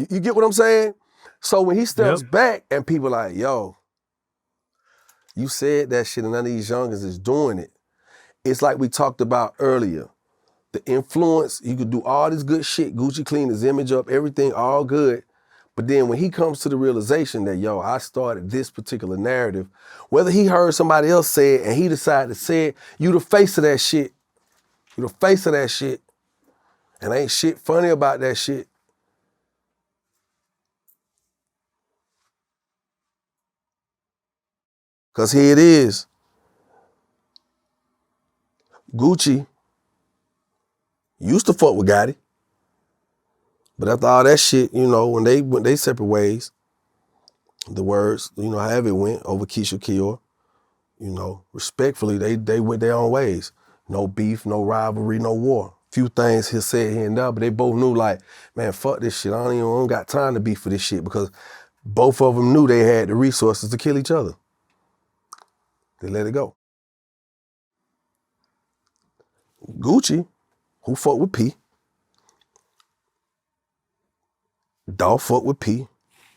Speaker 2: You get what I'm saying? So when he steps back and people like, yo, you said that shit and none of these youngins is doing it. It's like we talked about earlier. The influence, you could do all this good shit, Gucci clean his image up, everything, all good. But then when he comes to the realization that, yo, I started this particular narrative, whether he heard somebody else say it and he decided to say it, you the face of that shit. You the face of that shit. And ain't shit funny about that shit. Cause here it is. Gucci used to fuck with Gotti. But after all that shit, you know, when they went they separate ways, the words, you know, however it went, over Keisha Kior, you know, respectfully, they went their own ways. No beef, no rivalry, no war. Few things he said here and there, but they both knew like, man, fuck this shit. I don't got time to beef for this shit because both of them knew they had the resources to kill each other. They let it go. Gucci, who fucked with P, Dog fucked with P,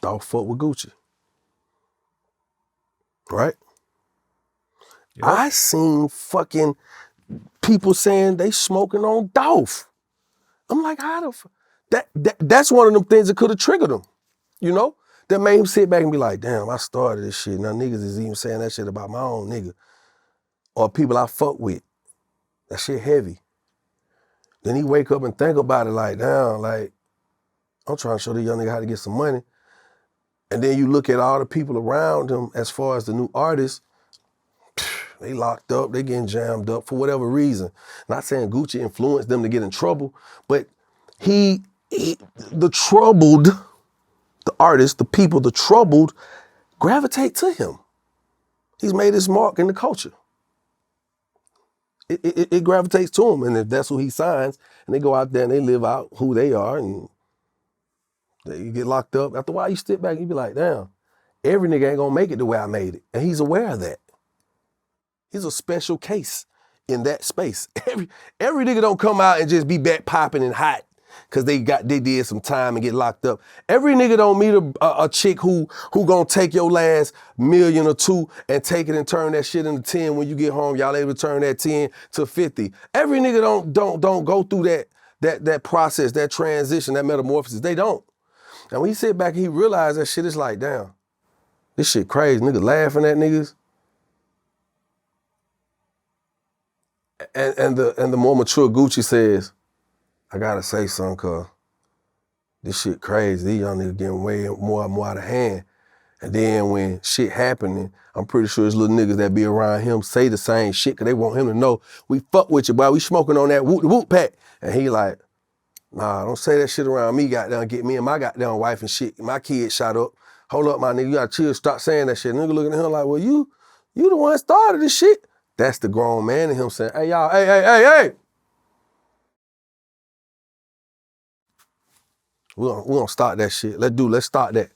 Speaker 2: Dog fucked with Gucci. Right? Yep. I seen fucking people saying they smoking on Dolph. I'm like, how the that's one of them things that could have triggered him, you know? That made him sit back and be like, damn, I started this shit. Now niggas is even saying that shit about my own nigga. Or people I fuck with. That shit heavy. Then he wake up and think about it like, damn, like, I'm trying to show the young nigga how to get some money. And then you look at all the people around him as far as the new artists, they locked up, they getting jammed up for whatever reason. Not saying Gucci influenced them to get in trouble, but the troubled, the artists, the people, the troubled gravitate to him. He's made his mark in the culture. It gravitates to him, and if that's who he signs, and they go out there and they live out who they are, and they get locked up. After a while, you step back and you be like, damn, every nigga ain't gonna make it the way I made it. And he's aware of that. He's a special case in that space. Every nigga don't come out and just be back popping and hot because they did some time and get locked up. Every nigga don't meet a chick who gonna take your last $1 or $2 million and take it and turn that shit into 10 when you get home. Y'all able to turn that 10 to 50. Every nigga don't go through that process, that transition, that metamorphosis. They don't. And when he sit back, he realized that shit is like, damn, this shit crazy. Niggas laughing at niggas. And the more mature Gucci says, I gotta say something, cause this shit crazy. These young niggas getting way more and more out of hand. And then when shit happening, I'm pretty sure there's little niggas that be around him say the same shit, cause they want him to know, we fuck with you, boy. We smoking on that whoop pack. And he like, Nah, don't say that shit around me, goddamn, get me and my goddamn wife and shit, my kids shot up. Hold up, my nigga, you gotta chill, stop saying that shit. Nigga looking at him like, well, you the one started this shit. That's the grown man in him saying, hey, y'all, hey. We gonna start that shit. Let's start that.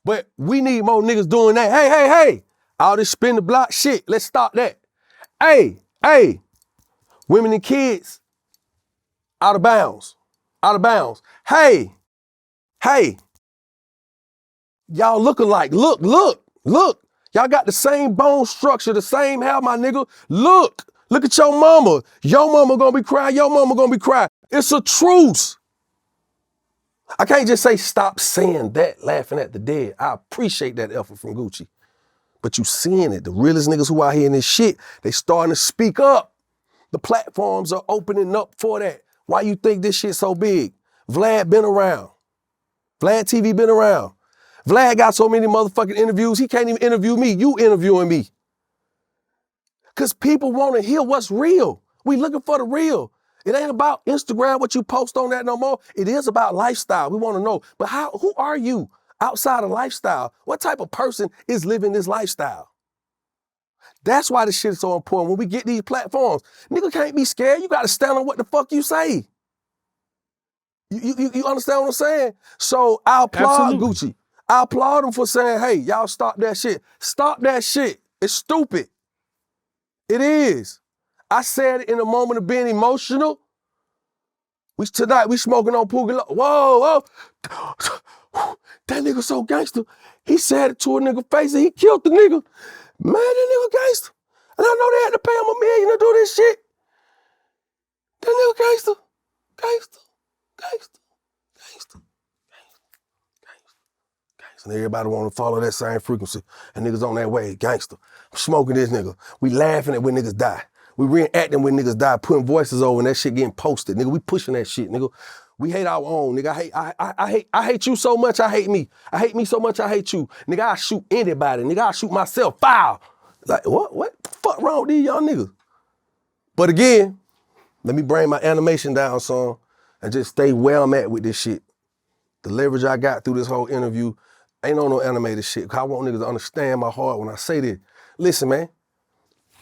Speaker 2: But we need more niggas doing that. Hey. All this spin the block shit, let's stop that. Hey. Women and kids, out of bounds. Hey. Y'all look alike. Look. Y'all got the same bone structure, the same hair, my nigga. Look at your mama. Your mama gonna be crying, your mama gonna be crying. It's a truce. I can't just say stop saying that, laughing at the dead. I appreciate that effort from Gucci. But you seeing it, the realest niggas who out here in this shit, they starting to speak up. The platforms are opening up for that. Why you think this shit so big? Vlad been around. VladTV been around. Vlad got so many motherfucking interviews, he can't even interview me. You interviewing me. Because people want to hear what's real. We looking for the real. It ain't about Instagram, what you post on that no more. It is about lifestyle. We want to know. But who are you outside of lifestyle? What type of person is living this lifestyle? That's why this shit is so important. When we get these platforms, nigga can't be scared. You got to stand on what the fuck you say. You understand what I'm saying? So I applaud Gucci. I applaud him for saying, hey, y'all stop that shit. Stop that shit. It's stupid. It is. I said it in a moment of being emotional. Tonight we smoking on Poogie. Whoa. That nigga so gangster. He said it to a nigga face and he killed the nigga. Man, that nigga gangster. And I know they had to pay him $1 million to do this shit. That nigga gangster. And everybody want to follow that same frequency. And niggas on that way, gangster. I'm smoking this nigga. We laughing at when niggas die. We reenacting when niggas die, putting voices over and that shit getting posted. Nigga, we pushing that shit, nigga. We hate our own, nigga. I hate you so much, I hate me. I hate me so much, I hate you. Nigga, I shoot anybody. Nigga, I shoot myself. Foul. Like, what the fuck wrong with these young niggas? But again, let me bring my animation down, son, and just stay where I'm at with this shit. The leverage I got through this whole interview ain't on no animated shit. Cause I want niggas to understand my heart when I say this. Listen, man,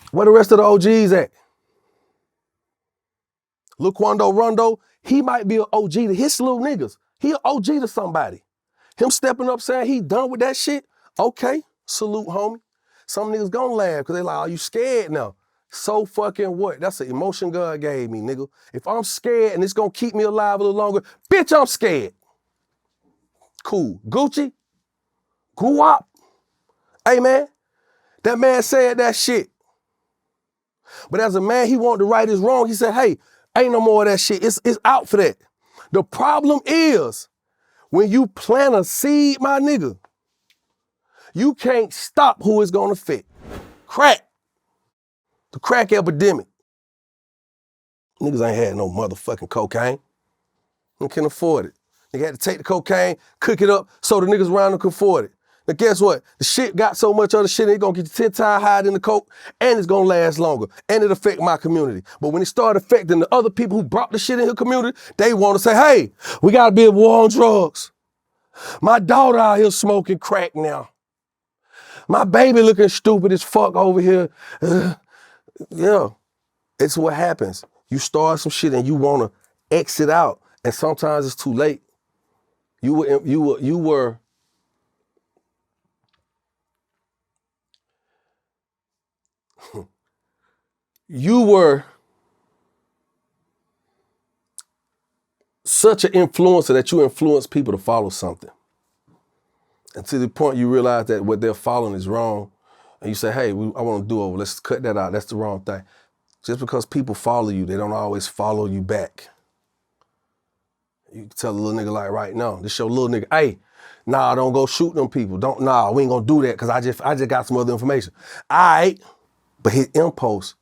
Speaker 2: where the rest of the OGs at? Lil Quando Rondo, he might be an OG to his little niggas. He an OG to somebody. Him stepping up saying he done with that shit, okay, salute, homie. Some niggas gonna laugh because they like, are you scared now? So fucking what? That's the emotion God gave me, nigga. If I'm scared and it's gonna keep me alive a little longer, bitch, I'm scared. Cool. Gucci, Guap. Hey, man, that man said that shit. But as a man, he wanted to right his wrong. He said, hey, ain't no more of that shit. It's out for that. The problem is, when you plant a seed, my nigga, you can't stop who it's gonna affect. Crack. The crack epidemic. Niggas ain't had no motherfucking cocaine. They can't afford it. They had to take the cocaine, cook it up, so the niggas around them could afford it. Now guess what? The shit got so much other shit, it's gonna get you 10 times higher than the coke, and it's gonna last longer, and it affect my community. But when it started affecting the other people who brought the shit in her community, they wanna say, hey, we gotta be a war on drugs. My daughter out here smoking crack now. My baby looking stupid as fuck over here. Yeah, it's what happens. You start some shit and you wanna exit out, and sometimes it's too late. You were such an influencer that you influence people to follow something. And to the point you realize that what they're following is wrong, and you say, hey, I want to do over, let's cut that out, that's the wrong thing. Just because people follow you, they don't always follow you back. You can tell a little nigga like right now, this your little nigga, hey, nah, don't go shoot them people. We ain't gonna do that because I just got some other information. All right, but his impulse,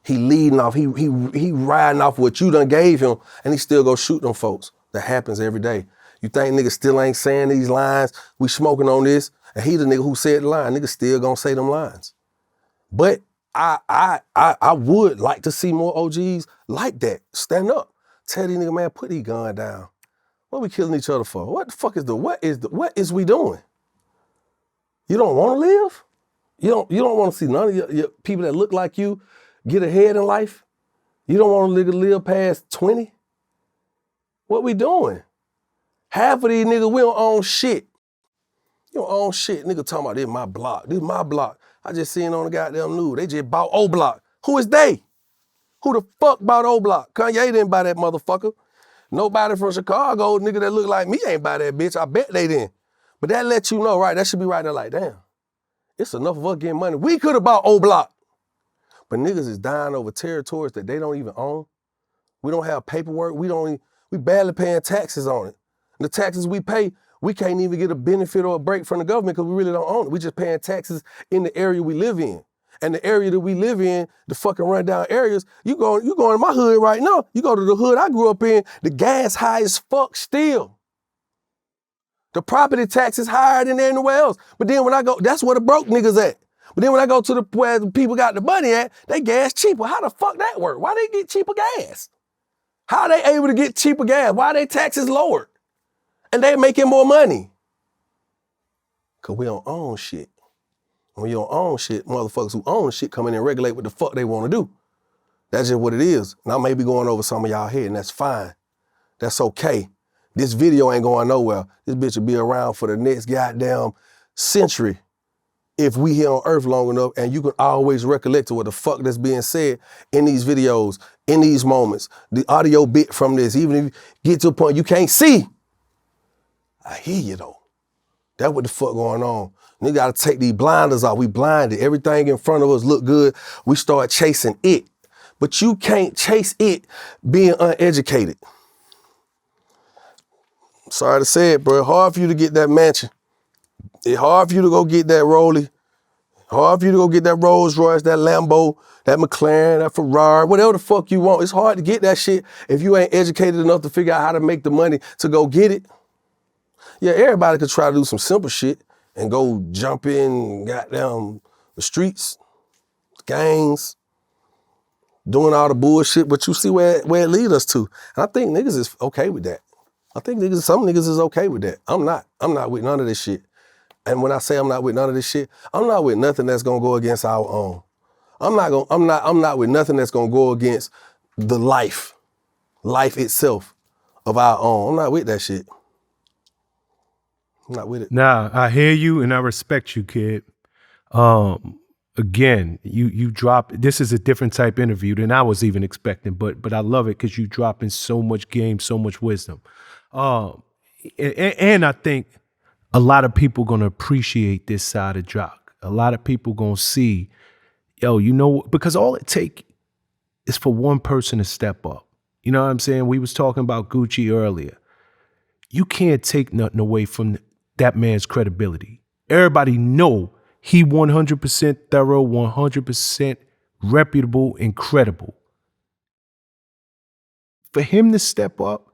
Speaker 2: he leading off, he riding off what you done gave him, and he still go shoot them folks. That happens every day. You think niggas still ain't saying these lines? We smoking on this, and he the nigga who said the line. Niggas still gonna say them lines. But I would like to see more OGs like that. Stand up. Tell these nigga, man, put these gun down. What we killing each other for? What what is we doing? You don't want to live? You don't want to see none of your people that look like you get ahead in life? You don't want to live past 20? What we doing? Half of these niggas, we don't own shit. You don't own shit. Nigga talking about this my block. This my block. I just seen on the goddamn news. They just bought O Block. Who is they? Who the fuck bought O Block? Kanye didn't buy that motherfucker. Nobody from Chicago, nigga that look like me ain't buy that bitch. I bet they didn't. But that lets you know, right? That should be right there like, damn. It's enough of us getting money. We could have bought O Block. But niggas is dying over territories that they don't even own. We don't have paperwork. We barely paying taxes on it. The taxes we pay, we can't even get a benefit or a break from the government because we really don't own it. We just paying taxes in the area we live in. And the area that we live in, the fucking rundown areas, you go in my hood right now, you go to the hood I grew up in, the gas high as fuck still. The property tax is higher than anywhere else. But then when I go, that's where the broke niggas at. But then when I go to where the people got the money at, they gas cheaper. How the fuck that work? Why they get cheaper gas? How they able to get cheaper gas? Why they taxes lowered? And they making more money. Cause we don't own shit. When you don't own shit, motherfuckers who own shit come in and regulate what the fuck they want to do. That's just what it is. And I may be going over some of y'all head, and that's fine. That's okay. This video ain't going nowhere. This bitch will be around for the next goddamn century if we here on Earth long enough, and you can always recollect what the fuck that's being said in these videos, in these moments. The audio bit from this, even if you get to a point you can't see, I hear you though. That's what the fuck going on. Nigga gotta take these blinders off. We blinded. Everything in front of us look good. We start chasing it. But you can't chase it being uneducated. Sorry to say it, bro. It's hard for you to get that mansion. It's hard for you to go get that Rollie. Hard for you to go get that Rolls Royce, that Lambo, that McLaren, that Ferrari, whatever the fuck you want. It's hard to get that shit if you ain't educated enough to figure out how to make the money to go get it. Yeah, everybody could try to do some simple shit and go jump in goddamn the streets, gangs, doing all the bullshit, but you see where it leads us to. And I think niggas is okay with that. I think some niggas is okay with that. I'm not. I'm not with none of this shit. And when I say I'm not with none of this shit, I'm not with nothing that's gonna go against our own. I'm not with nothing that's gonna go against the life itself of our own. I'm not with that shit. I'm not with it.
Speaker 1: Nah, I hear you and I respect you, kid. Again, you drop. This is a different type interview than I was even expecting, but I love it because you dropping so much game, so much wisdom. And I think a lot of people gonna appreciate this side of Jock. A lot of people gonna see, yo, you know, because all it take is for one person to step up. You know what I'm saying? We was talking about Gucci earlier. You can't take nothing away from that man's credibility. Everybody know he 100% thorough, 100% reputable and credible. For him to step up,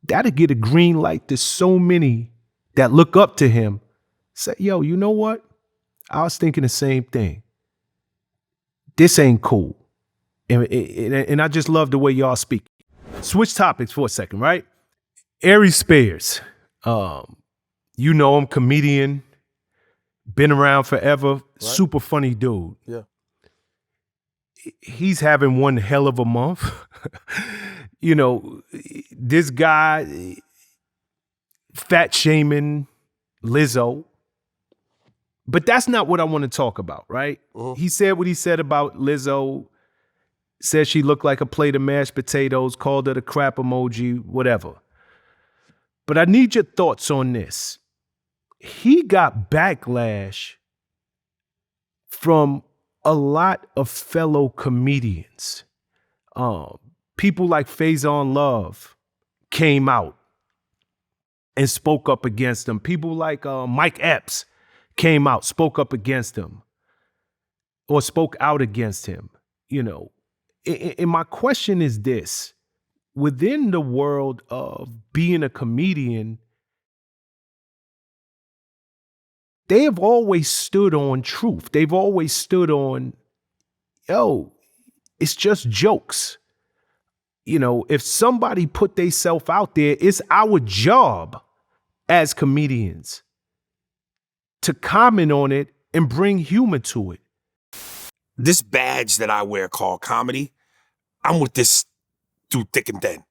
Speaker 1: that'll get a green light to so many that look up to him. Say, yo, you know what? I was thinking the same thing. This ain't cool. And I just love the way y'all speak. Switch topics for a second, right? Ari Spears. You know him, comedian, been around forever, right. Super funny dude.
Speaker 2: Yeah.
Speaker 1: He's having one hell of a month. You know, this guy fat shaming Lizzo. But that's not what I want to talk about, right? Mm-hmm. He said what he said about Lizzo, said she looked like a plate of mashed potatoes, called her the crap emoji, whatever. But I need your thoughts on this. He got backlash from a lot of fellow comedians. People like Faison Love came out and spoke up against him. People like Mike Epps came out, spoke up against him, or spoke out against him. You know, and my question is this: within the world of being a comedian, they have always stood on truth. They've always stood on, yo, it's just jokes. if somebody put themselves out there, it's our job as comedians to comment on it and bring humor to it.
Speaker 3: This badge that I wear called comedy, I'm with this through thick and thin.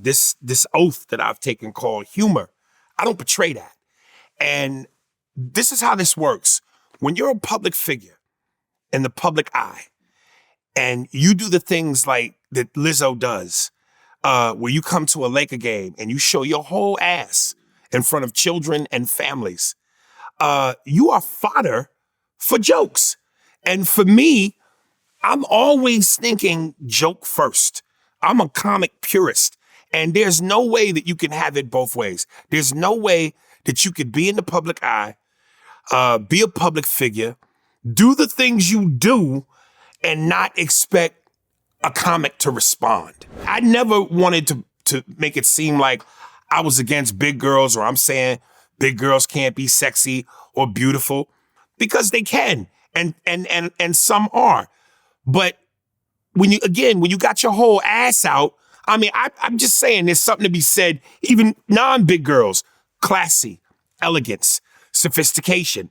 Speaker 3: This oath that I've taken called humor, I don't betray that. And this is how this works. When you're a public figure in the public eye, and you do the things like that Lizzo does, where you come to a Laker game and you show your whole ass in front of children and families, you are fodder for jokes. And for me, I'm always thinking joke first. I'm a comic purist. And there's no way that you can have it both ways. There's no way that you could be in the public eye, be a public figure, do the things you do, and not expect a comic to respond. I never wanted to make it seem like I was against big girls, or I'm saying big girls can't be sexy or beautiful, because they can, and some are. But when you got your whole ass out, I mean, I'm just saying there's something to be said, even non-big girls, classy, elegance, sophistication.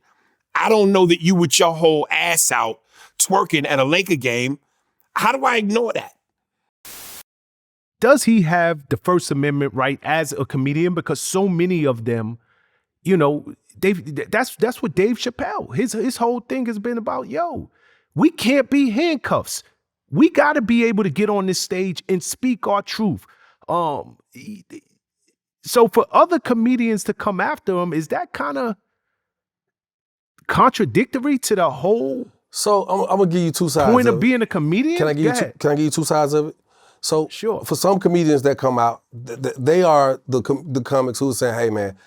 Speaker 3: I don't know that you with your whole ass out twerking at a Laker game. How do I ignore that?
Speaker 1: Does he have the First Amendment right as a comedian? Because so many of them, that's what Dave Chappelle, his whole thing has been about, we can't be handcuffs. We got to be able to get on this stage and speak our truth. So for other comedians to come after him, is that kind of contradictory to the whole
Speaker 2: So I'm gonna give you two sides
Speaker 1: point of
Speaker 2: it.
Speaker 1: being a comedian?
Speaker 2: Can I give you two sides of it? So
Speaker 1: Sure.
Speaker 2: for some comedians that come out, they are the comics who are saying, hey man,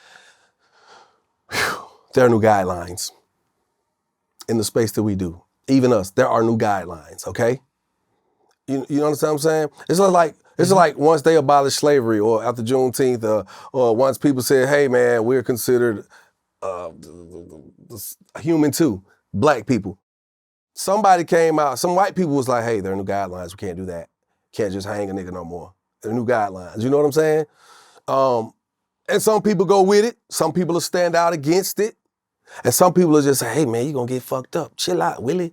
Speaker 2: there are new guidelines in the space that we do. Even us, there are new guidelines, okay? You understand what I'm saying? It's like once they abolish slavery, or after Juneteenth, or once people said, hey man, we're considered human too, black people. Somebody came out, some white people was like, hey, there are new guidelines, we can't do that. Can't just hang a nigga no more. There are new guidelines, you know what I'm saying? And some people go with it, some people will stand out against it, and some people will just say, hey man, you gonna get fucked up, chill out, Willie.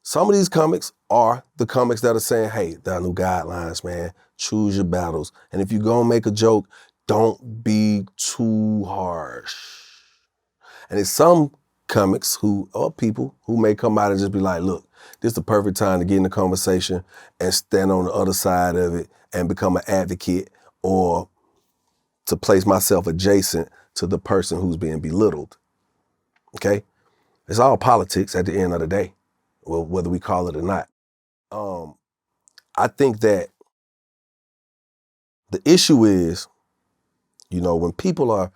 Speaker 2: Some of these comics are the comics that are saying, hey, there are new guidelines, man. Choose your battles. And if you're gonna make a joke, don't be too harsh. And it's some comics or people who may come out and just be like, look, this is the perfect time to get in the conversation and stand on the other side of it and become an advocate, or to place myself adjacent to the person who's being belittled. Okay? It's all politics at the end of the day, well, whether we call it or not. I think that the issue is, when people are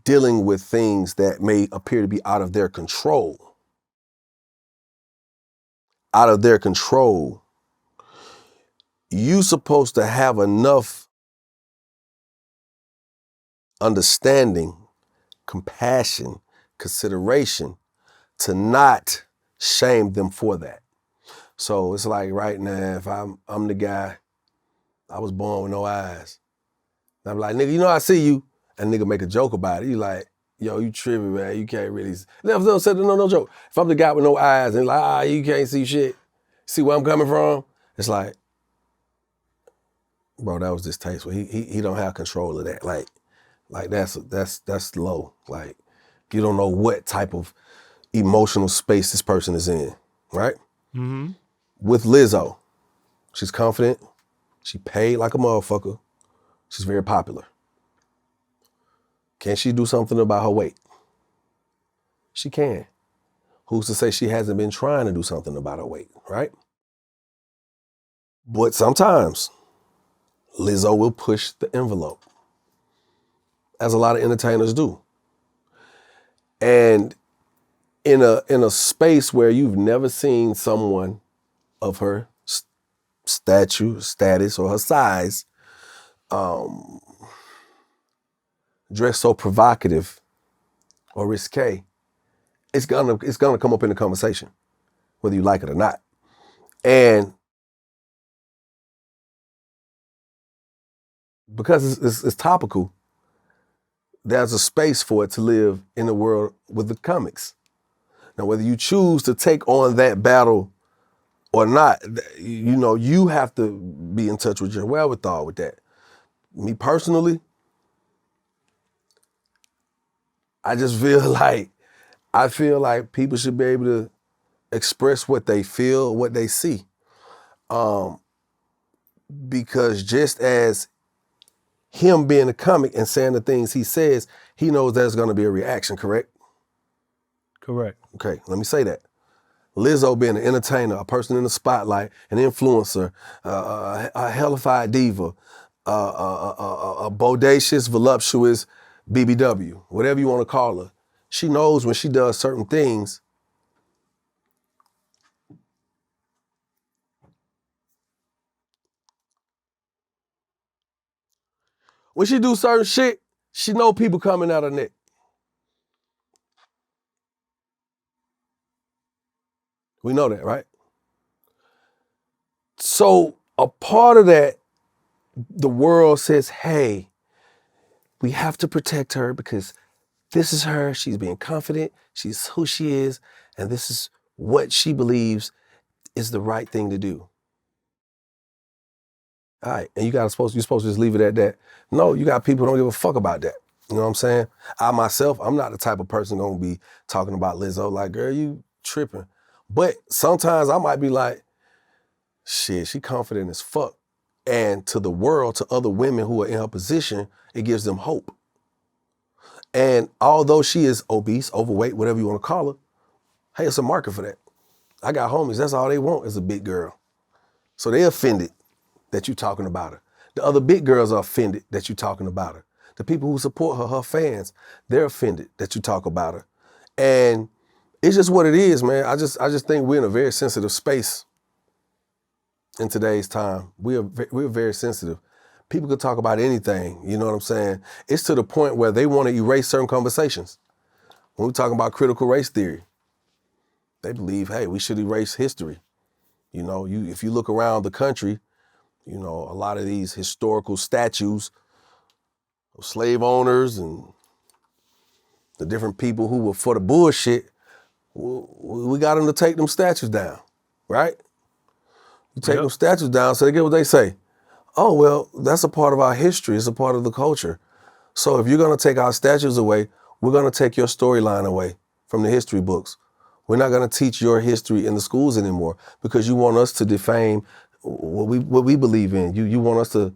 Speaker 2: dealing with things that may appear to be out of their control, you're supposed to have enough understanding, compassion, consideration to not shame them for that. So it's like right now, if I'm the guy, I was born with no eyes. And I'm like, nigga, I see you. And nigga make a joke about it. You like, yo, you tripping, man. You can't really. No joke. If I'm the guy with no eyes and like, you can't see shit. See where I'm coming from? It's like, bro, that was distasteful. He don't have control of that. Like that's low. Like, you don't know what type of emotional space this person is in, right?
Speaker 1: Mm-hmm.
Speaker 2: With Lizzo, she's confident. She paid like a motherfucker. She's very popular. Can she do something about her weight? She can. Who's to say she hasn't been trying to do something about her weight, right? But sometimes Lizzo will push the envelope, as a lot of entertainers do. And in a space where you've never seen someone of her status, or her size, dressed so provocative or risque, it's gonna come up in the conversation, whether you like it or not. And because it's topical, there's a space for it to live in the world with the comics. Now, whether you choose to take on that battle or not, you know, you have to be in touch with your wherewithal with that. Me personally, I just feel like people should be able to express what they feel, what they see. Because just as him being a comic and saying the things he says, he knows there's going to be a reaction, correct?
Speaker 1: Correct.
Speaker 2: Okay, let me say that. Lizzo being an entertainer, a person in the spotlight, an influencer, a hellified diva, a bodacious, voluptuous BBW, whatever you want to call her. She knows when she does certain things, when she do certain shit, she know people coming out her neck. We know that, right? So a part of that, the world says, hey, we have to protect her because this is her, she's being confident, she's who she is, and this is what she believes is the right thing to do. All right, and you're supposed to just leave it at that. No, you got people who don't give a fuck about that. You know what I'm saying? I myself, I'm not the type of person gonna be talking about Lizzo like, girl, you tripping. But sometimes I might be like, shit, she confident as fuck. And to the world, to other women who are in her position, it gives them hope. And although she is obese, overweight, whatever you want to call her, hey, it's a market for that. I got homies, that's all they want is a big girl. So they offended that you talking about her. The other big girls are offended that you talking about her. The people who support her, her fans, they're offended that you talk about her. And it's just what it is, man. I just think we're in a very sensitive space in today's time. We're very sensitive. People could talk about anything, you know what I'm saying? It's to the point where they want to erase certain conversations. When we're talking about critical race theory, they believe, hey, we should erase history. You know, if you look around the country, you know, a lot of these historical statues of slave owners and the different people who were for the bullshit, we got them to take them statues down, right? You take them statues down so they get what they say. Oh, well, that's a part of our history. It's a part of the culture. So if you're going to take our statues away, we're going to take your storyline away from the history books. We're not going to teach your history in the schools anymore because you want us to defame what we believe in. You want us to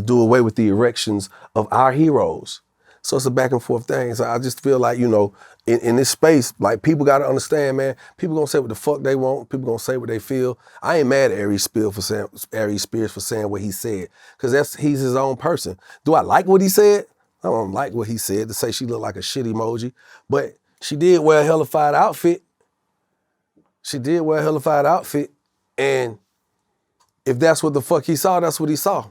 Speaker 2: do away with the erections of our heroes. So it's a back and forth thing. So I just feel like, you know, in this space, like people got to understand, man, people going to say what the fuck they want. People going to say what they feel. I ain't mad at Aries Spears for saying what he said because he's his own person. Do I like what he said? I don't like what he said to say she looked like a shit emoji, but she did wear a hellified outfit. And if that's what the fuck he saw, that's what he saw.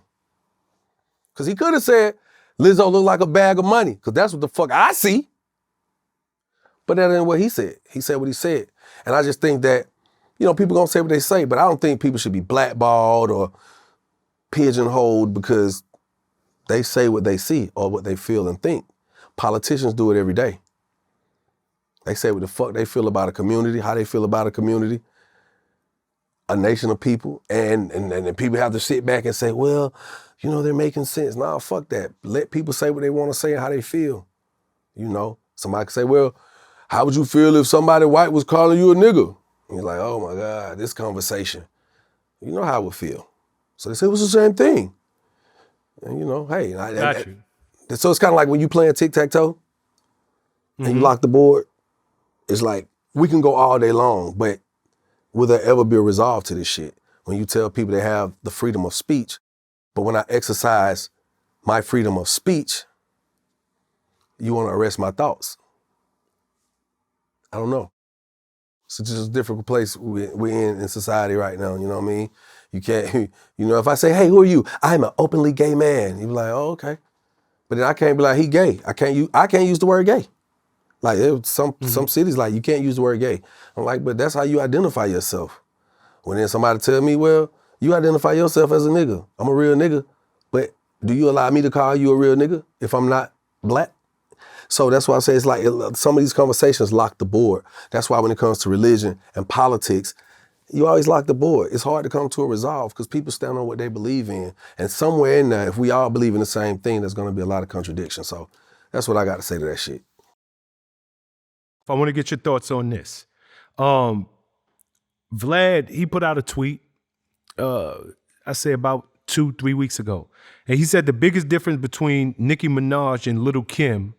Speaker 2: Because he could have said, Lizzo looked like a bag of money, because that's what the fuck I see. But that ain't what he said. He said what he said. And I just think that, you know, people gonna say what they say, but I don't think people should be blackballed or pigeonholed because they say what they see or what they feel and think. Politicians do it every day. They say what the fuck they feel about a community, how they feel about a community, a nation of people, and people have to sit back and say, well, you know, they're making sense. Nah, fuck that. Let people say what they want to say and how they feel. You know, somebody could say, well, how would you feel if somebody white was calling you a nigga? And you're like, oh my God, this conversation. You know how I would feel. So they say it was the same thing. And you know, hey.
Speaker 1: Got you.
Speaker 2: So it's kind of like when you playing tic-tac-toe and you lock the board, it's like, we can go all day long, but will there ever be a resolve to this shit? When you tell people they have the freedom of speech, but when I exercise my freedom of speech, you want to arrest my thoughts. I don't know. It's just a difficult place we're in society right now, you know what I mean? You can't, you know, if I say, hey, who are you? I'm an openly gay man. You be like, oh, okay. But then I can't be like, he gay. I can't use the word gay. Like some cities like, you can't use the word gay. I'm like, but that's how you identify yourself. When then somebody tell me, well, you identify yourself as a nigga. I'm a real nigga. But Do you allow me to call you a real nigga if I'm not black? So that's why I say it's like some of these conversations lock the board. That's why when it comes to religion and politics, you always lock the board. It's hard to come to a resolve because people stand on what they believe in. And somewhere in there, if we all believe in the same thing, there's going to be a lot of contradiction. So that's what I got to say to that shit.
Speaker 1: I want to get your thoughts on this. Vlad, he put out a tweet, I say about 2-3 weeks ago. And he said the biggest difference between Nicki Minaj and Lil' Kim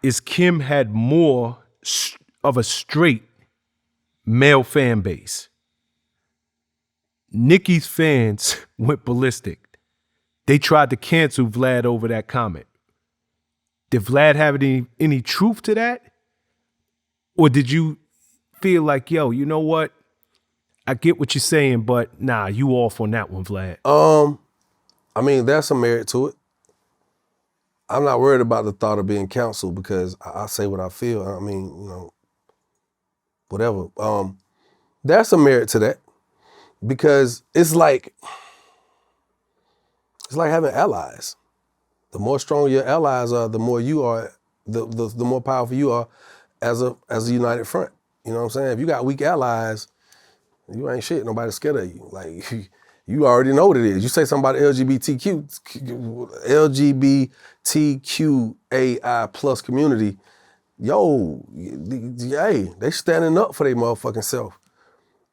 Speaker 1: is Kim had more of a straight male fan base. Nicki's fans went ballistic. They tried to cancel Vlad over that comment. Did Vlad have any truth to that? Or did you feel like, yo, you know what? I get what you're saying, but nah, you off on that one, Vlad.
Speaker 2: I mean, there's some merit to it. I'm not worried about the thought of being canceled because I say what I feel. I mean, you know, whatever. There's some merit to that because it's like having allies. The more strong your allies are, the more you are, the more powerful you are as a united front. You know what I'm saying? If you got weak allies, you ain't shit. Nobody's scared of you. Like, you already know what it is. You say something about LGBTQAI plus community, yo, hey, they standing up for their motherfucking self.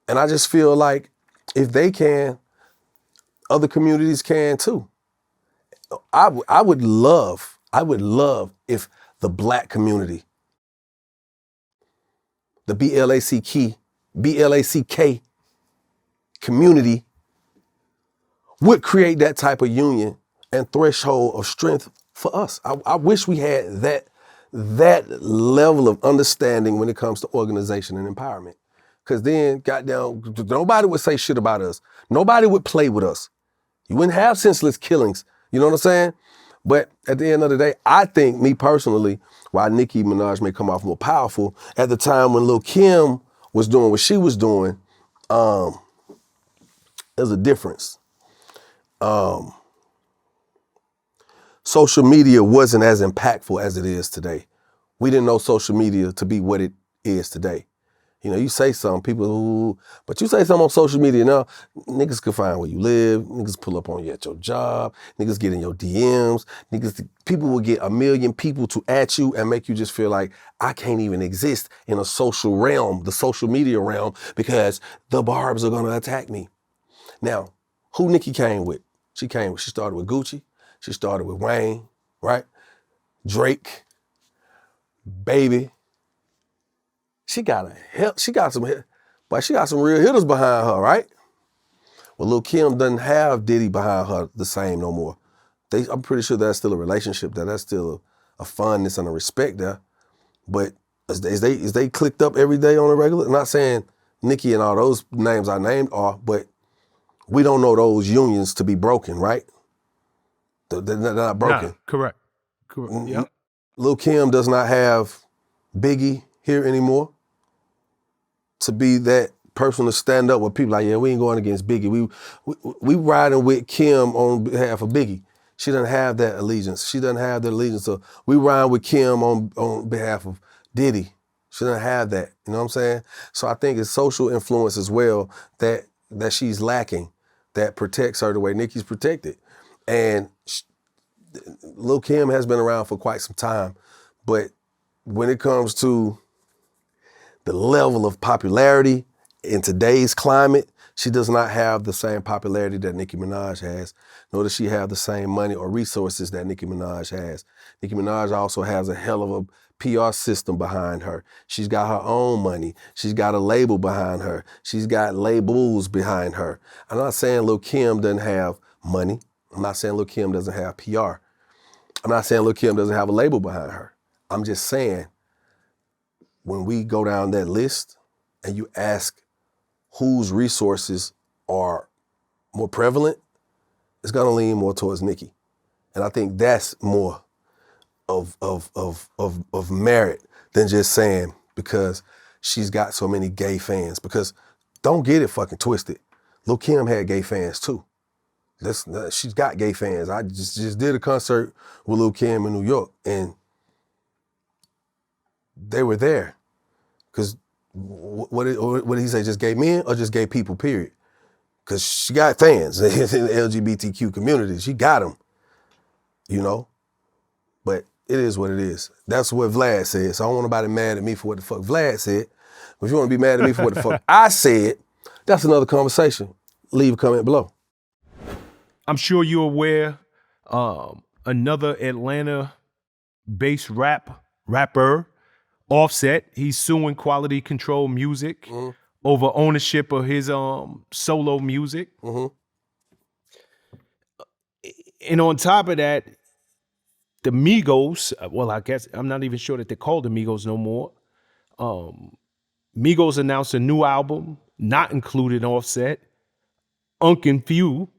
Speaker 2: And I just feel like if they can, other communities can too. I would love if the black community, the BLACK community would create that type of union and threshold of strength for us. I wish we had that level of understanding when it comes to organization and empowerment. Because then, goddamn, nobody would say shit about us. Nobody would play with us. You wouldn't have senseless killings. You know what I'm saying? But at the end of the day, I think, me personally, while Nicki Minaj may come off more powerful, at the time when Lil' Kim was doing what she was doing, there's a difference. Social media wasn't as impactful as it is today. We didn't know social media to be what it is today. You know, you say something, people, but you say something on social media now, niggas can find where you live, niggas pull up on you at your job, niggas get in your DMs, people will get 1 million people to at you and make you just feel like I can't even exist in a social realm, the social media realm, because the barbs are gonna attack me. Now, who Nicki came with? She started with Gucci, she started with Wayne, right? Drake, Baby. She got some real hitters behind her, right? Well, Lil' Kim doesn't have Diddy behind her the same no more. I'm pretty sure that's still a relationship there. That's still a fondness and a respect there. But is they clicked up every day on a regular? I'm not saying Nicki and all those names I named are, but we don't know those unions to be broken, right? They're not broken.
Speaker 1: Nah, correct. Yep.
Speaker 2: Lil' Kim does not have Biggie here anymore to be that person to stand up with people like, yeah, we ain't going against Biggie. We riding with Kim on behalf of Biggie. She doesn't have that allegiance. She doesn't have that allegiance. So we ride with Kim on behalf of Diddy. She doesn't have that. You know what I'm saying? So I think it's social influence as well that she's lacking that protects her the way Nicki's protected. And Lil' Kim has been around for quite some time, but when it comes to the level of popularity in today's climate, she does not have the same popularity that Nicki Minaj has, nor does she have the same money or resources that Nicki Minaj has. Nicki Minaj also has a hell of a PR system behind her. She's got her own money. She's got a label behind her. She's got labels behind her. I'm not saying Lil' Kim doesn't have money. I'm not saying Lil' Kim doesn't have PR. I'm not saying Lil' Kim doesn't have a label behind her. I'm just saying, when we go down that list and you ask whose resources are more prevalent, it's gonna lean more towards Nicki. And I think that's more of merit than just saying because she's got so many gay fans. Because don't get it fucking twisted. Lil' Kim had gay fans too. She's got gay fans. I just did a concert with Lil' Kim in New York, and they were there. Because what did he say? Just gay men or just gay people, period? Because she got fans in the LGBTQ community. She got them, you know? But it is what it is. That's what Vlad said. So I don't want nobody mad at me for what the fuck Vlad said. But if you want to be mad at me for what the fuck I said, that's another conversation. Leave a comment below.
Speaker 1: I'm sure you're aware, another Atlanta-based rapper, Offset, he's suing Quality Control Music over ownership of his solo music. And on top of that, the Migos, well, I guess I'm not even sure that they're called the Migos no more. Migos announced a new album, not including Offset, Unconfused,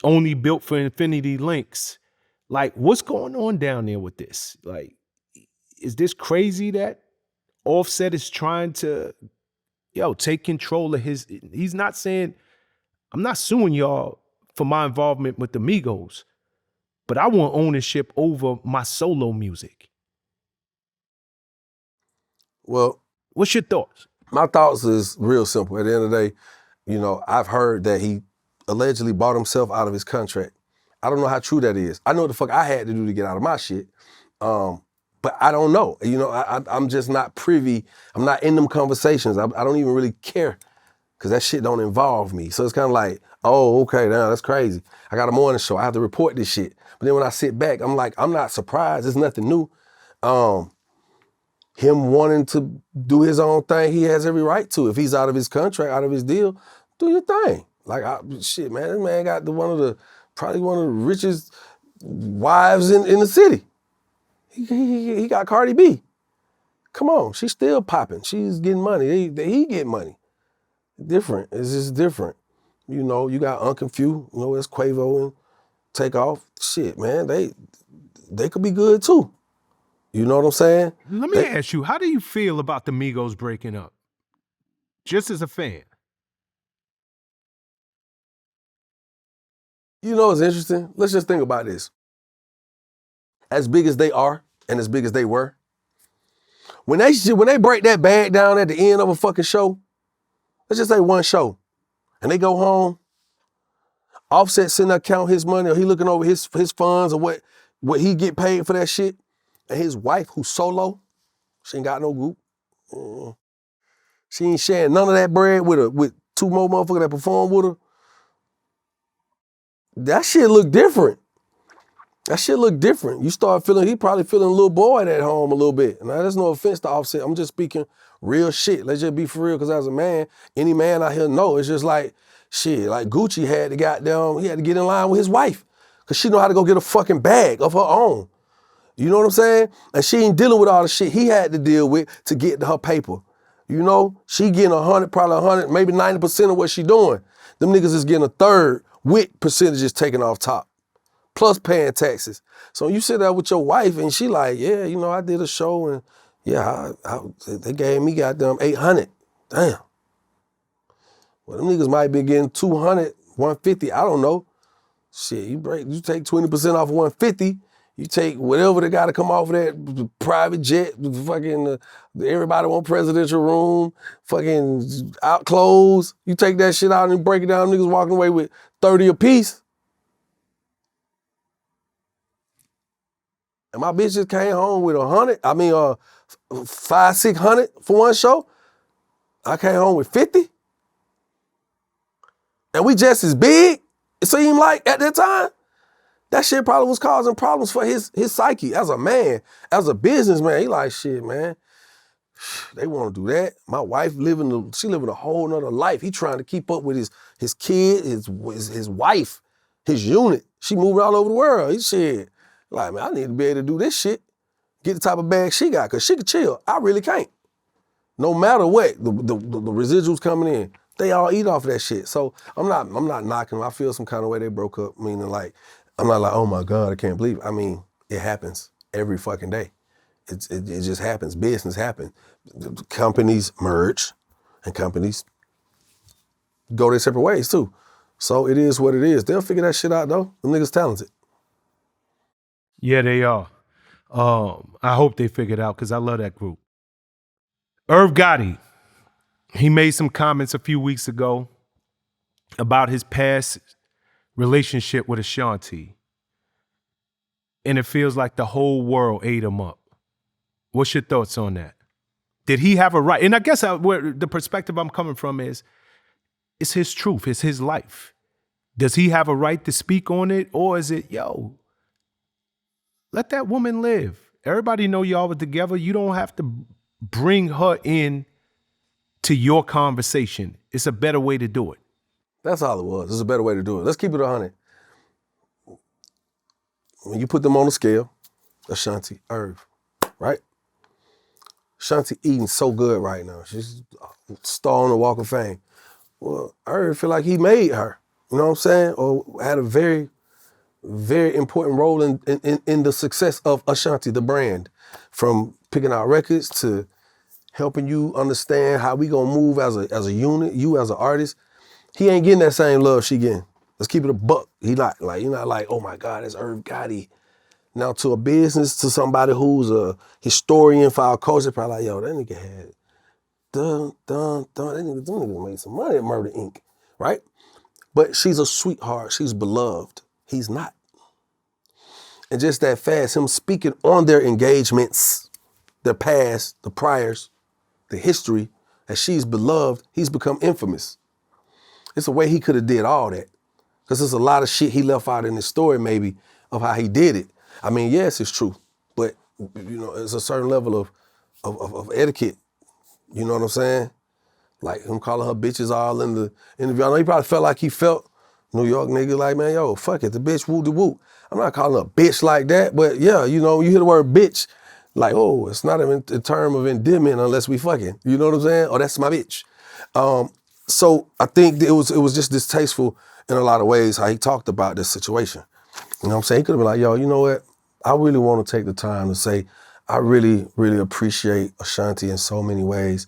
Speaker 1: only built for Infinity Links. Like, what's going on down there with this? Like, is this crazy that Offset is trying to, take control of his, he's not saying, I'm not suing y'all for my involvement with the Migos, but I want ownership over my solo music.
Speaker 2: Well,
Speaker 1: what's your thoughts?
Speaker 2: My thoughts is real simple. At the end of the day, I've heard that he allegedly bought himself out of his contract. I don't know how true that is. I know what the fuck I had to do to get out of my shit. But I don't know. I'm just not privy. I'm not in them conversations. I don't even really care because that shit don't involve me. So it's kind of like, oh, okay, now that's crazy. I got a morning show. I have to report this shit. But then when I sit back, I'm like, I'm not surprised. It's nothing new. Him wanting to do his own thing, he has every right to. If he's out of his contract, out of his deal, do your thing. Like, shit, man, this man got probably one of the richest wives in the city. He got Cardi B. Come on, she's still popping. She's getting money. He get money. Different. It's just different. You got Unconfused. It's Quavo and Takeoff. Shit, man, they could be good too. You know what I'm saying?
Speaker 1: Let me ask you, how do you feel about the Migos breaking up? Just as a fan.
Speaker 2: It's interesting. Let's just think about this. As big as they are and as big as they were, when they break that bag down at the end of a fucking show, let's just say one show, and they go home, Offset sitting there counting his money, or he looking over his funds or what he get paid for that shit, and his wife, who's solo, she ain't got no group. She ain't sharing none of that bread with two more motherfuckers that perform with her. That shit look different. You start feeling, he probably feeling a little bored at home a little bit. Now, there's no offense to Offset. I'm just speaking real shit. Let's just be for real, because as a man, any man out here know, it's just like, shit, like Gucci had to he had to get in line with his wife, because she know how to go get a fucking bag of her own. You know what I'm saying? And she ain't dealing with all the shit he had to deal with to get her paper. She getting 100, probably 100, maybe 90% of what she doing. Them niggas is getting a third with percentages taken off top, plus paying taxes. So you sit there with your wife and she like, yeah, I did a show and yeah, they gave me goddamn 800. Damn. Well, them niggas might be getting 200, 150, I don't know. Shit, you take 20% off of 150, you take whatever they got to come off of that private jet, fucking everybody want presidential room, fucking out clothes. You take that shit out and break it down, niggas walking away with 30 a piece. And my bitch just came home with 100, 500, 600 for one show. I came home with 50. And we just as big, it seemed like at that time. That shit probably was causing problems for his psyche as a man, as a businessman. He like, shit, man, they want to do that. My wife living a whole nother life. He trying to keep up with his kid, his wife, his unit. She moving all over the world. He shit, like, man, I need to be able to do this shit. Get the type of bag she got, because she can chill. I really can't. No matter what, the residuals coming in, they all eat off of that shit. So I'm not knocking them. I feel some kind of way they broke up, meaning like, I'm not like, oh my God, I can't believe it. It happens every fucking day. It just happens. Business happens. Companies merge and companies go their separate ways too. So it is what it is. They'll figure that shit out though. Them niggas talented.
Speaker 1: Yeah, they are. I hope they figure it out because I love that group. Irv Gotti, he made some comments a few weeks ago about his past relationship with Ashanti. And it feels like the whole world ate him up. What's your thoughts on that? Did he have a right? And I guess where the perspective I'm coming from is, it's his truth, it's his life. Does he have a right to speak on it? Or is it, yo, let that woman live. Everybody know y'all were together. You don't have to bring her in to your conversation. It's a better way to do it.
Speaker 2: That's all it was. It's a better way to do it. Let's keep it 100. When you put them on the scale, Ashanti, Irv, right? Ashanti eating so good right now. She's a star on the Walk of Fame. Well, Irv feel like he made her. You know what I'm saying? Or had a very, very important role in the success of Ashanti, the brand. From picking out records to helping you understand how we gonna move as a unit, you as an artist. He ain't getting that same love she getting. Let's keep it a buck. He like you're not like, oh my God, it's Irv Gotti. Now to a business, to somebody who's a historian for our culture, probably like, yo, that nigga had that nigga made some money at Murder Inc., right? But she's a sweetheart, she's beloved. He's not. And just that fast, him speaking on their engagements, their past, the priors, the history, that she's beloved, he's become infamous. It's a way he could have did all that. Because there's a lot of shit he left out in his story maybe of how he did it. I mean, yes, it's true, but you know, there's a certain level of etiquette. You know what I'm saying? Like him calling her bitches all in the interview. I know he probably felt like he felt New York nigga like, man, yo, fuck it, the bitch woo-de-woo. I'm not calling her a bitch like that, but yeah, you know, you hear the word bitch, like, oh, it's not a term of endearment unless we fucking. You know what I'm saying? Oh, that's my bitch. So I think it was just distasteful in a lot of ways how he talked about this situation. You know what I'm saying? He could have been like, yo, you know what? I really want to take the time to say, I really, really appreciate Ashanti in so many ways.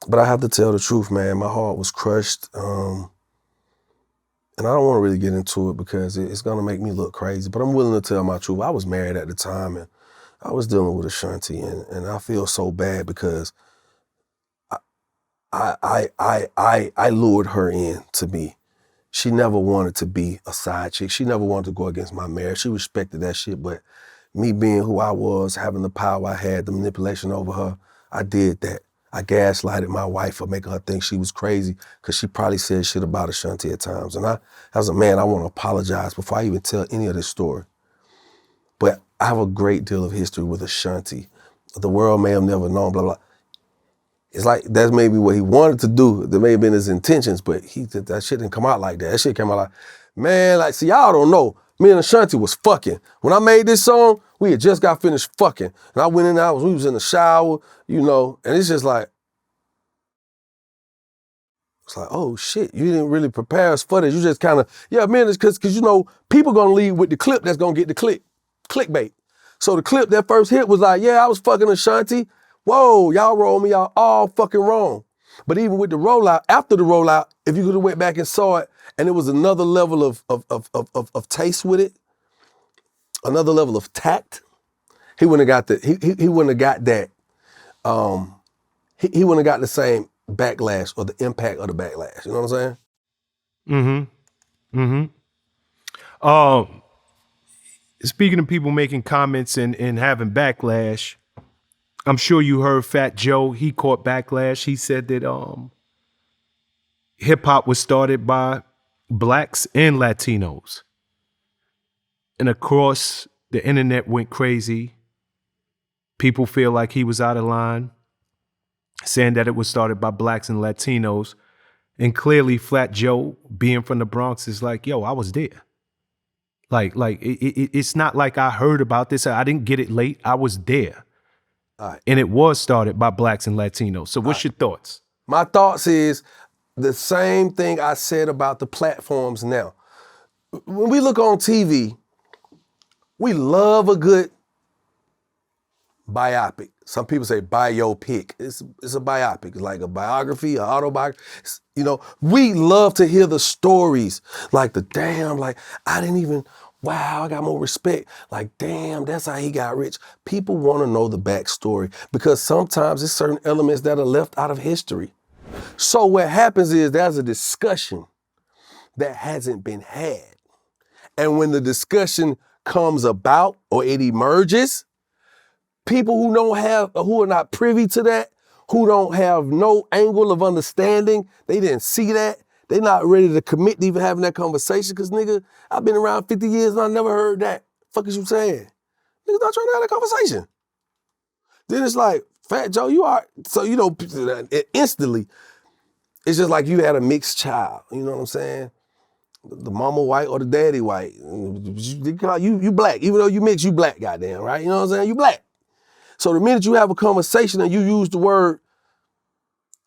Speaker 2: But I have to tell the truth, man. My heart was crushed. And I don't want to really get into it because it's going to make me look crazy. But I'm willing to tell my truth. I was married at the time and I was dealing with Ashanti. And I feel so bad because I lured her in to me. She never wanted to be a side chick. She never wanted to go against my marriage. She respected that shit, but me being who I was, having the power I had, the manipulation over her, I did that. I gaslighted my wife for making her think she was crazy because she probably said shit about Ashanti at times. And I, as a man, I want to apologize before I even tell any of this story. But I have a great deal of history with Ashanti. The world may have never known, blah, blah. It's like that's maybe what he wanted to do. That may have been his intentions, but that shit didn't come out like that. That shit came out like, man, like, see, y'all don't know. Me and Ashanti was fucking. When I made this song, we had just got finished fucking. And I went in there, we was in the shower, you know, and it's just like, it's like, oh shit, you didn't really prepare us for this. You just kind of, yeah, man, it's cause you know, people gonna leave with the clip that's gonna get the clickbait. So the clip, that first hit was like, yeah, I was fucking Ashanti. Whoa, y'all rolled me out all fucking wrong. But even with the rollout, after the rollout, if you could have went back and saw it, and it was another level of taste with it, another level of tact, he wouldn't have got he wouldn't have got that. He wouldn't have got the same backlash or the impact of the backlash. You know what I'm saying?
Speaker 1: Speaking of people making comments and having backlash, I'm sure you heard Fat Joe. He caught backlash. He said that hip hop was started by blacks and Latinos. And of course, the internet went crazy. People feel like he was out of line, saying that it was started by blacks and Latinos. And clearly, Fat Joe, being from the Bronx, is like, yo, I was there. Like it's not like I heard about this. I didn't get it late. I was there.
Speaker 2: All right.
Speaker 1: And it was started by blacks and Latinos. So what's your thoughts?
Speaker 2: My thoughts is the same thing I said about the platforms now. When we look on TV, we love a good biopic. Some people say biopic. It's a biopic. It's like a biography, an autobiography. You know, we love to hear the stories. Like I didn't even, wow, I got more respect. Like, damn, that's how he got rich. People want to know the backstory because sometimes there's certain elements that are left out of history. So what happens is there's a discussion that hasn't been had. And when the discussion comes about or it emerges, people who are not privy to that, who don't have no angle of understanding, they didn't see that, they not ready to commit to even having that conversation, because nigga, I've been around 50 years and I never heard that. Fuck is you saying? Niggas not trying to have that conversation. Then it's like, Fat Joe, you are, so you know, instantly, it's just like you had a mixed child, you know what I'm saying? The mama white or the daddy white. They call you black, even though you mix, you black, goddamn, right? You know what I'm saying? You black. So the minute you have a conversation and you use the word,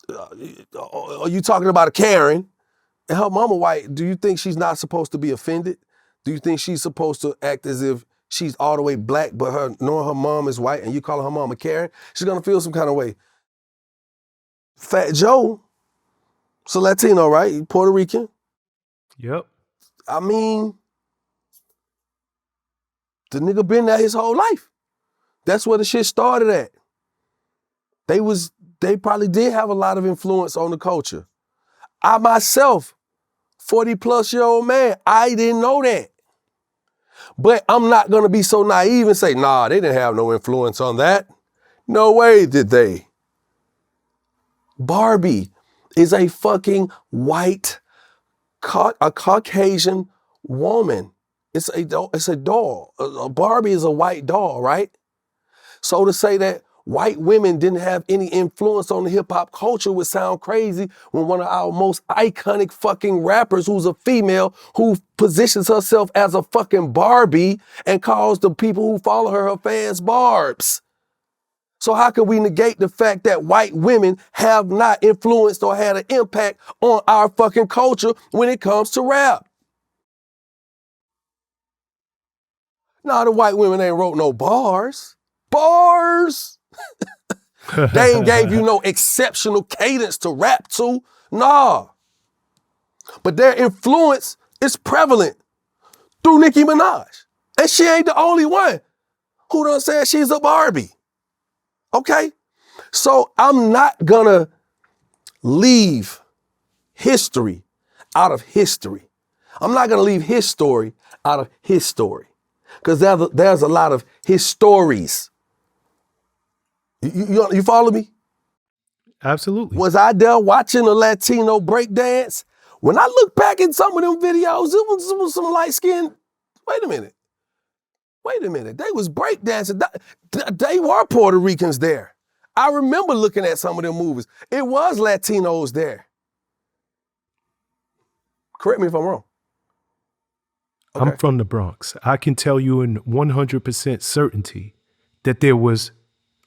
Speaker 2: are you talking about a Karen, and her mama white, do you think she's not supposed to be offended? Do you think she's supposed to act as if she's all the way black, but knowing her mom is white and you calling her mom a Karen, she's gonna feel some kind of way. Fat Joe, it's a Latino, right? He Puerto Rican.
Speaker 1: Yep.
Speaker 2: I mean, the nigga been there his whole life. That's where the shit started at. They probably did have a lot of influence on the culture. I myself, 40-plus-year-old man, I didn't know that. But I'm not gonna be so naive and say, nah, they didn't have no influence on that. No way did they. Barbie is a fucking white, a Caucasian woman. It's a doll. A Barbie is a white doll, right? So to say that white women didn't have any influence on the hip hop culture would sound crazy when one of our most iconic fucking rappers, who's a female, who positions herself as a fucking Barbie and calls the people who follow her fans Barbs. So how can we negate the fact that white women have not influenced or had an impact on our fucking culture when it comes to rap? Nah, the white women ain't wrote no bars. Bars! They ain't gave you no exceptional cadence to rap to. Nah. But their influence is prevalent through Nicki Minaj. And she ain't the only one who done said she's a Barbie. Okay? So I'm not gonna leave history out of history. I'm not gonna leave his story out of his story. Because there's a lot of his stories. You follow me?
Speaker 1: Absolutely.
Speaker 2: Was I there watching a Latino breakdance? When I look back at some of them videos, it was some light-skinned, wait a minute. They was breakdancing. They were Puerto Ricans there. I remember looking at some of them movies. It was Latinos there. Correct me if I'm wrong. Okay.
Speaker 1: I'm from the Bronx. I can tell you in 100% certainty that there was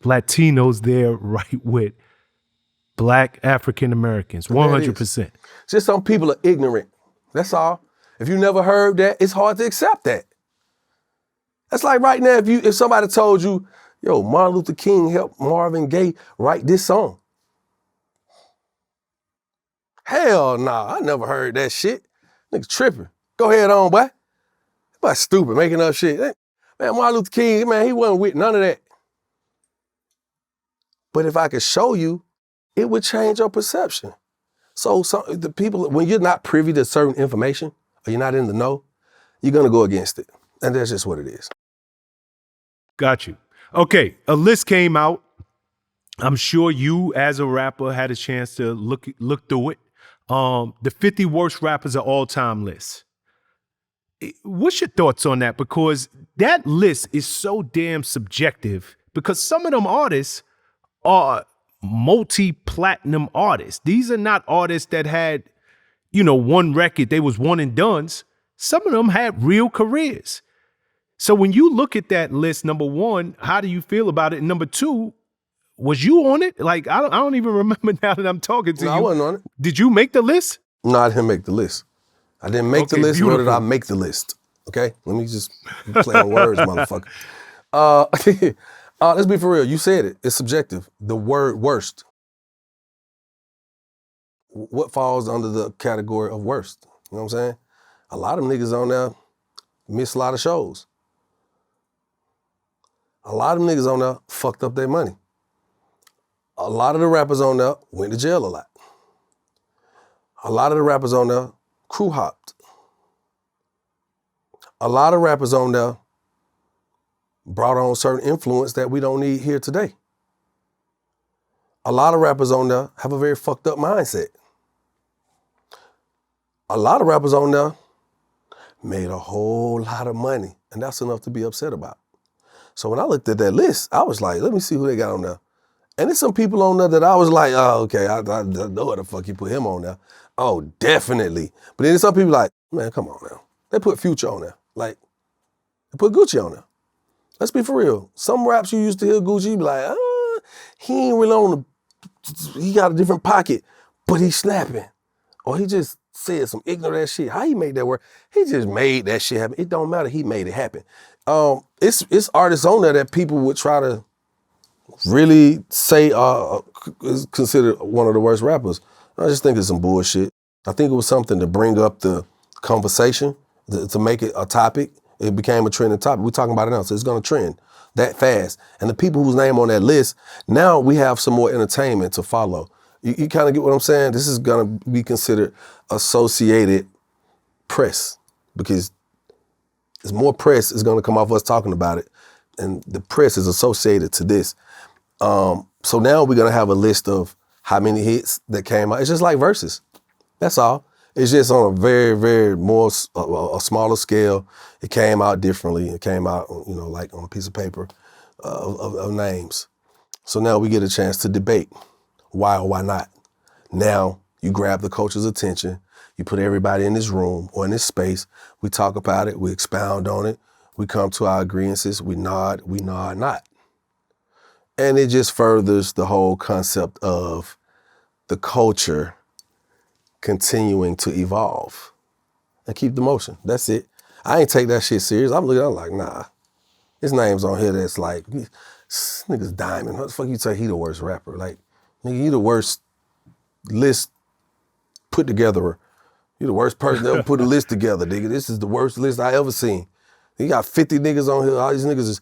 Speaker 1: Latinos there right with Black African Americans, 100%.
Speaker 2: Just some people are ignorant. That's all. If you never heard that, it's hard to accept that. That's like right now, if somebody told you, yo, Martin Luther King helped Marvin Gaye write this song. Hell nah, I never heard that shit. Nigga tripping. Go ahead on, boy. Everybody stupid, making up shit. Man, Martin Luther King, man, he wasn't with none of that. But if I could show you, it would change your perception. So the people, when you're not privy to certain information, or you're not in the know, you're gonna go against it. And that's just what it is.
Speaker 1: Got you. Okay, a list came out. I'm sure you, as a rapper, had a chance to look through it. The 50 worst rappers of all time list. What's your thoughts on that? Because that list is so damn subjective, because some of them artists are multi-platinum artists. These are not artists that had, one record, they was one and dones. Some of them had real careers. So when you look at that list, number one, how do you feel about it? And number two, was you on it? Like, I don't even remember now that I'm talking to you.
Speaker 2: I wasn't on it.
Speaker 1: Did you make the list?
Speaker 2: No, I didn't make the list. I didn't make the list,
Speaker 1: beautiful.
Speaker 2: nor did I make the list. Okay? Let me just play on words, motherfucker. Let's be for real. You said it. It's subjective. The word worst. What falls under the category of worst? You know what I'm saying? A lot of niggas on there miss a lot of shows. A lot of niggas on there fucked up their money. A lot of the rappers on there went to jail a lot. A lot of the rappers on there crew hopped. A lot of rappers on there brought on certain influence that we don't need here today. A lot of rappers on there have a very fucked up mindset. A lot of rappers on there made a whole lot of money, and that's enough to be upset about. So when I looked at that list, I was like, let me see who they got on there. And there's some people on there that I was like, oh, okay, I know what the fuck you put him on there. Oh, definitely. But then there's some people like, man, come on now. They put Future on there. Like, they put Gucci on there. Let's be for real. Some raps you used to hear Gucci, you be like, he ain't really on he got a different pocket, but he's snapping. Or he just said some ignorant ass shit. How he made that work? He just made that shit happen. It don't matter, he made it happen. It's artists on there that people would try to really say is considered one of the worst rappers. I just think it's some bullshit. I think it was something to bring up the conversation, to make it a topic. It became a trending topic. We're talking about it now, so it's gonna trend that fast. And the people whose name on that list, now we have some more entertainment to follow. You kind of get what I'm saying? This is gonna be considered Associated Press, because there's more press is gonna come off us talking about it, and the press is associated to this. So now we're gonna have a list of how many hits that came out. It's just like Versus. That's all. It's just on a very, very more, a smaller scale. It came out differently. It came out, like on a piece of paper of names. So now we get a chance to debate why or why not. Now you grab the culture's attention. You put everybody in this room or in this space. We talk about it. We expound on it. We come to our agreeances. We nod, not. And it just furthers the whole concept of the culture continuing to evolve and keep the motion. That's it. I ain't take that shit serious. I'm like, nah. His name's on here that's like, this nigga's Diamond. What the fuck you say he the worst rapper? Like, nigga, you the worst list put together. You the worst person that ever put a list together, nigga. This is the worst list I ever seen. You got 50 niggas on here. All these niggas is,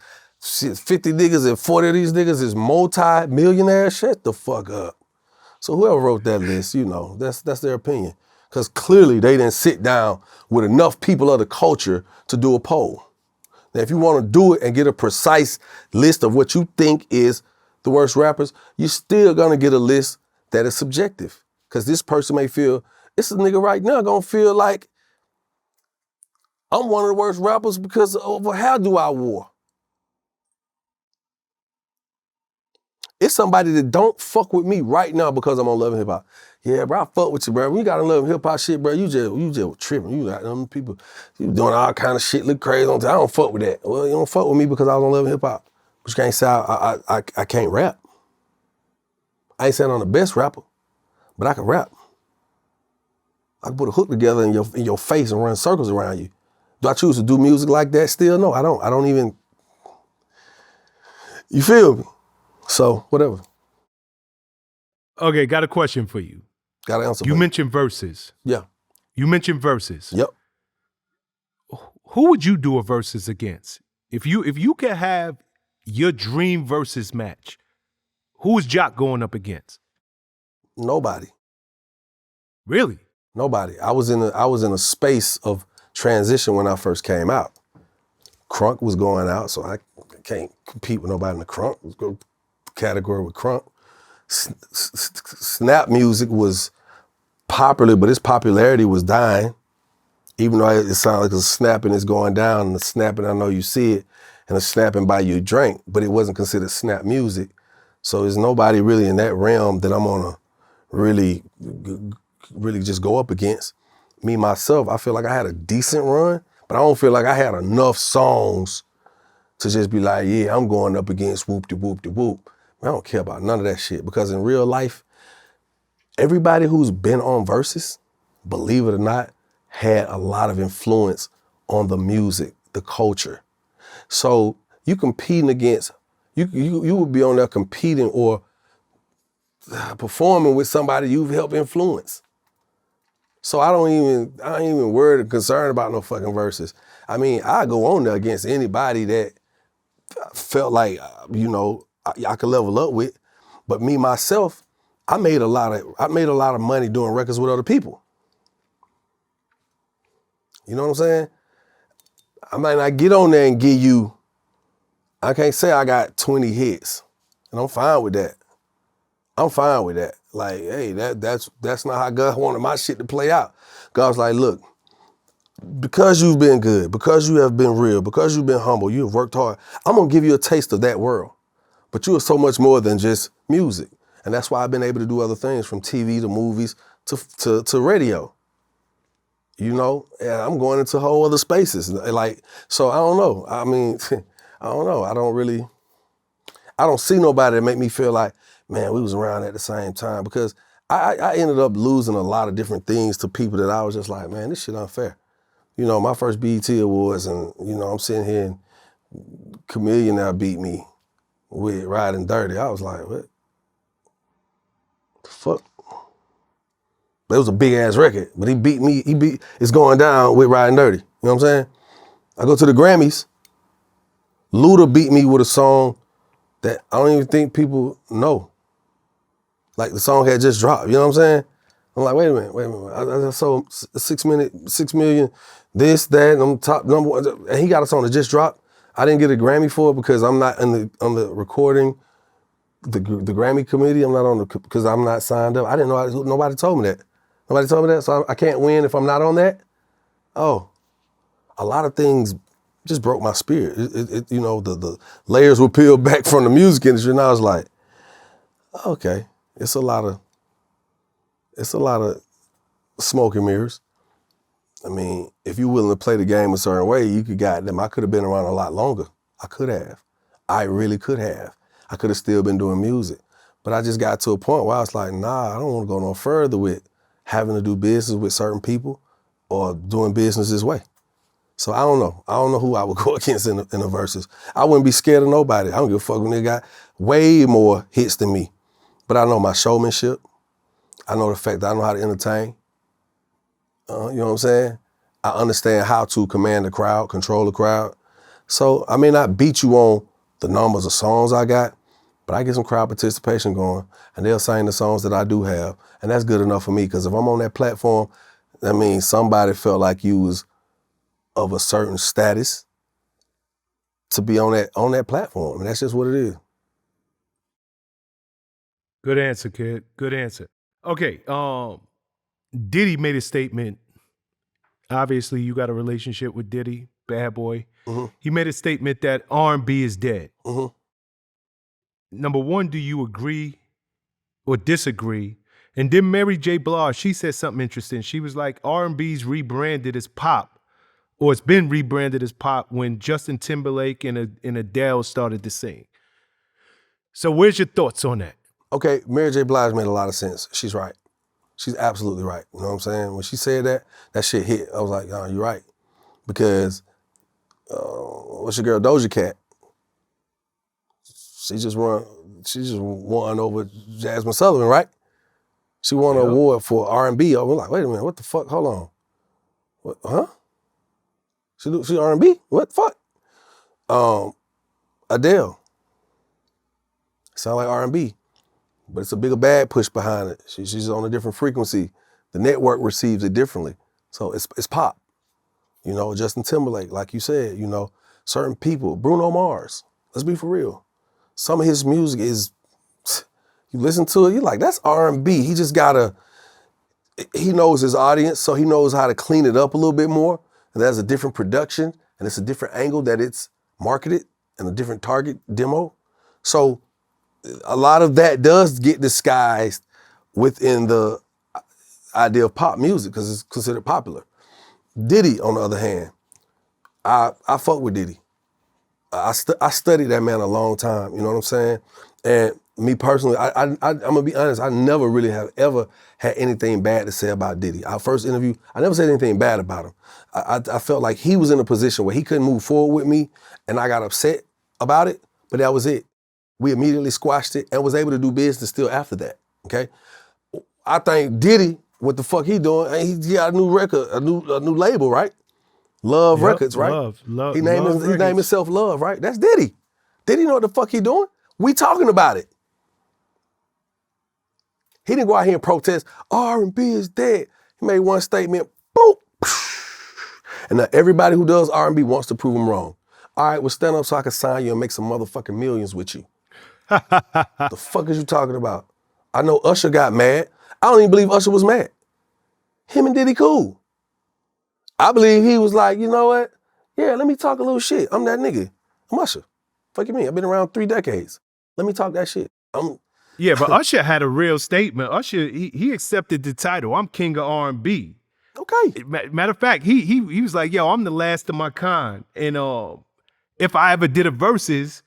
Speaker 2: 50 niggas and 40 of these niggas is multi-millionaires. Shut the fuck up. So whoever wrote that list, that's their opinion. Because clearly they didn't sit down with enough people of the culture to do a poll. Now, if you want to do it and get a precise list of what you think is the worst rappers, you're still going to get a list that is subjective. Because this person may feel, this nigga right now going to feel like I'm one of the worst rappers because of how do I wore. It's somebody that don't fuck with me right now because I'm on Love and Hip Hop. Yeah, bro, I fuck with you, bro. When you got on Love and Hip Hop shit, bro, you just tripping. You got them people, you doing all kind of shit, look crazy. I don't fuck with that. Well, you don't fuck with me because I was on Love and Hip Hop. But you can't say I can't rap. I ain't saying I'm the best rapper, but I can rap. I can put a hook together in your face and run circles around you. Do I choose to do music like that still? No, I don't. I don't even, you feel me? So, whatever.
Speaker 1: Okay, got a question for you.
Speaker 2: Got to answer.
Speaker 1: You mentioned Versus.
Speaker 2: Yeah.
Speaker 1: You mentioned Versus.
Speaker 2: Yep.
Speaker 1: Who would you do a Versus against? If you could have your dream Versus match, who is Jock going up against?
Speaker 2: Nobody.
Speaker 1: Really?
Speaker 2: Nobody. I was in a space of transition when I first came out. Crunk was going out, so I can't compete with nobody in the Crunk. Let's go category with Crunk. Snap music was popular, but its popularity was dying. Even though it sounded like a snapping is going down, and the snapping, I know you see it, and the snapping by you drink, but it wasn't considered snap music. So there's nobody really in that realm that I'm gonna really just go up against. Me, myself, I feel like I had a decent run, but I don't feel like I had enough songs to just be like, yeah, I'm going up against whoop-de-whoop-de-whoop. I don't care about none of that shit, because in real life, everybody who's been on Versus, believe it or not, had a lot of influence on the music, the culture. So you competing against You would be on there competing or performing with somebody you've helped influence. So I ain't even worried or concerned about no fucking verses. I mean, I go on there against anybody that felt like, I could level up with. But me, myself, I made a lot of money doing records with other people. You know what I'm saying? I might not get on there and give you, I can't say I got 20 hits. And I'm fine with that. Like, hey, that's not how God wanted my shit to play out. God's like, look, because you've been good, because you have been real, because you've been humble, you have worked hard, I'm gonna give you a taste of that world. But you are so much more than just music. And that's why I've been able to do other things, from TV to movies to radio. And I'm going into whole other spaces. Like, so I don't know. I mean, I don't know. I don't see nobody that make me feel like, man, we was around at the same time, because I ended up losing a lot of different things to people that I was just like, man, this shit unfair. My first BET Awards, and, I'm sitting here and Chameleon now beat me with Riding Dirty. I was like, what the fuck? That was a big ass record, but he beat me. It's Going Down with Riding Dirty. You know what I'm saying? I go to the Grammys. Luda beat me with a song that I don't even think people know. Like, the song had just dropped, you know what I'm saying? I'm like, wait a minute. I sold 6 million, this, that, and I'm top number one. And he got a song that just dropped. I didn't get a Grammy for it because I'm not on the recording, the Grammy committee. I'm not because I'm not signed up. I didn't know, nobody told me that. Nobody told me that, so I can't win if I'm not on that? Oh, a lot of things just broke my spirit. The layers were peeled back from the music industry, and I was like, okay, it's a lot of smoke and mirrors. I mean, if you're willing to play the game a certain way, you could goddamn, I could have been around a lot longer. I could have. I really could have. I could have still been doing music. But I just got to a point where I was like, nah, I don't want to go no further with having to do business with certain people or doing business this way. So I don't know. I don't know who I would go against in the verses. I wouldn't be scared of nobody. I don't give a fuck when they got way more hits than me. But I know my showmanship. I know the fact that I know how to entertain. You know what I'm saying? I understand how to command the crowd, control the crowd. So I may not beat you on the numbers of songs I got, but I get some crowd participation going, and they'll sing the songs that I do have, and that's good enough for me, because if I'm on that platform, that means somebody felt like you was of a certain status to be on that platform, and that's just what it is.
Speaker 1: Good answer, kid. Good answer. Okay, Diddy made a statement. Obviously, you got a relationship with Diddy, Bad Boy.
Speaker 2: Mm-hmm.
Speaker 1: He made a statement that R&B is dead.
Speaker 2: Mm-hmm.
Speaker 1: Number one, do you agree or disagree? And then Mary J. Blige, she said something interesting. She was like, R&B's rebranded as pop, or it's been rebranded as pop when Justin Timberlake and Adele started to sing. So where's your thoughts on that?
Speaker 2: Okay, Mary J. Blige made a lot of sense. She's right. She's absolutely right. You know what I'm saying? When she said that shit hit. I was like, oh, you're right. Because what's your girl, Doja Cat? She just won over Jasmine Sullivan, right? She won an award for R&B. I was like, wait a minute, what the fuck? Hold on. What, huh? She R&B? What the fuck? Adele. Sound like R&B, but it's a bigger bad push behind it. She's on a different frequency. The network receives it differently. So it's pop. Justin Timberlake, like you said, certain people, Bruno Mars, let's be for real. Some of his music is, you listen to it, you're like, that's R&B. He knows his audience, so he knows how to clean it up a little bit more. And there's a different production, and it's a different angle that it's marketed, and a different target demo. So a lot of that does get disguised within the idea of pop music, because it's considered popular. Diddy, on the other hand, I fuck with Diddy. I studied that man a long time, you know what I'm saying? And me personally, I'm gonna be honest, I never really have ever had anything bad to say about Diddy. Our first interview, I never said anything bad about him. I felt like he was in a position where he couldn't move forward with me, and I got upset about it, but that was it. We immediately squashed it and was able to do business still after that, okay? I think Diddy, what the fuck he doing? He got a new record, a new label, right? Love
Speaker 1: Yep,
Speaker 2: Records, right?
Speaker 1: Love.
Speaker 2: He named himself Love, right? That's Diddy. Diddy know what the fuck he doing? We talking about it. He didn't go out here and protest, R&B is dead. He made one statement, boop. And now everybody who does R&B wants to prove him wrong. All right, well, stand up so I can sign you and make some motherfucking millions with you. The fuck is you talking about? I know Usher got mad. I don't even believe Usher was mad. Him and Diddy cool. I believe he was like, you know what? Yeah, let me talk a little shit. I'm that nigga. I'm Usher. Fuck you mean? I've been around 3 decades. Let me talk that shit.
Speaker 1: Yeah, but Usher had a real statement. Usher, he accepted the title. I'm king of R&B.
Speaker 2: Okay.
Speaker 1: Matter of fact, he was like, yo, I'm the last of my kind. And if I ever did a verses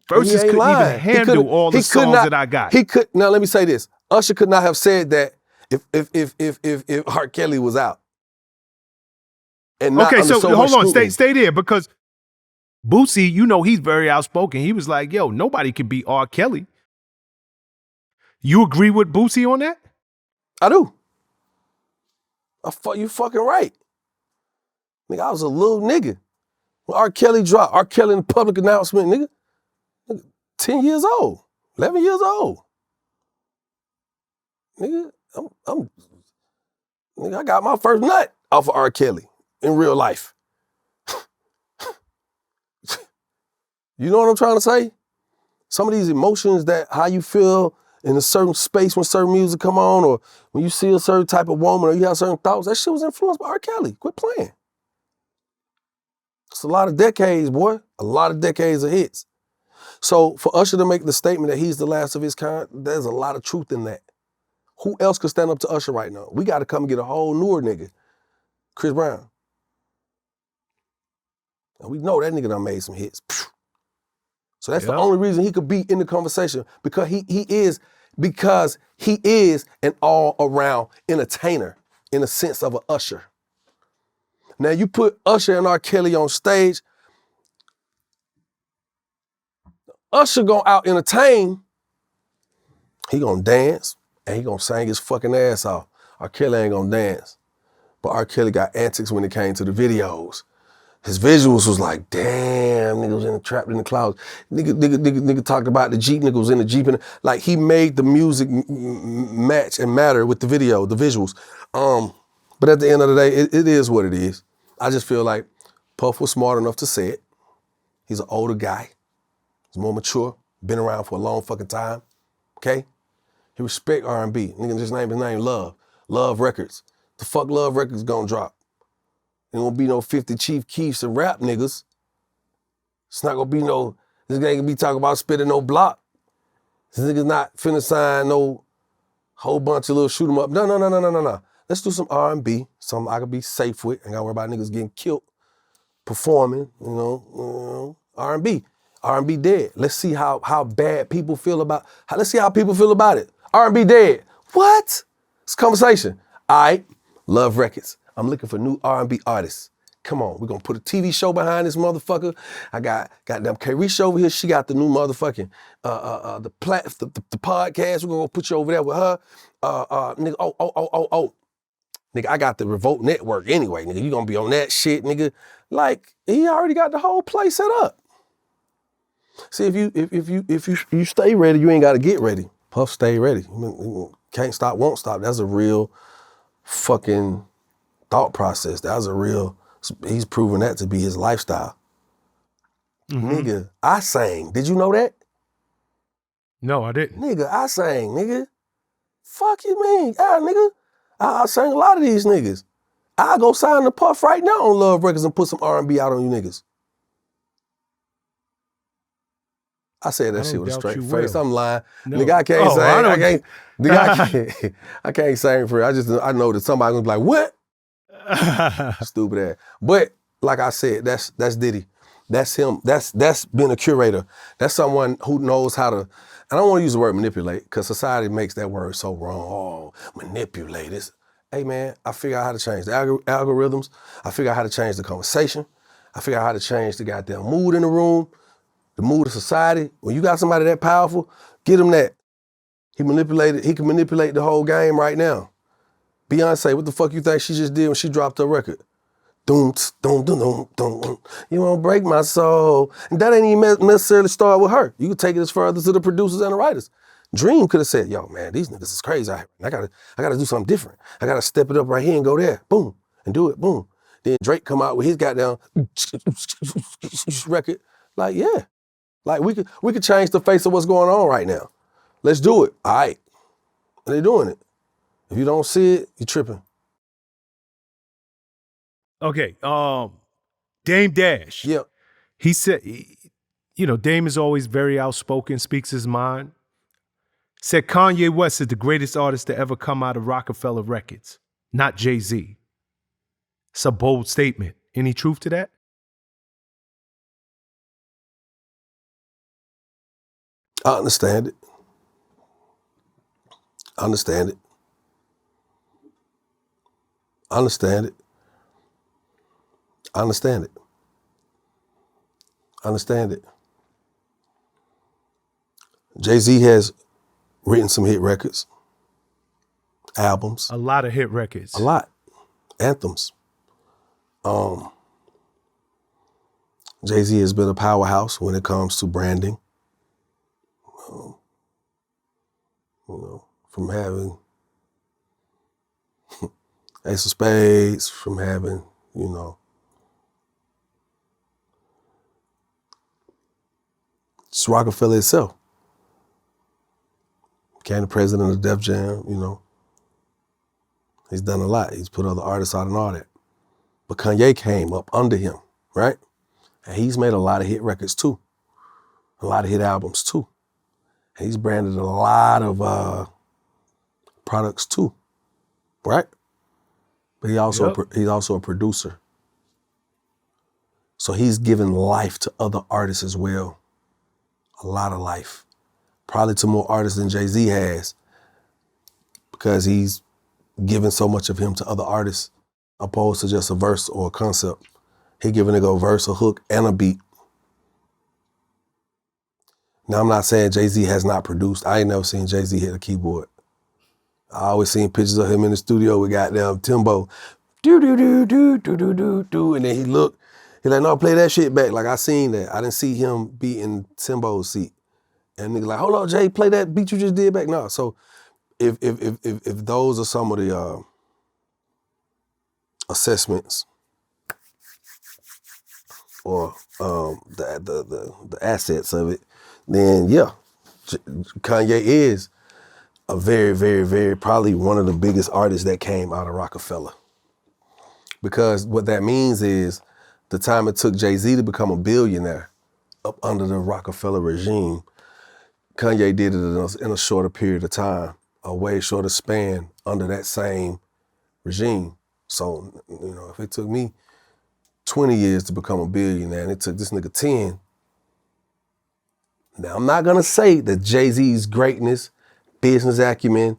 Speaker 1: couldn't even handle all the songs that I got.
Speaker 2: Now let me say this. Usher could not have said that if R. Kelly was out. And not
Speaker 1: okay,
Speaker 2: under
Speaker 1: so hold on,
Speaker 2: scrutiny.
Speaker 1: stay there, because Boosie, you know, he's very outspoken. He was like, yo, nobody can beat R. Kelly. You agree with Boosie on that?
Speaker 2: I do. You fucking right. Nigga, I was a little nigga. When R. Kelly dropped, R. Kelly in the public announcement, nigga, 10 years old, 11 years old. Nigga, nigga, I got my first nut off of R. Kelly in real life. You know what I'm trying to say? Some of these emotions that how you feel in a certain space when certain music come on, or when you see a certain type of woman, or you have certain thoughts, that shit was influenced by R. Kelly. Quit playing. It's a lot of decades, boy. A lot of decades of hits. So for Usher to make the statement that he's the last of his kind, there's a lot of truth in that. Who else could stand up to Usher right now? We got to come and get a whole newer nigga. Chris Brown. And we know that nigga done made some hits. So that's the only reason he could be in the conversation, because he is an all-around entertainer in the sense of an Usher. Now you put Usher and R. Kelly on stage, Usher gonna out-entertain, he gonna dance, and he gonna sing his fucking ass off. R. Kelly ain't gonna dance. But R. Kelly got antics when it came to the videos. His visuals was like, damn, nigga was trapped in the clouds. Nigga talked about the Jeep, nigga was in the Jeep. And like, he made the music match and matter with the video, the visuals. But at the end of the day, it is what it is. I just feel like Puff was smart enough to say it. He's an older guy. He's more mature, been around for a long fucking time, okay? He respect R&B. Nigga just named his name Love. Love Records. The fuck Love Records gonna drop? Ain't gonna be no 50 Chief Keefs and rap niggas. It's not gonna be no, this ain't gonna be talking about spitting no block. This nigga's not finna sign no whole bunch of little shoot 'em up. No. Let's do some R&B, something I could be safe with. Ain't gotta worry about niggas getting killed, performing, you know, R&B. R&B dead. Let's see how bad people feel about, let's see how people feel about it. R&B dead. What? It's a conversation. All right, Love Records. I'm looking for new R&B artists. Come on, we're gonna put a TV show behind this motherfucker. I got goddamn Karish over here. She got the new motherfucking the podcast. We're gonna put you over there with her. Nigga, nigga, I got the Revolt Network anyway. Nigga, you gonna be on that shit, nigga. Like, he already got the whole place set up. See, if you stay ready, you ain't gotta get ready. Puff stay ready. Can't stop, won't stop. That's a real fucking thought process. That was a real, he's proven that to be his lifestyle. Mm-hmm. Nigga, I sang. Did you know that?
Speaker 1: No, I didn't.
Speaker 2: Nigga, I sang, nigga. Fuck you mean? Yeah, nigga. I sang a lot of these niggas. I go sign the Puff right now on Love Records and put some R&B out on you niggas. I said that shit with a straight face. I'm lying. No. Nigga, I can't sing. I can't sing for it. I know that somebody gonna be like, what? Stupid ass. But like I said, that's Diddy. That's him. That's being a curator. That's someone who knows how to, and I don't want to use the word manipulate, because society makes that word so wrong. Oh, manipulate. Hey man, I figure out how to change the algorithms. I figure out how to change the conversation. I figure out how to change the goddamn mood in the room. the mood of society. When you got somebody that powerful, get him that. He can manipulate the whole game right now. Beyonce, what the fuck you think she just did when she dropped her record? Doom, doom, doom, doom, doom. You won't break my soul. And that ain't even necessarily start with her. You can take it as further to the producers and the writers. Dream could have said, yo, man, these niggas is crazy out here. I gotta do something different. I gotta step it up right here and go there. Boom. And do it. Boom. Then Drake come out with his goddamn record. Like, yeah. Like we could change the face of what's going on right now. Let's do it. All right. And they're doing it. If you don't see it, you're tripping.
Speaker 1: Okay, Dame Dash.
Speaker 2: Yeah.
Speaker 1: He said, you know, Dame is always very outspoken, speaks his mind. Said Kanye West is the greatest artist to ever come out of Rockefeller Records, not Jay-Z. It's a bold statement. Any truth to that?
Speaker 2: I understand it. I understand it. I understand it. I understand it. I understand it. Jay-Z has written some hit records, albums.
Speaker 1: A lot of hit records.
Speaker 2: A lot. Anthems. Jay-Z has been a powerhouse when it comes to branding. You know, from having Ace of Spades, from having, you know, just Rockefeller itself. Became the president of Def Jam, you know. He's done a lot. He's put other artists out and all that. But Kanye came up under him, right? And he's made a lot of hit records too. A lot of hit albums too. And he's branded a lot of products too, right? But he's also a producer. So he's given life to other artists as well. A lot of life. Probably to more artists than Jay-Z has, because he's given so much of him to other artists, opposed to just a verse or a concept. He giving a go verse, a hook, and a beat. Now, I'm not saying Jay-Z has not produced. I ain't never seen Jay-Z hit a keyboard. I always seen pictures of him in the studio with goddamn Timbo. Do. And then he like, no, play that shit back. Like, I seen that. I didn't see him be in Timbo's seat. And nigga like, hold on, Jay, play that beat you just did back. No, so if those are some of the assessments or the assets of it, then yeah, Kanye is a very, very, very, probably one of the biggest artists that came out of Rockefeller. Because what that means is the time it took Jay-Z to become a billionaire up under the Rockefeller regime, Kanye did it in a shorter period of time, a way shorter span under that same regime. So, you know, if it took me 20 years to become a billionaire and it took this nigga 10, now I'm not gonna say that Jay-Z's greatness, business acumen,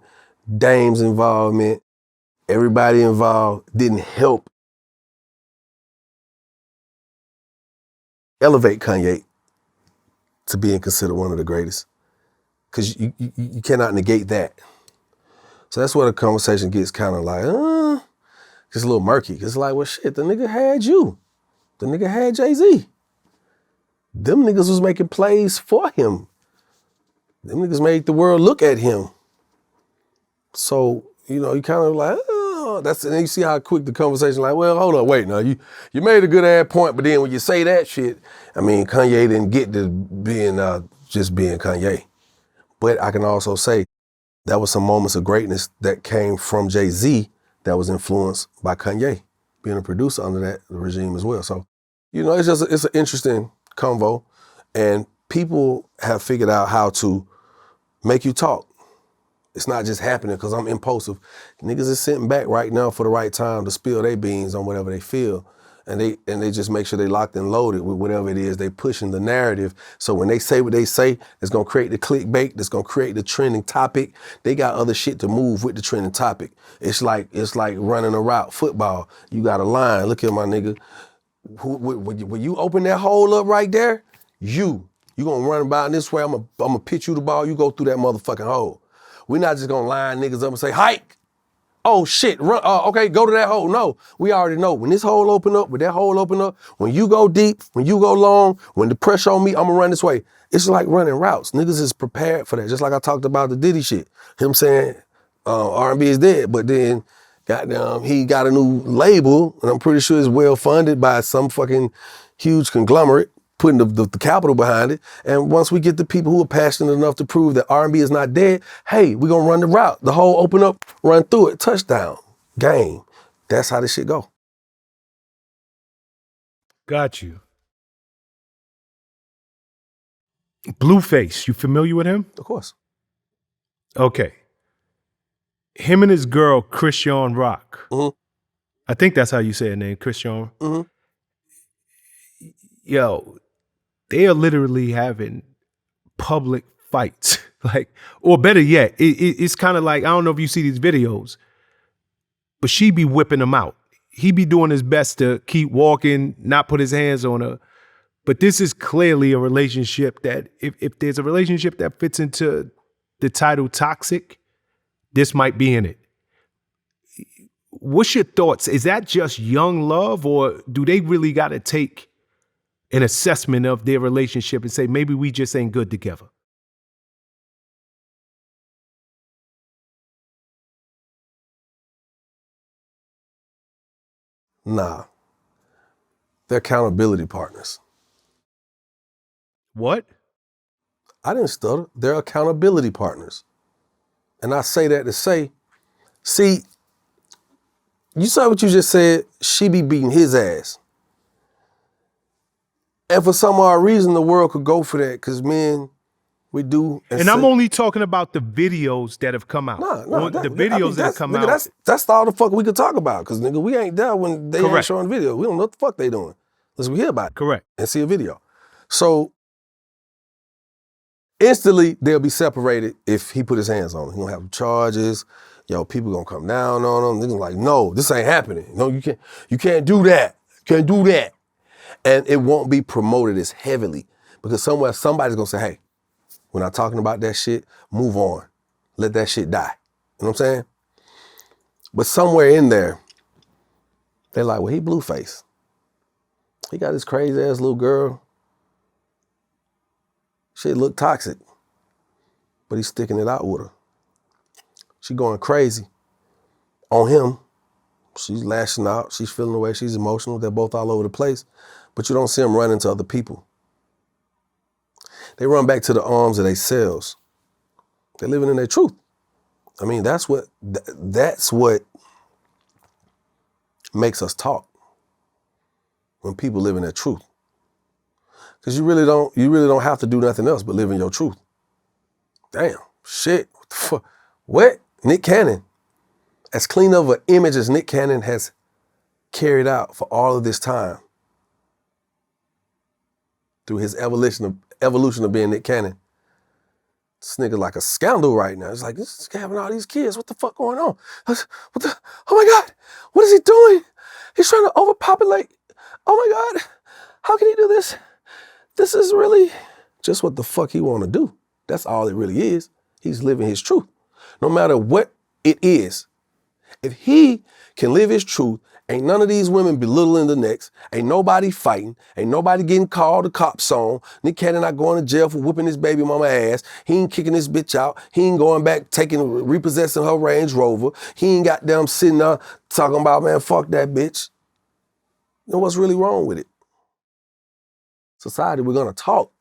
Speaker 2: Dame's involvement, everybody involved didn't help elevate Kanye to being considered one of the greatest. Because you cannot negate that. So that's where the conversation gets kind of like, just a little murky. It's like, well, shit, the nigga had you. The nigga had Jay-Z. Them niggas was making plays for him. Them niggas made the world look at him. So, you know, you kind of like, and you see how quick the conversation, like, well, hold on, wait, now, you made a good ass point, but then when you say that shit, I mean, Kanye didn't get to being just being Kanye. But I can also say that was some moments of greatness that came from Jay-Z that was influenced by Kanye, being a producer under that regime as well. So, you know, it's an interesting convo, and people have figured out how to make you talk. It's not just happening because I'm impulsive. Niggas is sitting back right now for the right time to spill their beans on whatever they feel. And they just make sure they locked and loaded with whatever it is they pushing the narrative. So when they say what they say, it's gonna create the clickbait, it's gonna create the trending topic. They got other shit to move with the trending topic. It's like running a route, football. You got a line, look at my nigga. When you open that hole up right there, you You gonna run about this way, I'm gonna pitch you the ball, you go through that motherfucking hole. We're not just gonna line niggas up and say, hike. Oh shit, run, okay, go to that hole. No, we already know when this hole open up, when that hole open up, when you go deep, when you go long, when the pressure on me, I'm gonna run this way. It's like running routes. Niggas is prepared for that. Just like I talked about the Diddy shit. Him saying R&B is dead, but then goddamn, he got a new label, and I'm pretty sure it's well funded by some fucking huge conglomerate, putting the capital behind it. And once we get the people who are passionate enough to prove that R&B is not dead, hey, we're gonna run the route. The hole open up, run through it, touchdown, game. That's how this shit go.
Speaker 1: Got you. Blueface, you familiar with him?
Speaker 2: Of course.
Speaker 1: Okay. Him and his girl, Shawn Rock.
Speaker 2: Mm-hmm.
Speaker 1: I think that's how you say her name, Shawn.
Speaker 2: Mm-hmm.
Speaker 1: Yo, they are literally having public fights. Like, or better yet, it's kind of like, I don't know if you see these videos, but she be whipping him out. He be doing his best to keep walking, not put his hands on her. But this is clearly a relationship that, if there's a relationship that fits into the title toxic, this might be in it. What's your thoughts? Is that just young love, or do they really got to take an assessment of their relationship and say, maybe we just ain't good together?
Speaker 2: Nah. They're accountability partners.
Speaker 1: What?
Speaker 2: I didn't stutter. They're accountability partners. And I say that to say, see, you saw what you just said, she be beating his ass. And for some odd reason, the world could go for that, because men, we do.
Speaker 1: And I'm only talking about the videos that have come out.
Speaker 2: The
Speaker 1: videos that have come
Speaker 2: nigga,
Speaker 1: out.
Speaker 2: That's all the fuck we could talk about, because nigga, we ain't there when they ain't showing video. We don't know what the fuck they doing. Unless we hear about it.
Speaker 1: Correct.
Speaker 2: And see a video. So, instantly, they'll be separated if he put his hands on them. He gonna have charges. Yo, people gonna come down on him. Niggas like, no, this ain't happening. No, you can't do that. Can't do that. And it won't be promoted as heavily, because somewhere somebody's gonna say, hey, we're not talking about that shit, move on. Let that shit die. You know what I'm saying? But somewhere in there, they're like, well, he Blueface. He got this crazy ass little girl. Shit look toxic, but he's sticking it out with her. She going crazy on him. She's lashing out. She's feeling the way. She's emotional. They're both all over the place, but you don't see them run into other people. They run back to the arms of themselves. They're living in their truth. I mean, that's what makes us talk. When people live in their truth. Because you really don't have to do nothing else but live in your truth. Damn, shit, what the fuck? What? Nick Cannon, as clean of an image as Nick Cannon has carried out for all of this time, through his evolution of being Nick Cannon, this nigga like a scoundrel right now. It's like, this is having all these kids. What the fuck going on? Oh my God, what is he doing? He's trying to overpopulate. Oh my God, how can he do this? This is really just what the fuck he want to do. That's all it really is. He's living his truth. No matter what it is, if he can live his truth, ain't none of these women belittling the next, ain't nobody fighting, ain't nobody getting called the cops on. Nick Cannon not going to jail for whooping his baby mama ass. He ain't kicking this bitch out. He ain't going back repossessing her Range Rover. He ain't got them sitting there talking about, man, fuck that bitch. You know what's really wrong with it? Society, we're gonna talk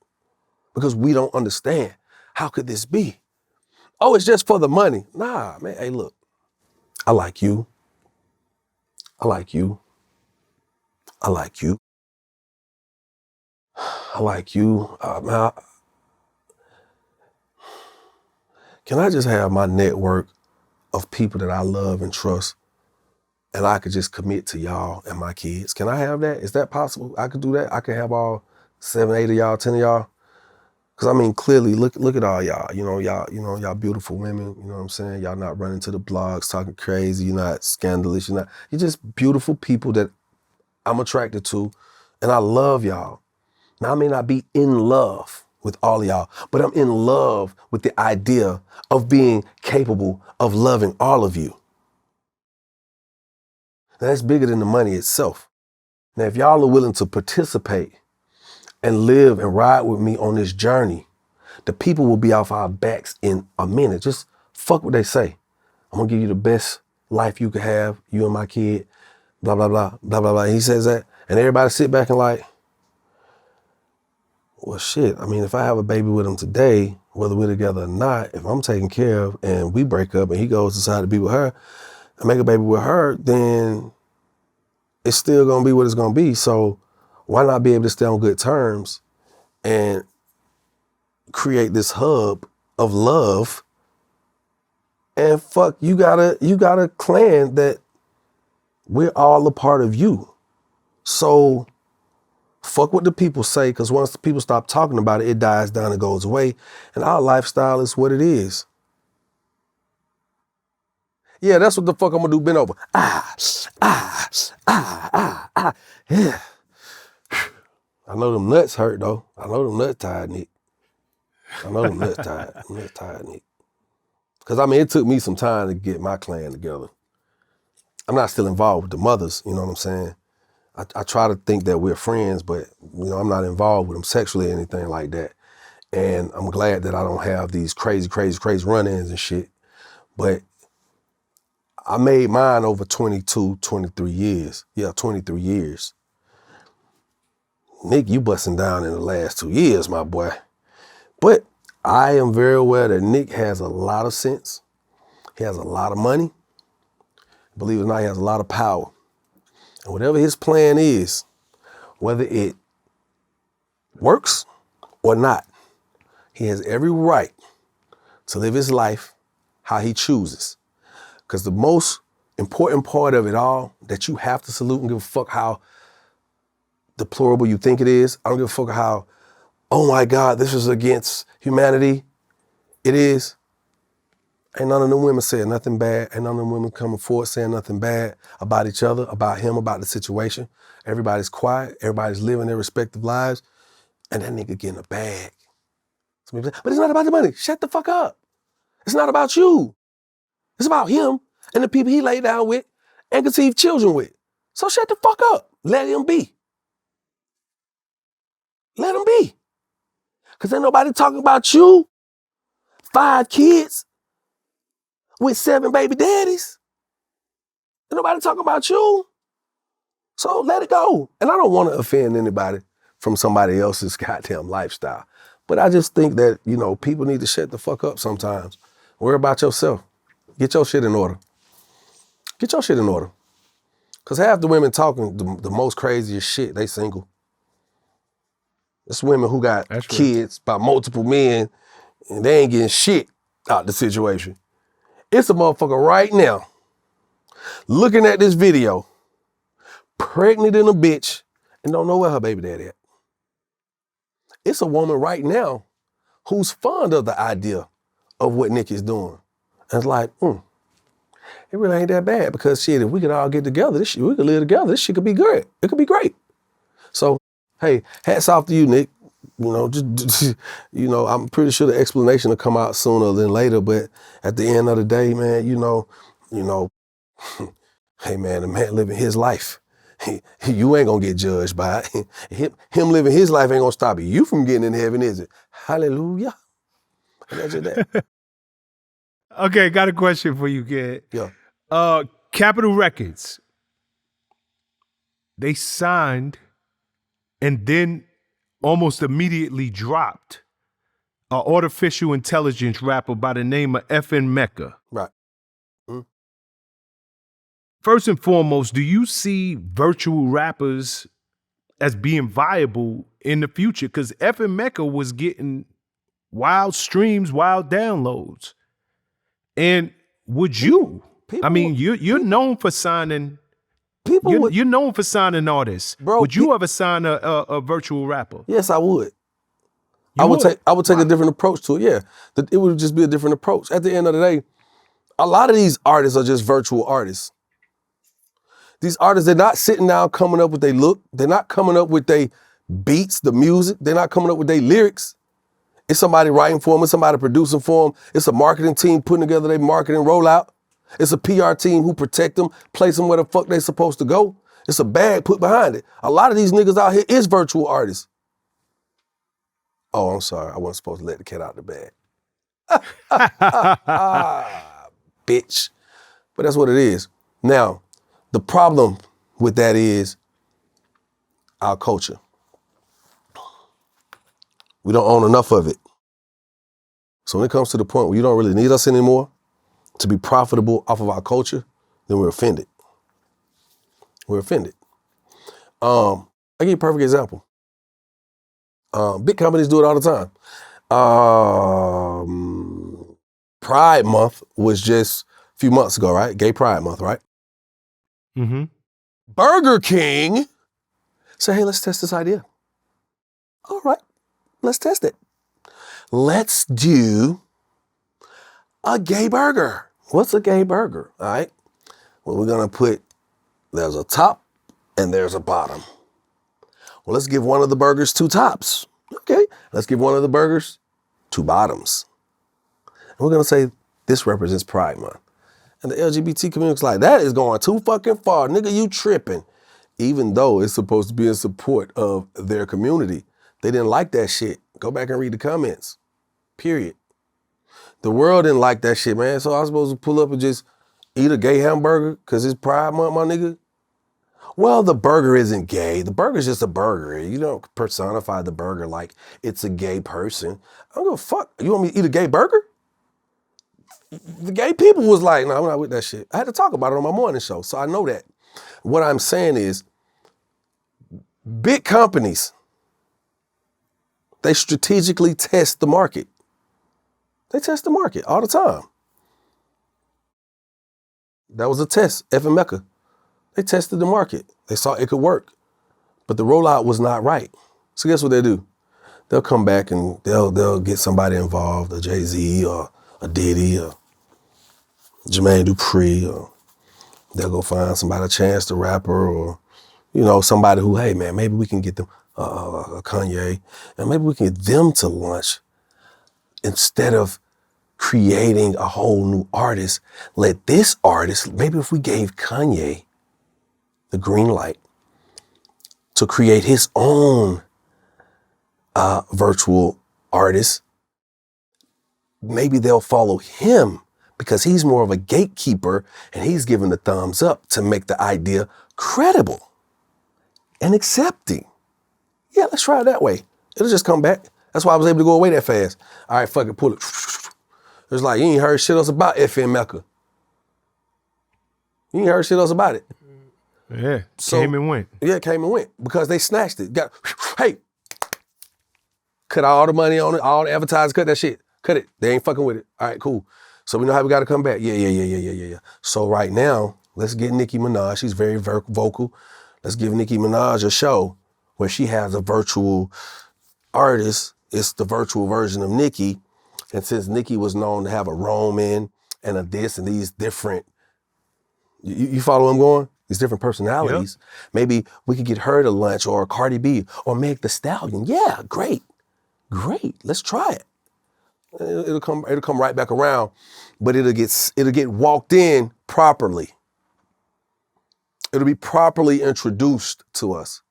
Speaker 2: because we don't understand. How could this be? Oh, it's just for the money. Nah, man, hey, look, I like you. I like you. I like you. I like you. Man, can I just have my network of people that I love and trust, and I could just commit to y'all and my kids? Can I have that? Is that possible? I could do that? I could have all 7, 8 of y'all, 10 of y'all? Because I mean, clearly, look at all y'all. Y'all beautiful women. You know what I'm saying? Y'all not running to the blogs talking crazy. You're not scandalous. You're just beautiful people that I'm attracted to, and I love y'all. Now, I may not be in love with all of y'all, but I'm in love with the idea of being capable of loving all of you. Now, that's bigger than the money itself. Now, if y'all are willing to participate and live and ride with me on this journey, the people will be off our backs in a minute. Just fuck what they say. I'm gonna give you the best life you could have, you and my kid, blah, blah, blah, blah, blah, blah. He says that, and everybody sit back and like, well, shit, I mean, if I have a baby with him today, whether we're together or not, if I'm taken care of and we break up and he goes decide to be with her and make a baby with her, then it's still gonna be what it's gonna be. So why not be able to stay on good terms and create this hub of love? And fuck, you got a clan that we're all a part of you. So fuck what the people say, because once the people stop talking about it, it dies down and goes away. And our lifestyle is what it is. Yeah, that's what the fuck I'm gonna do, bend over. Yeah. I know them nuts hurt though. I know them nuts tired, Nick. I know them nuts tired. I'm nuts tired, Nick. Because I mean, it took me some time to get my clan together. I'm not still involved with the mothers, you know what I'm saying? I try to think that we're friends, but you know, I'm not involved with them sexually or anything like that. And I'm glad that I don't have these crazy run-ins and shit. But I made mine over 22, 23 years. Yeah, 23 years. Nick, you busting down in the last 2 years, my boy. But I am very aware that Nick has a lot of sense. He has a lot of money. Believe it or not, he has a lot of power. And whatever his plan is, whether it works or not, he has every right to live his life how he chooses. Because the most important part of it all that you have to salute and give a fuck how deplorable you think it is. I don't give a fuck how, oh my God, this is against humanity. It is. Ain't none of them women saying nothing bad. Ain't none of them women coming forward saying nothing bad about each other, about him, about the situation. Everybody's quiet. Everybody's living their respective lives. And that nigga getting a bag. Some people say, but it's not about the money. Shut the fuck up. It's not about you. It's about him and the people he laid down with and conceived children with. So shut the fuck up. Let him be. Let him be. Because ain't nobody talking about you. 5 kids with 7 baby daddies. Ain't nobody talking about you. So let it go. And I don't want to offend anybody from somebody else's goddamn lifestyle. But I just think that, you know, people need to shut the fuck up sometimes. Worry about yourself. Get your shit in order. Get your shit in order. Because half the women talking the most craziest shit, they single. It's women who got kids by multiple men and they ain't getting shit out the situation. It's a motherfucker right now looking at this video, pregnant in a bitch, and don't know where her baby daddy at. It's a woman right now who's fond of the idea of what Nick is doing. And it's like, it really ain't that bad because shit, if we could all get together, this shit, we could live together, this shit could be great. It could be great. So, hey, hats off to you, Nick. You know, just you know, I'm pretty sure the explanation will come out sooner than later, but at the end of the day, man, you know, hey man, the man living his life. You ain't gonna get judged by it. Him living his life ain't gonna stop you from getting in heaven, is it? Hallelujah. Imagine that.
Speaker 1: Okay, got a question for you, kid.
Speaker 2: Yeah.
Speaker 1: Capitol Records, they signed and then almost immediately dropped an artificial intelligence rapper by the name of FN Mecca.
Speaker 2: Right.
Speaker 1: First and foremost, do you see virtual rappers as being viable in the future? Because FN Mecca was getting wild streams, wild downloads. And would you? I mean, you're known for signing. You're known for signing artists. Bro, would you ever sign a virtual rapper?
Speaker 2: Yes, I would. I would take a different approach to it. Yeah, it would just be a different approach. At the end of the day, a lot of these artists are just virtual artists. These artists, they're not sitting down coming up with their look. They're not coming up with their beats, the music. They're not coming up with their lyrics. It's somebody writing for them. It's somebody producing for them. It's a marketing team putting together their marketing rollout. It's a PR team who protect them, place them where the fuck they supposed to go. It's a bag put behind it. A lot of these niggas out here is virtual artists. Oh, I'm sorry. I wasn't supposed to let the cat out the bag. Bitch. But that's what it is. Now, the problem with that is our culture. We don't own enough of it. So when it comes to the point where you don't really need us anymore to be profitable off of our culture, then we're offended. We're offended. I'll give you a perfect example. Big companies do it all the time. Pride Month was just a few months ago, right? Gay Pride Month, right?
Speaker 1: Mm-hmm.
Speaker 2: Burger King said, hey, let's test this idea. All right, let's test it. Let's do a gay burger. What's a gay burger? All right. Well, we're going to put, there's a top and there's a bottom. Well, let's give one of the burgers 2 tops. Okay. Let's give one of the burgers 2 bottoms. And we're going to say this represents Pride Month. And the LGBT community's like, that is going too fucking far. Nigga, you tripping. Even though it's supposed to be in support of their community. They didn't like that shit. Go back and read the comments. Period. The world didn't like that shit, man. So I was supposed to pull up and just eat a gay hamburger because it's Pride Month, my nigga? Well, the burger isn't gay. The burger's just a burger. You don't personify the burger like it's a gay person. I don't give a fuck. You want me to eat a gay burger? The gay people was like, no, I'm not with that shit. I had to talk about it on my morning show, so I know that. What I'm saying is, big companies, they strategically test the market. They test the market all the time. That was a test, F and Mecca. They tested the market. They saw it could work, but the rollout was not right. So guess what they do? They'll come back and they'll get somebody involved, a Jay-Z or a Diddy or Jermaine Dupri, or they'll go find somebody, a Chance the Rapper, or somebody who, hey man, maybe we can get them a Kanye, and maybe we can get them to launch. Instead of creating a whole new artist, let this artist, maybe if we gave Kanye the green light to create his own virtual artist, maybe they'll follow him because he's more of a gatekeeper and he's giving the thumbs up to make the idea credible and accepting. Yeah, let's try it that way. It'll just come back. That's why I was able to go away that fast. All right, fuck it, pull it. It's like, you ain't heard shit else about FM Mecca. You ain't heard shit else about it.
Speaker 1: Yeah, came and went.
Speaker 2: Yeah, came and went because they snatched it. Hey, cut all the money on it, all the advertisers, cut that shit. Cut it. They ain't fucking with it. All right, cool. So we know how we got to come back. Yeah. So right now, let's get Nicki Minaj. She's very vocal. Let's give Nicki Minaj a show where she has a virtual artist. It's the virtual version of Nicki. And since Nicki was known to have a Roman and a this and these different, you follow where I'm going? These different personalities. Yep. Maybe we could get her to lunch, or Cardi B or Meg Thee Stallion. Yeah, great. Let's try it. It'll come right back around, but it'll get walked in properly. It'll be properly introduced to us.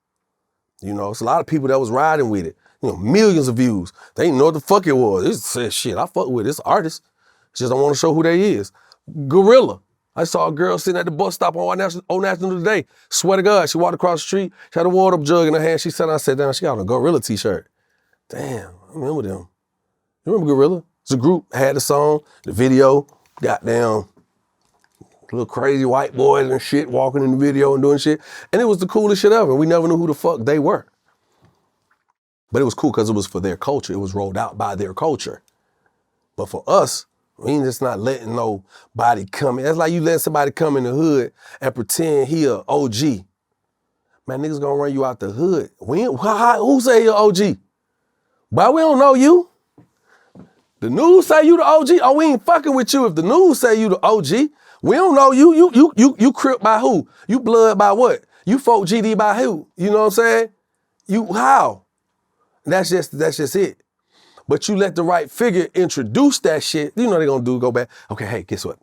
Speaker 2: It's a lot of people that was riding with it. Millions of views. They didn't know what the fuck it was. It said, shit, I fuck with it. It's artist. Just don't want to show who they is. Gorilla. I saw a girl sitting at the bus stop on National Today. Swear to God, she walked across the street. She had a water jug in her hand. She sat down, sat down. She got on a Gorilla t-shirt. Damn, I remember them. You remember Gorilla? It's a group, had the song, the video, goddamn little crazy white boys and shit walking in the video and doing shit. And it was the coolest shit ever. We never knew who the fuck they were. But it was cool because it was for their culture. It was rolled out by their culture. But for us, we ain't just not letting nobody come in. That's like you let somebody come in the hood and pretend he a OG. Man, niggas gonna run you out the hood. Who say you're OG? But we don't know you. The news say you the OG. Oh, we ain't fucking with you if the news say you the OG. We don't know you. You crip by who? You blood by what? You folk GD by who? You know what I'm saying? You how? That's just it. But you let the right figure introduce that shit, you know what they're gonna do, go back, okay, hey, guess what?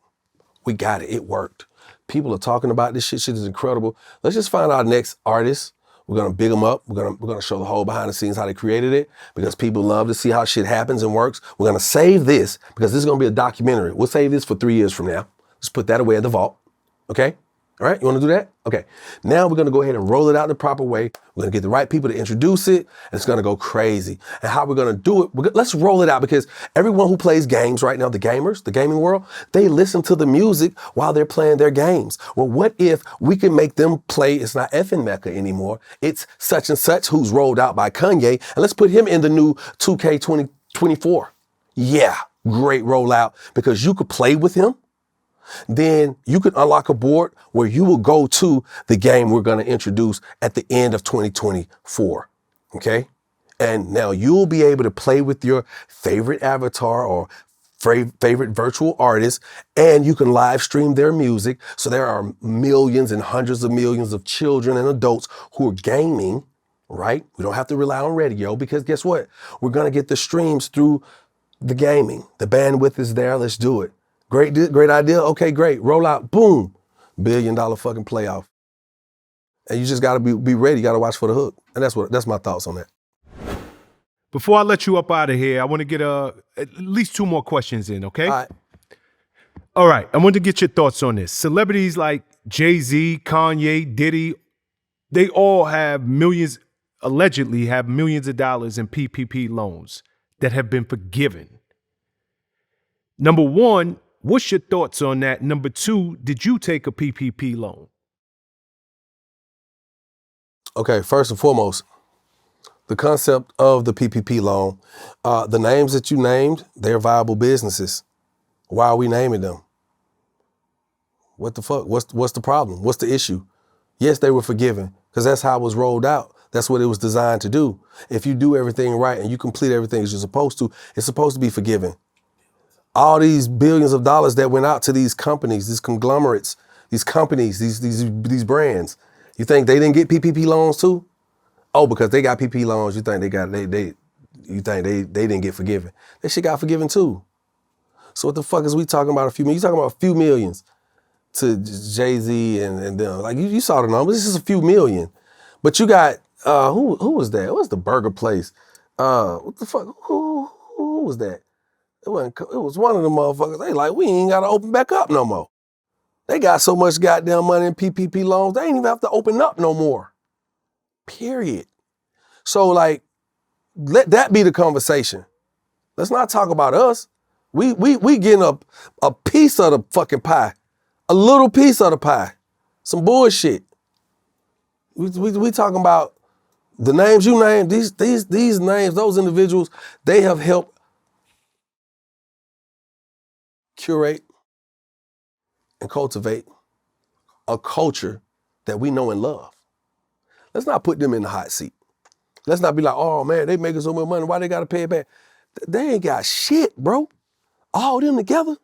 Speaker 2: We got it, it worked. People are talking about this shit, shit is incredible. Let's just find our next artist. We're gonna big them up. We're gonna show the whole behind the scenes how they created it because people love to see how shit happens and works. We're gonna save this because this is gonna be a documentary. We'll save this for 3 years from now. Just put that away at the vault, okay? All right, you wanna do that? Okay. Now we're gonna go ahead and roll it out the proper way. We're gonna get the right people to introduce it, and it's gonna go crazy. And how we're gonna do it, let's roll it out because everyone who plays games right now, the gamers, the gaming world, they listen to the music while they're playing their games. Well, what if we can make them play, it's not effing Mecca anymore, it's such and such who's rolled out by Kanye, and let's put him in the new 2K 2024. Yeah, great rollout because you could play with him. Then you can unlock a board where you will go to the game we're going to introduce at the end of 2024. Okay. And now you'll be able to play with your favorite avatar or favorite virtual artist, and you can live stream their music. So there are millions and hundreds of millions of children and adults who are gaming, right? We don't have to rely on radio because guess what? We're going to get the streams through the gaming. The bandwidth is there. Let's do it. Great idea. Okay, great. Roll out. Boom. $1 billion fucking playoff. And you just got to be ready. You got to watch for the hook. And that's my thoughts on that.
Speaker 1: Before I let you up out of here, I want to get at least 2 more questions in, okay? All right. I want to get your thoughts on this. Celebrities like Jay-Z, Kanye, Diddy, they all allegedly have millions of dollars in PPP loans that have been forgiven. Number 1, what's your thoughts on that? Number 2, did you take a PPP loan?
Speaker 2: Okay, first and foremost, the concept of the PPP loan, the names that you named, they're viable businesses. Why are we naming them? What the fuck? What's the problem? What's the issue? Yes, they were forgiven because that's how it was rolled out. That's what it was designed to do. If you do everything right and you complete everything as you're supposed to, it's supposed to be forgiven. All these billions of dollars that went out to these companies, these conglomerates, these companies, these brands, you think they didn't get PPP loans too? Oh, because they got PPP loans, you think they didn't get forgiven. That shit got forgiven too. So what the fuck is we talking about a few million? You talking about a few millions to Jay-Z and them. Like you saw the numbers, this is a few million. But you got, who was that? What was the burger place? What the fuck, who was that? It was one of the motherfuckers. They like, we ain't got to open back up no more. They got so much goddamn money in PPP loans, they ain't even have to open up no more. Period. So like, let that be the conversation. Let's not talk about us. We getting a piece of the fucking pie. A little piece of the pie. Some bullshit. We talking about the names you named, these names, those individuals, they have helped curate and cultivate a culture that we know and love. Let's not put them in the hot seat. Let's not be like, oh man, they making so much money, why they gotta pay it back? They ain't got shit, bro. All them together.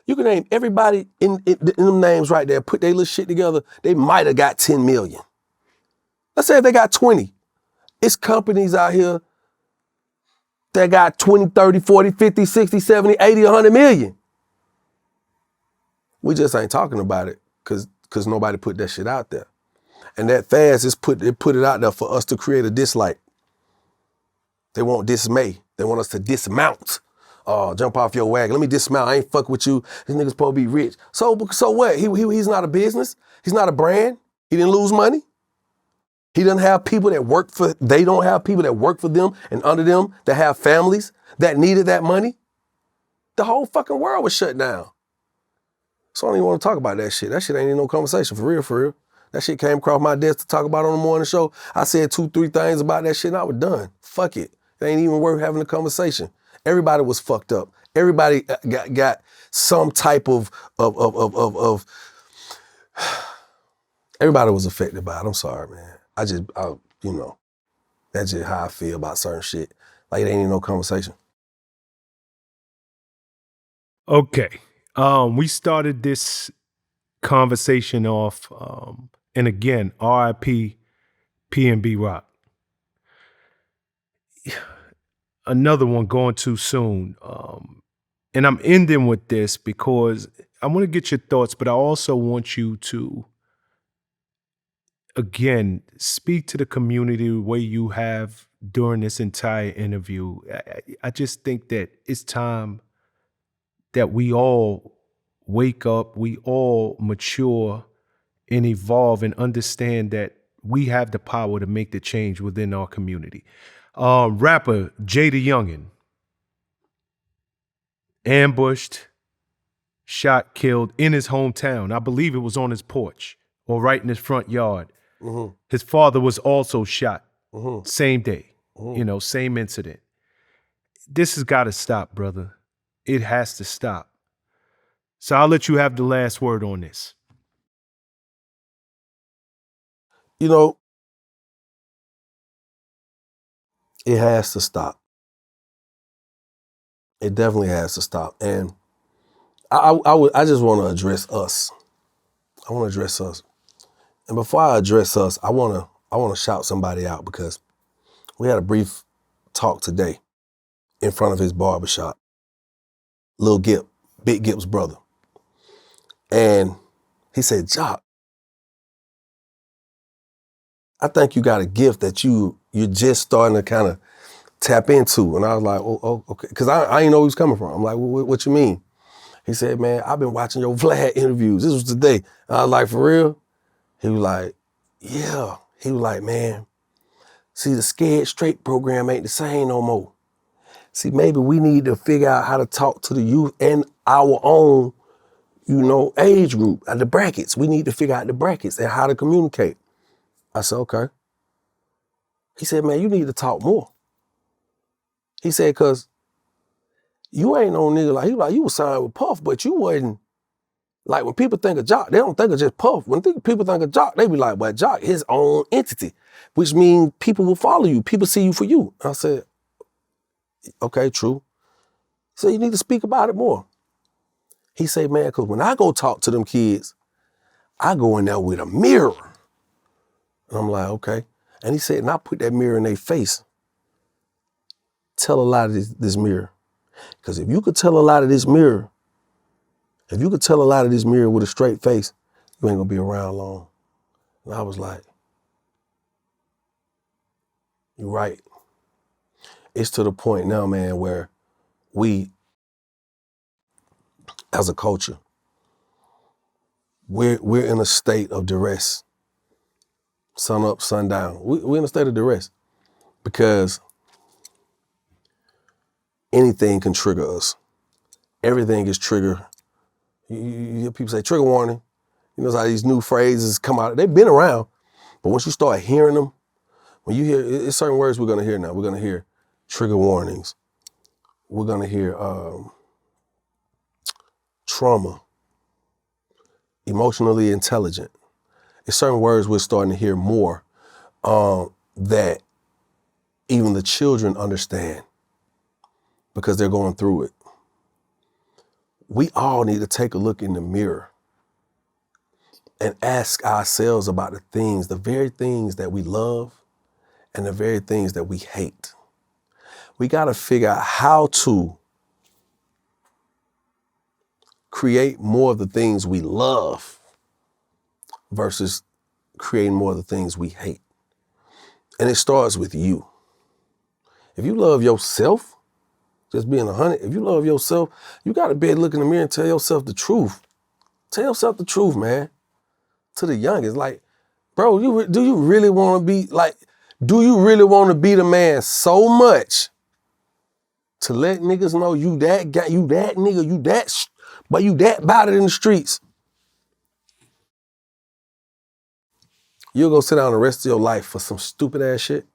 Speaker 2: You can name everybody in them names right there, put their little shit together, they might have got 10 million. Let's say if they got 20. It's companies out here that got 20, 30, 40, 50, 60, 70, 80, 100 million. We just ain't talking about it because nobody put that shit out there. And that fast is put it out there for us to create a dislike. They want dismay. They want us to dismount. Jump off your wagon. Let me dismount. I ain't fuck with you. This nigga's supposed to be rich. So what? He's not a business. He's not a brand. He didn't lose money. He doesn't have people that work for, they don't have people that work for them and under them that have families that needed that money. The whole fucking world was shut down. So I don't even want to talk about that shit. That shit ain't even no conversation, for real. That shit came across my desk to talk about on the morning show. I said 2-3 things about that shit and I was done. Fuck it. It ain't even worth having a conversation. Everybody was fucked up. Everybody got some type of everybody was affected by it. I'm sorry, man. That's just how I feel about certain shit. Like it ain't even no conversation.
Speaker 1: Okay. We started this conversation off, and again, RIP PnB Rock. another one going too soon. And I'm ending with this because I want to get your thoughts, but I also want you to, again, speak to the community the way you have during this entire interview. I just think that it's time that we all wake up, we all mature and evolve and understand that we have the power to make the change within our community. Rapper Jay the Youngin, ambushed, shot, killed in his hometown. I believe it was on his porch or right in his front yard.
Speaker 2: Mm-hmm.
Speaker 1: His father was also shot,
Speaker 2: Mm-hmm.
Speaker 1: same day,
Speaker 2: Mm-hmm.
Speaker 1: Same incident. This has got to stop, brother. It has to stop. So I'll let you have the last word on this.
Speaker 2: You know, it has to stop. It definitely has to stop. And I just want to address us. I want to address us. And before I address us, I want to shout somebody out because we had a brief talk today in front of his barbershop. Lil Gip, Big Gip's brother. And he said, Jock, I think you got a gift that you're just starting to kind of tap into. And I was like, oh okay. Because I didn't know where he was coming from. I'm like, what you mean? He said, man, I've been watching your Vlad interviews. This was today. And I was like, for real? He was like, yeah. He was like, man, see, the Scared Straight program ain't the same no more. See, maybe we need to figure out how to talk to the youth and our own, age group, the brackets. We need to figure out the brackets and how to communicate. I said, okay. He said, man, you need to talk more. He said, because you ain't no nigga like, he was like, you was signed with Puff, but you wasn't, like when people think of Jock, they don't think of just Puff. When people think of Jock, they be like, well, Jock, his own entity, which means people will follow you. People see you for you. I said, okay, true. So you need to speak about it more. He said, man, because when I go talk to them kids, I go in there with a mirror. And I'm like, okay. And he said, and I put that mirror in their face. Tell a lot of this mirror. Because if you could tell a lot of this mirror, with a straight face, you ain't gonna be around long. And I was like, you're right. It's to the point now, man, where we, as a culture, we're in a state of duress. Sun up, sun down. We're in a state of duress because anything can trigger us. Everything is trigger. You hear people say trigger warning. You know how these new phrases come out. They've been around, but once you start hearing them, when you hear, it's certain words we're gonna hear now. We're gonna hear trigger warnings. We're gonna hear trauma, emotionally intelligent. It's certain words we're starting to hear more that even the children understand because they're going through it. We all need to take a look in the mirror and ask ourselves about the very things that we love and the very things that we hate. We got to figure out how to create more of the things we love versus creating more of the things we hate. And it starts with you. If you love yourself, just being 100, if you love yourself, you got to be able to look in the mirror and tell yourself the truth. Tell yourself the truth, man. To the youngest, like, bro, do you really want to be the man so much to let niggas know you that guy, you that nigga, but you that about it in the streets? You'll go sit down the rest of your life for some stupid ass shit?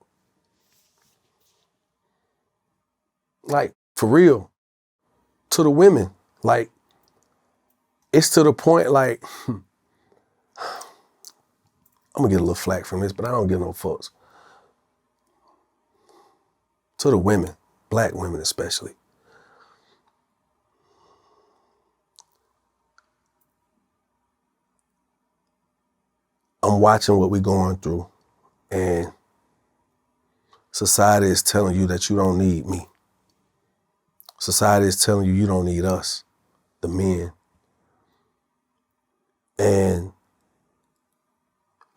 Speaker 2: Like, for real. To the women, like, it's to the point, like, I'm gonna get a little flack from this, but I don't give no fucks. To the women, black women especially. I'm watching what we're going through, and society is telling you that you don't need me. Society is telling you you don't need us, the men. And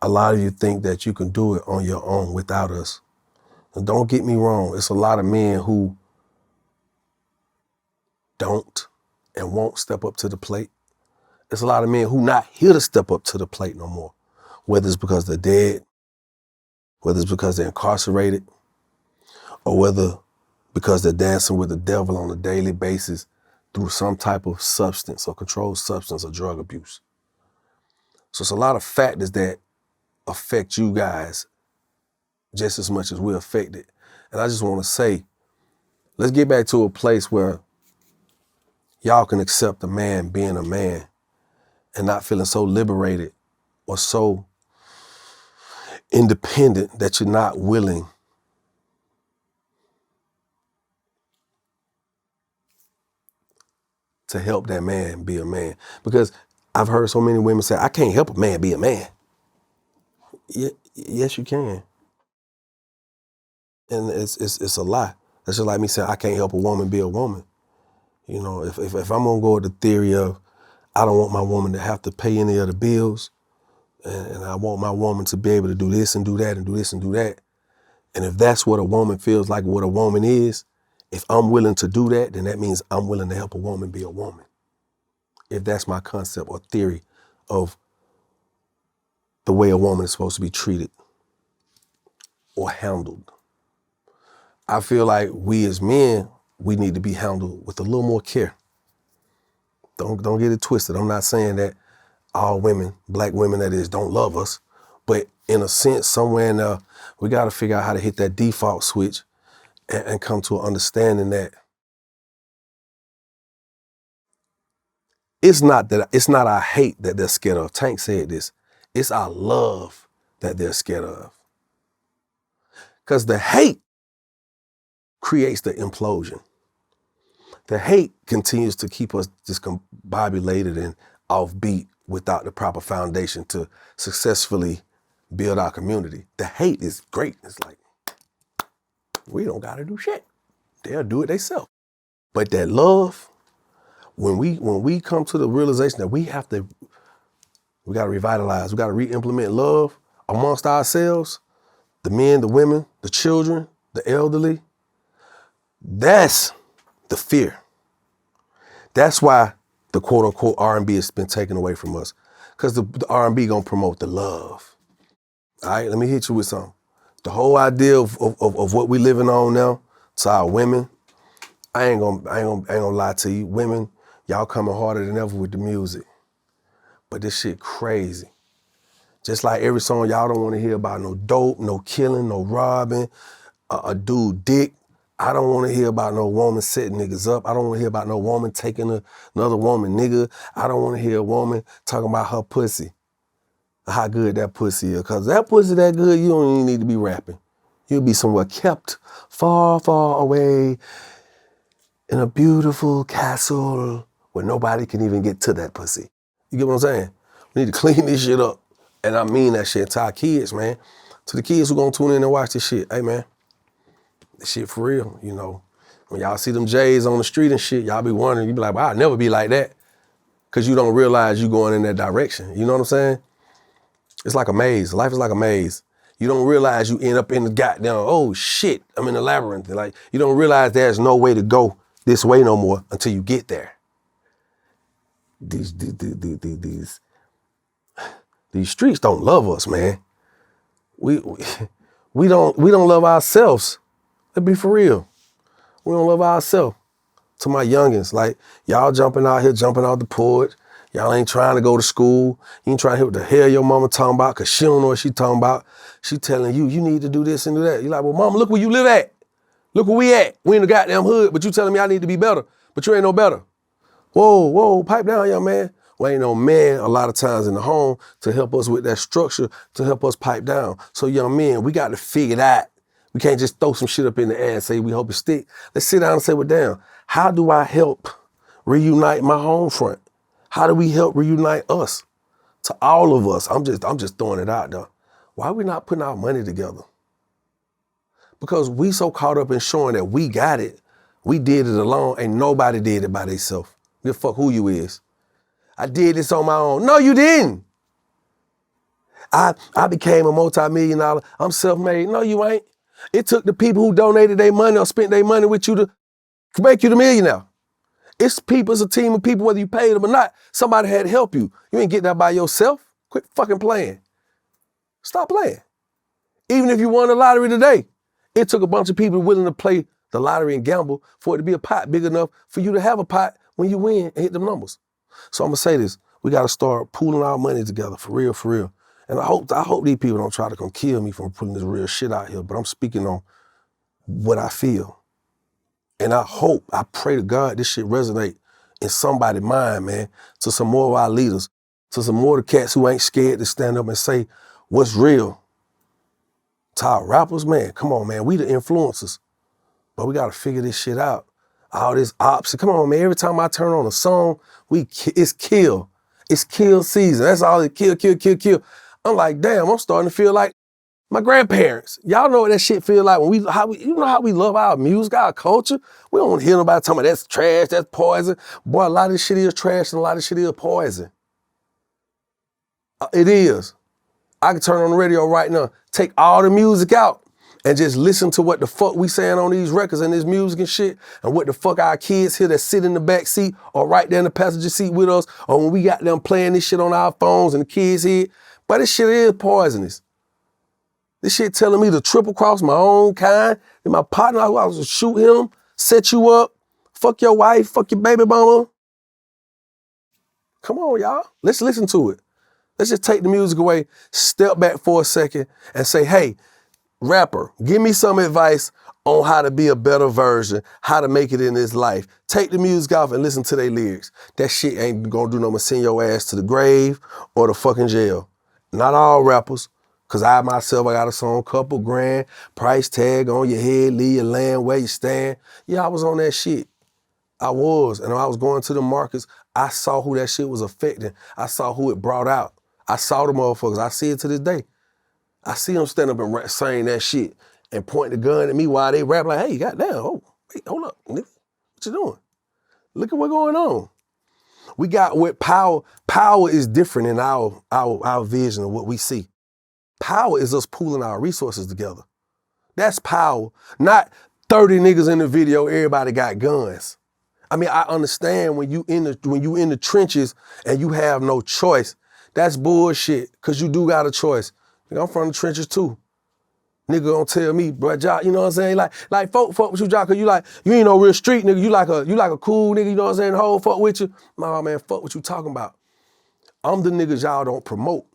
Speaker 2: a lot of you think that you can do it on your own without us. And don't get me wrong, it's a lot of men who don't and won't step up to the plate. It's a lot of men who not here to step up to the plate no more. Whether it's because they're dead, whether it's because they're incarcerated, or whether because they're dancing with the devil on a daily basis through some type of substance or controlled substance or drug abuse. So it's a lot of factors that affect you guys just as much as we're affected. And I just want to say, let's get back to a place where y'all can accept a man being a man and not feeling so liberated or so independent that you're not willing to help that man be a man. Because I've heard so many women say, I can't help a man be a man. Yes, you can. And it's a lie. That's just like me saying, I can't help a woman be a woman. You know, if I'm gonna go with the theory of, I don't want my woman to have to pay any of the bills, and I want my woman to be able to do this and do that and do this and do that. And if that's what a woman feels like, what a woman is, if I'm willing to do that, then that means I'm willing to help a woman be a woman. If that's my concept or theory of the way a woman is supposed to be treated or handled. I feel like we as men, we need to be handled with a little more care. Don't get it twisted. I'm not saying that all women, black women that is, don't love us. But in a sense, somewhere in there, we got to figure out how to hit that default switch and come to an understanding that it's not our hate that they're scared of. Tank said this. It's our love that they're scared of. Because the hate creates the implosion. The hate continues to keep us discombobulated and offbeat without the proper foundation to successfully build our community. The hate is great. It's like, we don't gotta do shit. They'll do it themselves. But that love, when we come to the realization that we gotta revitalize, we gotta re-implement love amongst ourselves, the men, the women, the children, the elderly, that's the fear. That's why the quote unquote R&B has been taken away from us. Because the R&B gonna promote the love. All right, let me hit you with something. The whole idea of what we living on now, to our women, I ain't gonna lie to you. Women, y'all coming harder than ever with the music. But this shit crazy. Just like every song, y'all don't want to hear about no dope, no killing, no robbing, a dude dick. I don't want to hear about no woman setting niggas up. I don't want to hear about no woman taking another woman nigga. I don't want to hear a woman talking about her pussy, how good that pussy is. Because that pussy that good, you don't even need to be rapping. You'll be somewhere kept far, far away in a beautiful castle where nobody can even get to that pussy. You get what I'm saying? We need to clean this shit up. And I mean that shit to our kids, man. To the kids who gonna tune in and watch this shit. Hey, man, this shit for real, you know. When y'all see them J's on the street and shit, y'all be wondering, you be like, well, I'll never be like that. Because you don't realize you going in that direction. You know what I'm saying? It's like a maze. Life is like a maze. You don't realize you end up in the goddamn, oh shit, I'm in the labyrinth. Like, you don't realize there's no way to go this way no more until you get there. These streets don't love us, man. We don't love ourselves. Let's be for real. We don't love ourselves. To my youngins, like, y'all jumping out here, jumping out the porch. Y'all ain't trying to go to school. You ain't trying to hear what the hell your mama talking about, because she don't know what she talking about. She telling you, you need to do this and do that. You like, well, mama, look where you live at. Look where we at. We in the goddamn hood, but you telling me I need to be better, but you ain't no better. Whoa, pipe down, young man. Well, ain't no man a lot of times in the home to help us with that structure, to help us pipe down. So young men, we got to figure it out. We can't just throw some shit up in the air and say we hope it stick. Let's sit down and say, well, damn, how do I help reunite my home front? How do we help reunite us? To all of us, I'm just throwing it out there. Why are we not putting our money together? Because we so caught up in showing that we got it, We did it alone. Ain't nobody did it by themselves. Give a fuck who you is. I did this on my own. No, you didn't. I became a multi-million-dollar. I'm self-made. No, you ain't. It took the people who donated their money or spent their money with you to make you the millionaire. It's people, it's a team of people, whether you paid them or not. Somebody had to help you. You ain't get that by yourself. Quit fucking playing. Stop playing. Even if you won the lottery today, it took a bunch of people willing to play the lottery and gamble for it to be a pot big enough for you to have a pot when you win and hit them numbers. So I'm gonna say this, we gotta start pooling our money together, for real, for real. And I hope these people don't try to come kill me from putting this real shit out here, but I'm speaking on what I feel. And I pray to God this shit resonate in somebody's mind, man, to some more of our leaders, to some more of the cats who ain't scared to stand up and say what's real. To our rappers, man, come on, man, we the influencers, but we gotta figure this shit out. All this ops, come on, man, every time I turn on a song, it's kill. It's kill season, that's all it, kill. I'm like, damn, I'm starting to feel like my grandparents. Y'all know what that shit feel like when you know how we love our music, our culture? We don't hear nobody talking about that's trash, that's poison. Boy, a lot of this shit is trash and a lot of this shit is poison. It is. I can turn on the radio right now, take all the music out and just listen to what the fuck we saying on these records and this music and shit, and what the fuck our kids here that sit in the back seat or right there in the passenger seat with us, or when we got them playing this shit on our phones and the kids here. But this shit is poisonous. This shit telling me to triple cross my own kind, and my partner, I was to shoot him, set you up, fuck your wife, fuck your baby mama. Come on, y'all. Let's listen to it. Let's just take the music away, step back for a second and say, hey, rapper, give me some advice on how to be a better version, how to make it in this life. Take the music off and listen to their lyrics. That shit ain't gonna do no more send your ass to the grave or the fucking jail. Not all rappers, cause I myself, I got a song, couple grand, price tag on your head, leave your land where you stand. Yeah, I was on that shit. I was, and when I was going to the markets, I saw who that shit was affecting. I saw who it brought out. I saw the motherfuckers. I see it to this day. I see them stand up and saying that shit and point the gun at me while they rap like, hey, goddamn, oh, wait, hold up, nigga. What you doing? Look at what's going on. We got what power is different in our vision of what we see. Power is us pooling our resources together. That's power, not 30 niggas in the video, everybody got guns. I mean, I understand when you in the trenches and you have no choice. That's bullshit, cause you do got a choice. Nigga, I'm from the trenches too. Nigga gonna tell me, bro, Jock, you know what I'm saying? Like fuck with you, Jock, cause you ain't no real street nigga. You like a cool nigga, you know what I'm saying? The whole fuck with you. Nah, man, fuck what you talking about. I'm the niggas y'all don't promote.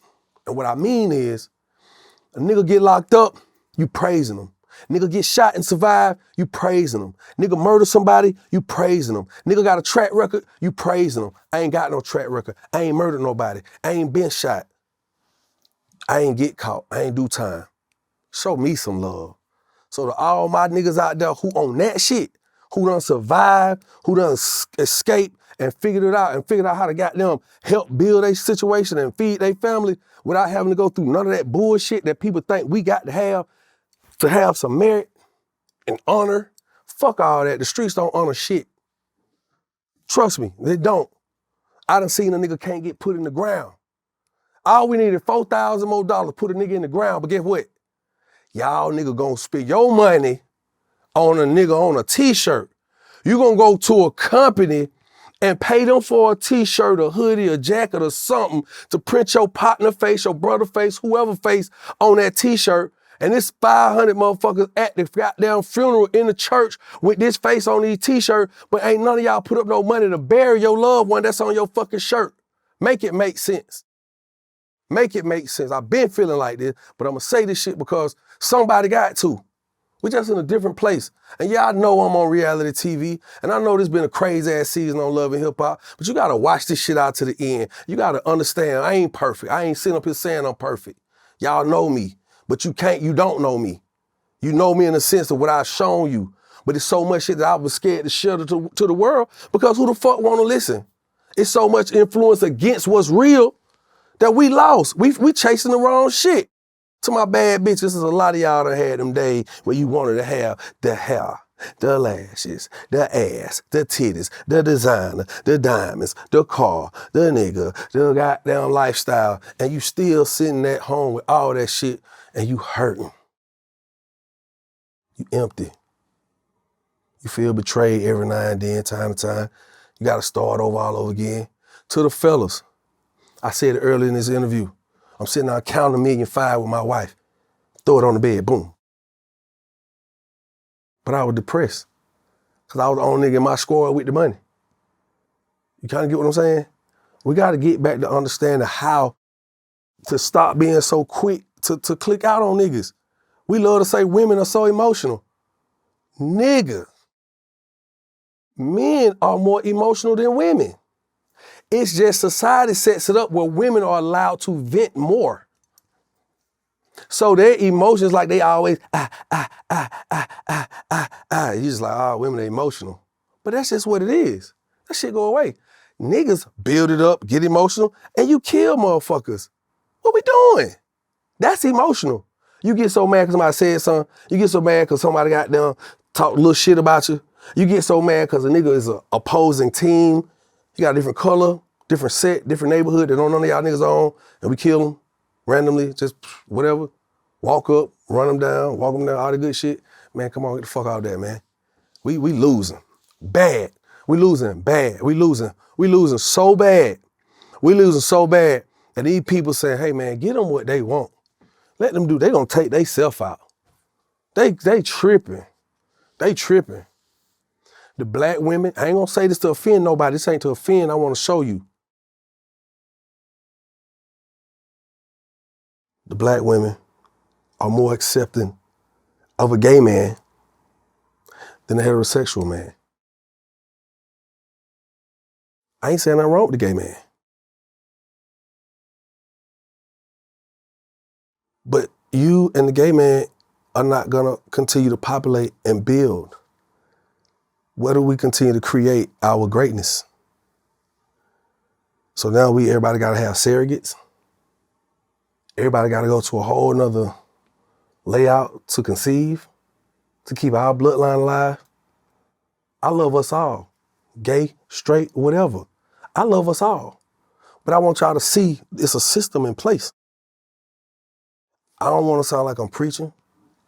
Speaker 2: And what I mean is, a nigga get locked up, you praising them. Nigga get shot and survive, you praising them. Nigga murder somebody, you praising them. Nigga got a track record, you praising them. I ain't got no track record. I ain't murdered nobody. I ain't been shot. I ain't get caught. I ain't do time. Show me some love. So to all my niggas out there who on that shit, who done survived, who done escaped and figured it out and figured out how to goddamn help build a situation and feed their family without having to go through none of that bullshit that people think we got to have some merit and honor. Fuck all that. The streets don't honor shit. Trust me, they don't. I done seen a nigga can't get put in the ground. All we needed $4,000 more to put a nigga in the ground, but guess what? Y'all nigga gonna spend your money on a nigga on a t-shirt. You gonna go to a company and pay them for a t-shirt, a hoodie, a jacket, or something to print your partner face, your brother face, whoever face on that t-shirt. And this 500 motherfuckers at the goddamn funeral in the church with this face on these t-shirts, but ain't none of y'all put up no money to bury your loved one that's on your fucking shirt. Make it make sense. Make it make sense. I've been feeling like this, but I'm gonna say this shit because somebody got to. We're just in a different place. And yeah, I know I'm on reality TV, and I know there's been a crazy ass season on Love and Hip Hop, but you gotta watch this shit out to the end. You gotta understand, I ain't perfect. I ain't sitting up here saying I'm perfect. Y'all know me, but you don't know me. You know me in the sense of what I've shown you, but it's so much shit that I was scared to share to the world because who the fuck wanna listen? It's so much influence against what's real that we lost. We chasing the wrong shit. To my bad bitches, there's a lot of y'all that had them days where you wanted to have the hair. The lashes, the ass, the titties, the designer, the diamonds, the car, the nigga, the goddamn lifestyle, and you still sitting at home with all that shit and you hurting. You empty. You feel betrayed every now and then, time to time. You gotta start over all over again. To the fellas, I said it earlier in this interview, I'm sitting there counting $1.5 million with my wife. Throw it on the bed, boom. But I was depressed because I was the only nigga in my squad with the money. You kind of get what I'm saying? We got to get back to understanding how to stop being so quick to click out on niggas. We love to say women are so emotional. Nigga, men are more emotional than women. It's just society sets it up where women are allowed to vent more. So their emotions, like they always, You just like, oh, women are emotional. But that's just what it is. That shit go away. Niggas build it up, get emotional, and you kill motherfuckers. What we doing? That's emotional. You get so mad because somebody said something. You get so mad because somebody got down, talk a little shit about you. You get so mad because a nigga is an opposing team. You got a different color, different set, different neighborhood that none of y'all niggas on, and we kill them randomly, just whatever. Walk up, run them down, walk them down, all the good shit. Man, come on, get the fuck out of there, man. We losing. Bad. We losing bad. We losing so bad. We losing so bad. And these people saying, hey man, get them what they want. Let them do, they gonna take they self out. They tripping. They tripping. The black women, I ain't gonna say this to offend nobody, this ain't to offend, I wanna show you. The black women are more accepting of a gay man than a heterosexual man. I ain't saying nothing wrong with the gay man. But you and the gay man are not gonna continue to populate and build. Where do we continue to create our greatness? So now everybody gotta have surrogates. Everybody gotta go to a whole nother layout to conceive, to keep our bloodline alive. I love us all, gay, straight, whatever. I love us all. But I want y'all to see it's a system in place. I don't want to sound like I'm preaching.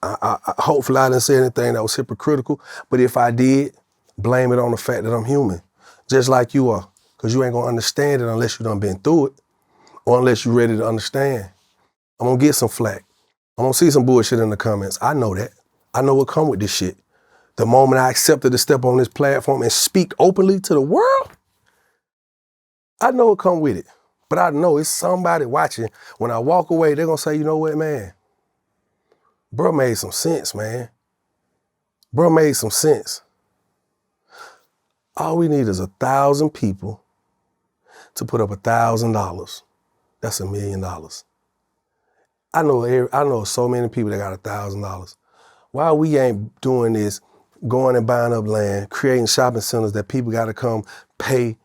Speaker 2: Hopefully I didn't say anything that was hypocritical, but if I did, blame it on the fact that I'm human, just like you are, because you ain't gonna understand it unless you done been through it, or unless you're ready to understand. I'm gonna get some flack. I'm gonna see some bullshit in the comments. I know that. I know what come with this shit. The moment I accepted to step on this platform and speak openly to the world, I know what come with it. But I know it's somebody watching. When I walk away, they're gonna say, you know what, man? Bro made some sense, man. Bro made some sense. All we need is 1,000 people to put up $1,000. That's $1 million. I know so many people that got $1,000. Why we ain't doing this, going and buying up land, creating shopping centers that people gotta come pay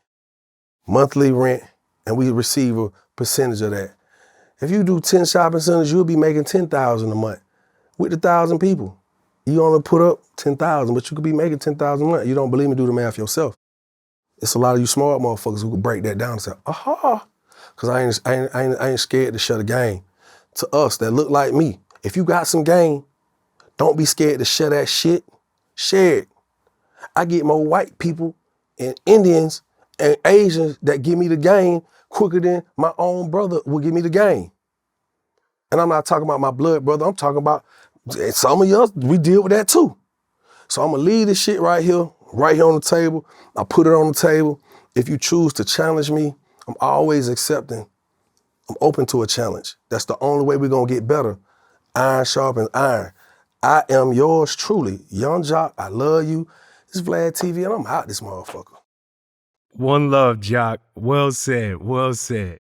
Speaker 2: monthly rent, and we receive a percentage of that. If you do 10 shopping centers, you'll be making $10,000 a month with the 1,000 people. You only put up 10,000, but you could be making 10,000 a month. You don't believe me? Do the math yourself. It's a lot of you smart motherfuckers who can break that down and say, aha, because I ain't scared to shut a game. To us that look like me, if you got some game, don't be scared to share that shit. Share it. I get more white people and Indians and Asians that give me the game quicker than my own brother will give me the game. And I'm not talking about my blood brother, I'm talking about some of y'all, we deal with that too. So I'm gonna leave this shit right here on the table. I put it on the table. If you choose to challenge me, I'm always accepting. I'm open to a challenge. That's the only way we're gonna get better. Iron sharpens iron. I am yours truly, Young Jock. I love you. This is VladTV, and I'm out this motherfucker.
Speaker 1: One love, Jock. Well said. Well said.